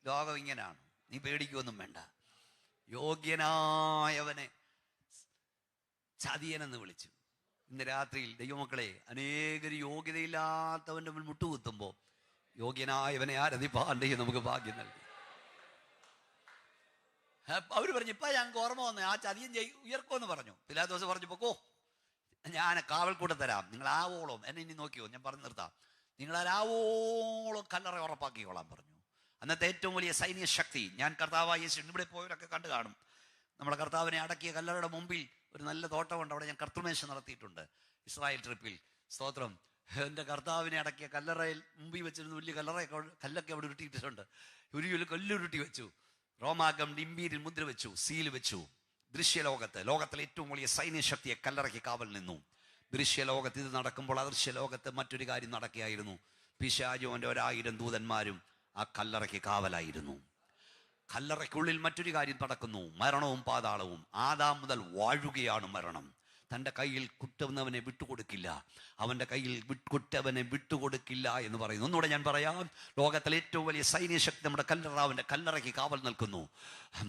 ലോകം ഇങ്ങനെയാണ്, നീ പേടിക്കൊന്നും വേണ്ട. യോഗ്യനായവനെ ചതിയനെന്ന് വിളിച്ചു. ഇന്ന് രാത്രിയിൽ ദൈവമക്കളെ, അനേകർ യോഗ്യതയില്ലാത്തവന്റെ മുന്നിൽ മുട്ടുകുത്തുമ്പോൾ യോഗ്യനായവനെ ആരാധിപ്പാൻ നമുക്ക് ഭാഗ്യം നൽകി. അവര് പറഞ്ഞു, ഇപ്പൊ ഞങ്ങൾക്ക് ഓർമ്മ വന്നു, ആ ചതിയൻ ഉയർക്കുമെന്ന് പറഞ്ഞു. പീലാത്തോസ് പറഞ്ഞപ്പോ, ഞാൻ കാവൽക്കൂട്ടം തരാം, നിങ്ങൾ ആവോളം എന്നെ ഇനി നോക്കിയോ, ഞാൻ പറഞ്ഞു നിർത്താം, നിങ്ങൾ ആവോളം കല്ലറ ഉറപ്പാക്കിക്കോളാൻ പറഞ്ഞു. അന്നത്തെ ഏറ്റവും വലിയ സൈന്യ ശക്തി. ഞാൻ കർത്താവായ യേശു, ഇവിടെ പോയവരൊക്കെ കണ്ടു കാണും. നമ്മളെ കർത്താവിനെ അടക്കിയ കല്ലറയുടെ മുമ്പിൽ ഒരു നല്ല തോട്ടമുണ്ട്, അവിടെ ഞാൻ കർത്തൃമേശ നടത്തിയിട്ടുണ്ട് ഇസ്രായേൽ ട്രിപ്പിൽ. സ്തോത്രം. എൻ്റെ കർത്താവിനെ അടക്കിയ കല്ലറയിൽ മുമ്പിൽ വെച്ചിരുന്ന വലിയ കല്ലൊക്കെ അവിടെ ഉരുട്ടിയിട്ടുണ്ട്. ഒരു കല്ലുരുട്ടി വെച്ചു, റോമാകം ഡിംബീരിൽ മുദ്ര വെച്ചു, സീൽ വെച്ചു. ലോകത്തിലെ ഏറ്റവും വലിയ സൈന്യശക്തിയെ കല്ലറയ്ക്ക് കാവൽ നിന്നു. ദൃശ്യലോകത്ത് ഇത് നടക്കുമ്പോൾ അദൃശ്യലോകത്ത് മറ്റൊരു കാര്യം നടക്കുകയായിരുന്നു. പിശാചുവിൻ്റെ 1000 ദൂതന്മാരും ആ കല്ലറയ്ക്ക് കാവലായിരുന്നു. കല്ലറയ്ക്കുള്ളിൽ മറ്റൊരു കാര്യം നടക്കുന്നു, മരണവും പാതാളവും. ആദാം മുതൽ വാഴുകയാണ് മരണം. തൻ്റെ കയ്യിൽ കുറ്റുന്നവനെ വിട്ടുകൊടുക്കില്ല, അവൻ്റെ കയ്യിൽ കുറ്റവനെ വിട്ടുകൊടുക്കില്ല എന്ന് പറയുന്നു. ഒന്നുകൂടെ ഞാൻ പറയാം, ലോകത്തിലെ ഏറ്റവും വലിയ സൈന്യശക്തി നമ്മുടെ കല്ലറാവിൻ്റെ കല്ലറയ്ക്ക് കാവൽ നിൽക്കുന്നു.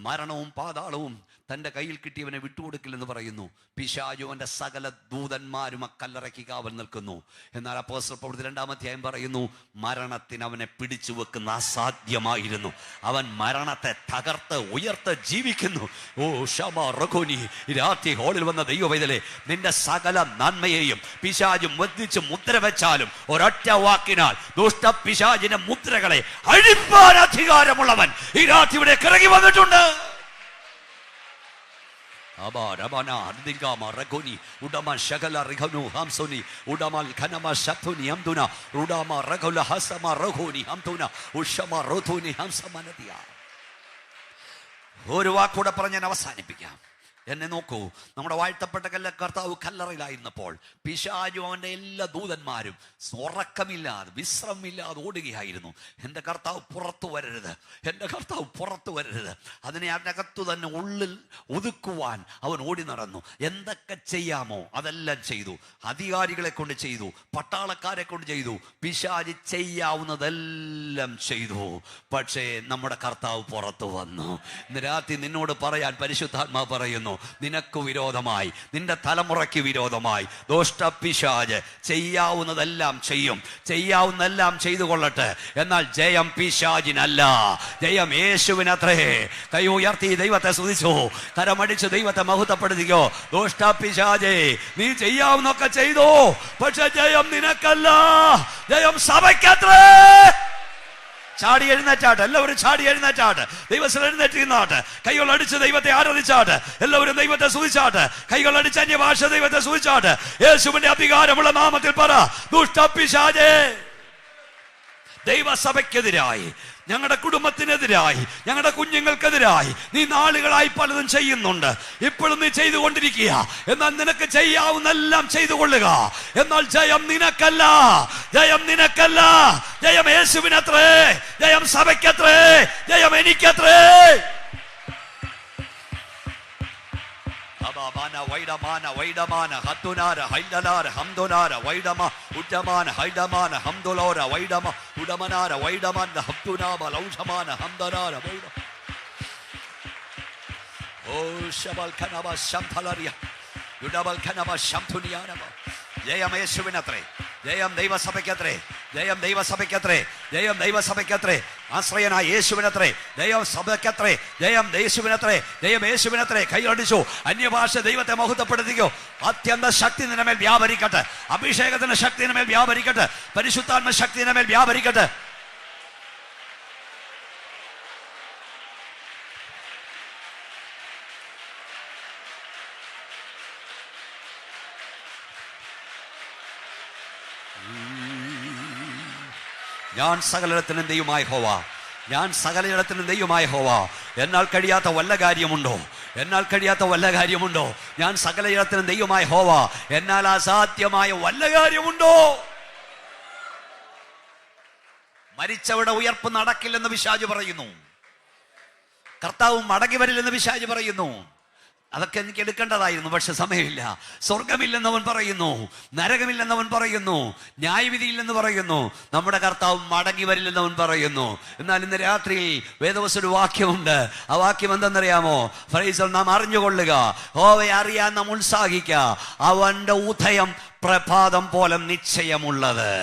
മരണവും പാതാളവും തൻ്റെ കയ്യിൽ കിട്ടിയവനെ വിട്ടുകൊടുക്കില്ലെന്ന് പറയുന്നു. പിശാചും അവൻ്റെ സകല ദൂതന്മാരും ആ കല്ലറയ്ക്ക് കാവൽ നിൽക്കുന്നു. എന്നാൽ അപ്പോസ്തല പ്രവൃത്തി 2-ാം അധ്യായം പറയുന്നു, മരണത്തിന് അവനെ പിടിച്ചു വെക്കുന്ന അസാധ്യമായിരുന്നു. അവൻ മരണത്തെ തകർത്ത് ഉയർത്ത് ജീവിക്കുന്നു. ഓ ഷമാ റഖോനി, രാത്രി ഹോളിൽ വന്ന ദൈവവൈതലേ, നിന്റെ സകല നന്മയെയും പിശാചും വധിച്ച് മുദ്ര വെച്ചാലും ഒരൊറ്റ വാക്കിനാൽ ദുഷ്ട പിശാചിന്റെ മുദ്രകളെ അഴിപ്പാൻ അധികാരമുള്ളവൻ ഈ രാത്രി ഇവിടെ ഇറങ്ങി വന്നിട്ടുണ്ട്. ഒരു വാക്കൂടെ പറഞ്ഞ് ഞാൻ അവസാനിപ്പിക്കാം. എന്നെ നോക്കൂ, നമ്മുടെ വാഴ്ത്തപ്പെട്ട കർത്താവ് കല്ലറയിലായിരുന്നപ്പോൾ പിശാചും അവൻ്റെ എല്ലാ ദൂതന്മാരും ഉറക്കമില്ലാതെ വിശ്രമമില്ലാതെ ഓടുകയായിരുന്നു. എൻ്റെ കർത്താവ് പുറത്തു വരരുത്, എൻ്റെ കർത്താവ് പുറത്തു വരരുത്. അതിനെ അതിനകത്തു തന്നെ ഉള്ളിൽ ഒതുക്കുവാൻ അവൻ ഓടി നടന്നു. എന്തൊക്കെ ചെയ്യാമോ അതെല്ലാം ചെയ്തു. അധികാരികളെ കൊണ്ട് ചെയ്തു, പട്ടാളക്കാരെ കൊണ്ട് ചെയ്തു, പിശാച് ചെയ്യാവുന്നതെല്ലാം ചെയ്തു. പക്ഷേ നമ്മുടെ കർത്താവ് പുറത്തു വന്നു. ഇന്ന് രാത്രി നിന്നോട് പറയാൻ പരിശുദ്ധാത്മാ പറയുന്നു, നിനക്ക് വിരോധമായി, നിന്റെ തലമുറയ്ക്ക് വിരോധമായി ദുഷ്ട പിശാച് ചെയ്യാവുന്നതെല്ലാം ചെയ്യും. ചെയ്യാവുന്നതെല്ലാം ചെയ്തു കൊള്ളട്ടെ. എന്നാൽ ജയം പിശാചിനല്ല, ജയം യേശുവിനത്രേ. കൈ ഉയർത്തി ദൈവത്തെ സ്തുതിച്ചു, കരമടിച്ച് ദൈവത്തെ മഹത്വപ്പെടുത്തിക്കോ. ദുഷ്ട പിശാചേ, നീ ചെയ്യാവുന്നൊക്കെ ചെയ്തോ, പക്ഷെ ജയം നിനക്കല്ല, ജയം സഭയ്ക്കത്രേ. ചാടി എഴുന്നേറ്റാട്ട്, എല്ലാവരും ചാടി എഴുന്നേറ്റാട്ട്, ദൈവത്തിൽ എഴുന്നേറ്റിരുന്നാട്ട്, കൈകൾ അടിച്ച് ദൈവത്തെ ആരാധിച്ചാട്ട്, എല്ലാവരും ദൈവത്തെ സ്തുതിച്ചാട്ട്, കൈകൾ അടിച്ച് അന്യഭാഷ ദൈവത്തെ സ്തുതിച്ചാട്ട്. യേശുവിന്റെ അധികാരമുള്ള നാമത്തിൽ പറ, ദുഷ്ട പിശാചേ, ദൈവസഭയ്ക്കെതിരായി, ഞങ്ങളുടെ കുടുംബത്തിനെതിരായി, ഞങ്ങളുടെ കുഞ്ഞുങ്ങൾക്കെതിരായി നീ നാളുകളായി പലതും ചെയ്യുന്നുണ്ട്. ഇപ്പോഴും നീ ചെയ്തുകൊണ്ടിരിക്കുക. എന്നാൽ നിനക്ക് ചെയ്യാവുന്നെല്ലാം ചെയ്തു കൊള്ളുക. എന്നാൽ ജയം നിനക്കല്ല, ജയം നിനക്കല്ല, ജയം യേശുവിനത്രേ, ജയം സഭയ്ക്കത്രേ, ജയം എനിക്കത്രേ. വൈഡമാന വൈഡമാന ഹത്തുനാര ഹൈഡലാര ഹംദോനാര വൈഡമ ഉഡ്ഡമാന ഹൈഡമാന ഹംദോലോര വൈഡമ ഉഡമനാര വൈഡമാന ഹത്തുനാമ ലൗഷമാന ഹംദനാര വൈഡ. ഓ ശബൽ ഖനബ ശംഫലറിയ യുഡബൽ ഖനബ ശംഫുനിയാനബ. ജയം യേശുവിനത്രേ, ജയം ദൈവസഭയ്ക്കത്രേ, ജയം ദൈവസഭയ്ക്കത്രേ, ജയം ദൈവസഭയ്ക്കത്രേ. ആശ്രയനായ യേശുവിനത്രേ, ജയം സഭയ്ക്കത്രേ, ജയം യേശുവിനത്രേ, ജയം യേശുവിനത്രേ. കൈയടിച്ചു, അന്യഭാഷ ദൈവത്തെ മഹത്വപ്പെടുത്തിക്കോ. അത്യന്ത ശക്തി നിന്മേൽ വ്യാപരിക്കട്ടെ, അഭിഷേകത്തിന്റെ ശക്തി നിന്മേൽ വ്യാപരിക്കട്ടെ, പരിശുദ്ധാത്മ ശക്തി നിന്മേൽ വ്യാപരിക്കട്ടെ. ഞാൻ സകലത്തിനും ദൈവമായ ഹോവാ, ഞാൻ സകലയിടത്തിനും ദൈവമായ ഹോവാ. എന്നാൽ കഴിയാത്ത വല്ല കാര്യമുണ്ടോ, എന്നാൽ കഴിയാത്ത വല്ല കാര്യമുണ്ടോ? ഞാൻ സകലയിടത്തിനും ദൈവമായ ഹോവാ. എന്നാൽ അസാധ്യമായ വല്ല കാര്യമുണ്ടോ? മരിച്ചവരുടെ ഉയർപ്പ് നടക്കില്ലെന്ന് പിശാച് പറയുന്നു. കർത്താവ് മടങ്ങി വരില്ലെന്ന് പിശാച് പറയുന്നു. അതൊക്കെ എനിക്ക് എടുക്കേണ്ടതായിരുന്നു, പക്ഷെ സമയമില്ല. സ്വർഗമില്ലെന്നവൻ പറയുന്നു, നരകമില്ലെന്നവൻ പറയുന്നു, ന്യായവിധിയില്ലെന്ന് പറയുന്നു, നമ്മുടെ കർത്താവ് മടങ്ങി വരില്ലെന്നവൻ പറയുന്നു. എന്നാൽ ഇന്ന് രാത്രി വേദവസ്തു ഒരു വാക്യമുണ്ട്. ആ വാക്യം എന്തെന്നറിയാമോ? ഫ്രൈസൽ നാം അറിഞ്ഞുകൊള്ളുക, ഹോവയെ അറിയാൻ നാം ഉത്സാഹിക്കുക, അവന്റെ ഉദയം പ്രഭാതം പോലെ നിശ്ചയമുള്ളത്.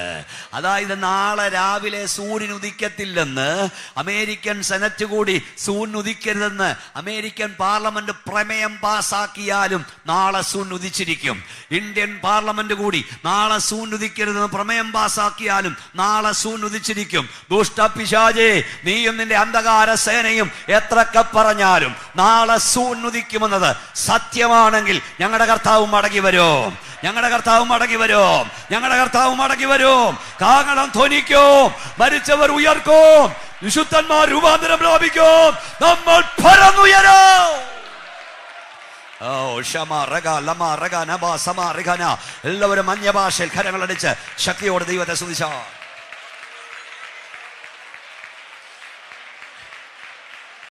അതായത് നാളെ രാവിലെ സൂര്യൻ ഉദിക്കത്തില്ലെന്ന് അമേരിക്കൻ സെനറ്റ് കൂടി സൂര്യൻ ഉദിക്കരുതെന്ന് അമേരിക്കൻ പാർലമെന്റ് പ്രമേയം പാസാക്കിയാലും നാളെ സൂര്യൻ ഉദിച്ചിരിക്കും. ഇന്ത്യൻ പാർലമെന്റ് കൂടി നാളെ സൂര്യൻ ഉദിക്കരുതെന്ന് പ്രമേയം പാസാക്കിയാലും നാളെ സൂര്യൻ ഉദിച്ചിരിക്കും. ദുഷ്ട പിശാചേ, നീയും നിന്റെ അന്ധകാര സേനയും എത്രയൊക്കെ പറഞ്ഞാലും നാളെ സൂര്യൻ ഉദിക്കുമെന്നത് സത്യമാണെങ്കിൽ ഞങ്ങളുടെ കർത്താവ് മടങ്ങി വരും, ഞങ്ങളുടെ കർത്താവ് മടങ്ങി വരും, ഞങ്ങളുടെ കർത്താവ് മടങ്ങി വരും. കാഹളം ധ്വനിക്കും, മരിച്ചവർ ഉയർക്കും, വിശുദ്ധന്മാർ രൂപാന്തരം പ്രാപിക്കും, നമ്മൾ പറന്നുയരും. എല്ലാവരും അന്യഭാഷയിൽ കരങ്ങളടിച്ച് ശക്തിയോടെ ദൈവത്തെ സ്തുതിച്ചാൽ